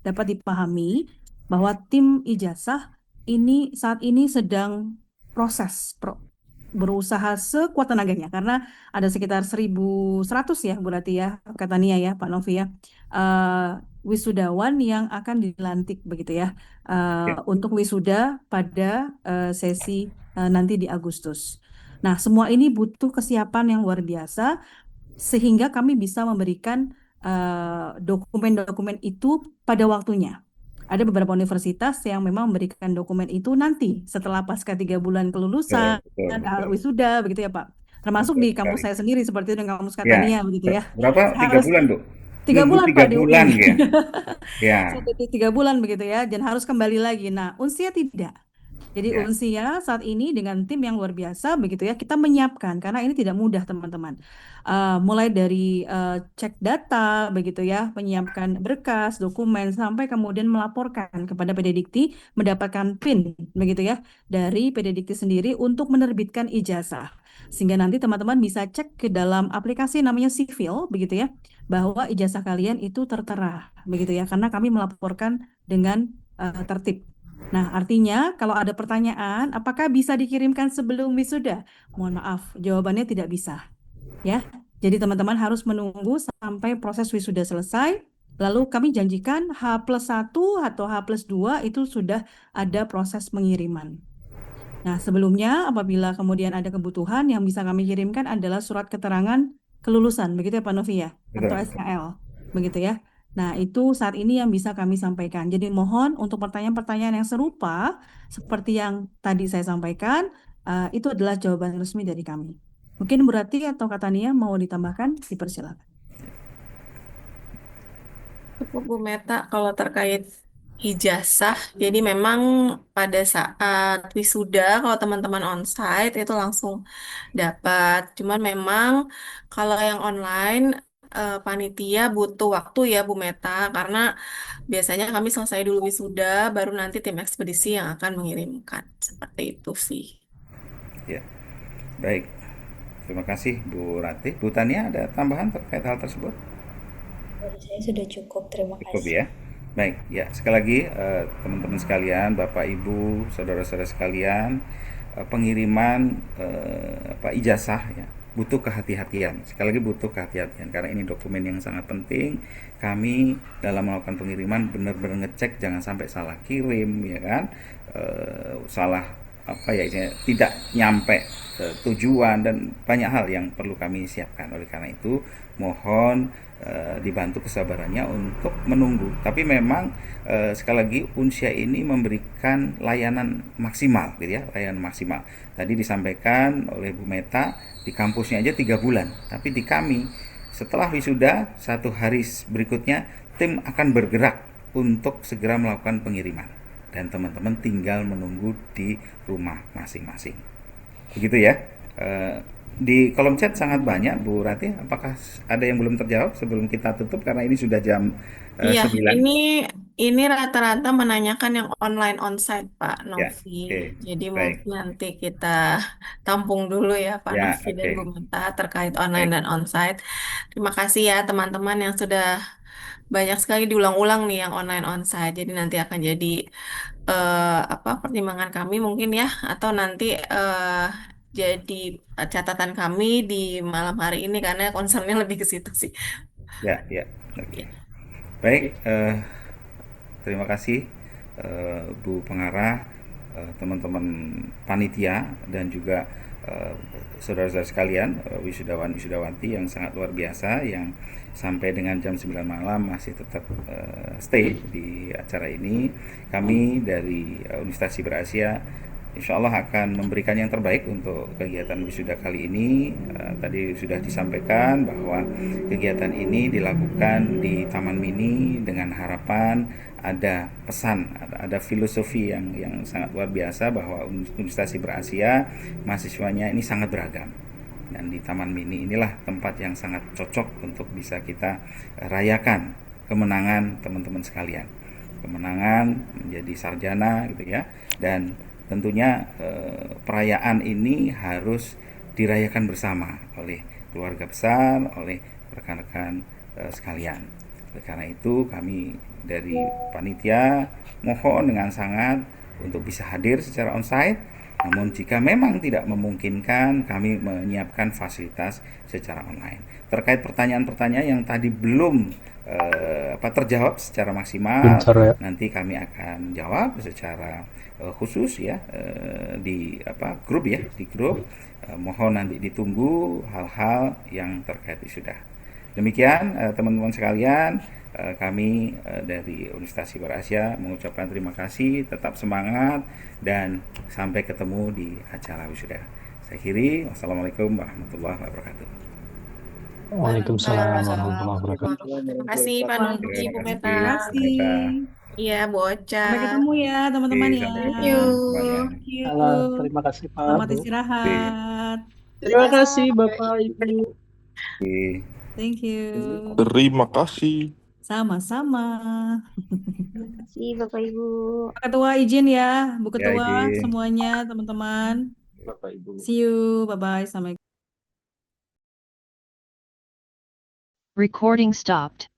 B: dapat dipahami bahwa tim ijazah ini saat ini sedang berusaha sekuat tenaganya karena ada sekitar 1.100 ya Bu Rati ya, kata Nia ya, Pak Novi ya, wisudawan yang akan dilantik begitu ya, untuk wisuda pada sesi nanti di Agustus. Nah, semua ini butuh kesiapan yang luar biasa sehingga kami bisa memberikan dokumen-dokumen itu pada waktunya. Ada beberapa universitas yang memang memberikan dokumen itu nanti setelah pasca 3 bulan kelulusan, wisuda begitu ya Pak. Termasuk di kampus saya sendiri seperti itu, dengan kampus
A: Ya,
B: Katania begitu ya.
A: berapa? 3
B: Harus
A: bulan, Bu?
B: 3
A: Nunggu
B: bulan
A: 3
B: Pak di UI.
A: bulan ya? Ya,
B: 3 bulan begitu ya, dan harus kembali lagi. Nah, Unsia tidak. Jadi
A: ya,
B: Unsia saat ini dengan tim yang luar biasa begitu ya, kita menyiapkan karena ini tidak mudah teman-teman. Mulai dari cek data begitu ya, menyiapkan berkas, dokumen sampai kemudian melaporkan kepada PDDikti mendapatkan PIN begitu ya dari PDDikti sendiri untuk menerbitkan ijazah. Sehingga nanti teman-teman bisa cek ke dalam aplikasi namanya Sivil begitu ya, bahwa ijazah kalian itu tertera begitu ya, karena kami melaporkan dengan tertib. Nah, artinya kalau ada pertanyaan, apakah bisa dikirimkan sebelum wisuda? Mohon maaf, jawabannya tidak bisa. Ya, jadi teman-teman harus menunggu sampai proses wisuda selesai. Lalu kami janjikan H+1 atau H+2 itu sudah ada proses pengiriman. Nah, sebelumnya apabila kemudian ada kebutuhan yang bisa kami kirimkan adalah surat keterangan kelulusan, begitu ya Pak Novi ya, atau
A: betul.
B: SKL, begitu ya. Nah, itu saat ini yang bisa kami sampaikan. Jadi mohon untuk pertanyaan-pertanyaan yang serupa seperti yang tadi saya sampaikan, itu adalah jawaban resmi dari kami. Mungkin Bu Rati atau Kak Tania mau ditambahkan, dipersilakan.
Q: Cukup Bu Meta kalau terkait ijazah. Jadi memang pada saat wisuda kalau teman-teman onsite itu langsung dapat. Cuman memang kalau yang online panitia butuh waktu ya Bu Meta karena biasanya kami selesai dulu wisuda baru nanti tim ekspedisi yang akan mengirimkan. Seperti itu sih.
A: Ya, baik. Terima kasih Bu Rati. Bu Tania ada tambahan terkait hal tersebut?
R: Dari saya sudah cukup, terima
A: Cukup
R: kasih.
A: ya. Baik, ya sekali lagi teman-teman sekalian, Bapak Ibu, saudara-saudara sekalian, pengiriman ijazah ya butuh kehati-hatian. Sekali lagi butuh kehati-hatian karena ini dokumen yang sangat penting. Kami dalam melakukan pengiriman benar-benar ngecek jangan sampai salah kirim ya kan, salah tidak nyampe tujuan dan banyak hal yang perlu kami siapkan. Oleh karena itu mohon dibantu kesabarannya untuk menunggu. Tapi memang sekali lagi Unsia ini memberikan layanan maksimal gitu ya, layanan maksimal. Tadi disampaikan oleh Bu Meta di kampusnya aja 3 bulan, tapi di kami setelah wisuda 1 hari berikutnya tim akan bergerak untuk segera melakukan pengiriman dan teman-teman tinggal menunggu di rumah masing-masing. Begitu ya. Di kolom chat sangat banyak Bu Rati, apakah ada yang belum terjawab sebelum kita tutup karena ini sudah jam
Q: Iya,
A: 9?
Q: ini rata-rata menanyakan yang online onsite Pak
A: Ya,
Q: Novi.
A: oke.
Q: Jadi
A: Baik.
Q: mungkin nanti kita tampung dulu ya Pak
A: Ya,
Q: Novi dan
A: oke.
Q: Bu Meta terkait online
A: Baik.
Q: dan onsite. Terima kasih ya teman-teman yang sudah banyak sekali diulang-ulang nih yang online onsite. Jadi nanti akan jadi pertimbangan kami mungkin ya, atau nanti jadi catatan kami di malam hari ini karena concernnya lebih ke situ sih.
A: Ya, ya. Oke. Baik, terima kasih Bu Pengarah, teman-teman panitia dan juga saudara-saudara sekalian, wisudawan-wisudawati yang sangat luar biasa yang sampai dengan jam 9 malam masih tetap stay di acara ini. Kami dari Universitas Siber Asia insya Allah akan memberikan yang terbaik untuk kegiatan wisuda kali ini. Tadi sudah disampaikan bahwa kegiatan ini dilakukan di Taman Mini dengan harapan ada pesan, ada filosofi yang sangat luar biasa bahwa Universitas Siber Asia mahasiswanya ini sangat beragam. Dan di Taman Mini inilah tempat yang sangat cocok untuk bisa kita rayakan kemenangan teman-teman sekalian. Kemenangan menjadi sarjana gitu ya. Dan tentunya perayaan ini harus dirayakan bersama oleh keluarga besar, oleh rekan-rekan sekalian. Oleh karena itu kami dari panitia mohon dengan sangat untuk bisa hadir secara onsite. Namun jika memang tidak memungkinkan, kami menyiapkan fasilitas secara online. Terkait pertanyaan-pertanyaan yang tadi belum terjawab secara maksimal,
E: Bentar ya.
A: nanti kami akan jawab secara khusus ya di grup ya, di grup. Mohon nanti ditunggu hal-hal yang terkait wisuda. Demikian teman-teman sekalian, kami dari Universitas Siber Asia mengucapkan terima kasih, tetap semangat dan sampai ketemu di acara wisuda. Saya akhiri, wassalamualaikum warahmatullahi wabarakatuh.
E: Waalaikumsalam warahmatullahi wabarakatuh.
Q: Terima kasih Pak Novi, Bu Meta.
B: Terima kasih.
Q: Iya, Bu Ocha.
B: Sampai ketemu ya teman-teman ya.
Q: Thank you.
B: Thank you.
K: Terima kasih Pak.
B: Selamat
K: Bu.
B: istirahat.
K: Terima kasih Bapak Ibu.
B: Thank you.
S: Terima kasih.
B: Sama-sama.
R: Terima kasih Bapak Ibu.
B: Pak Ketua izin ya, Bu
A: Ya,
B: Ketua,
A: izin.
B: semuanya teman-teman.
K: Bapak Ibu.
B: See you, bye-bye. Sampai
T: Recording stopped.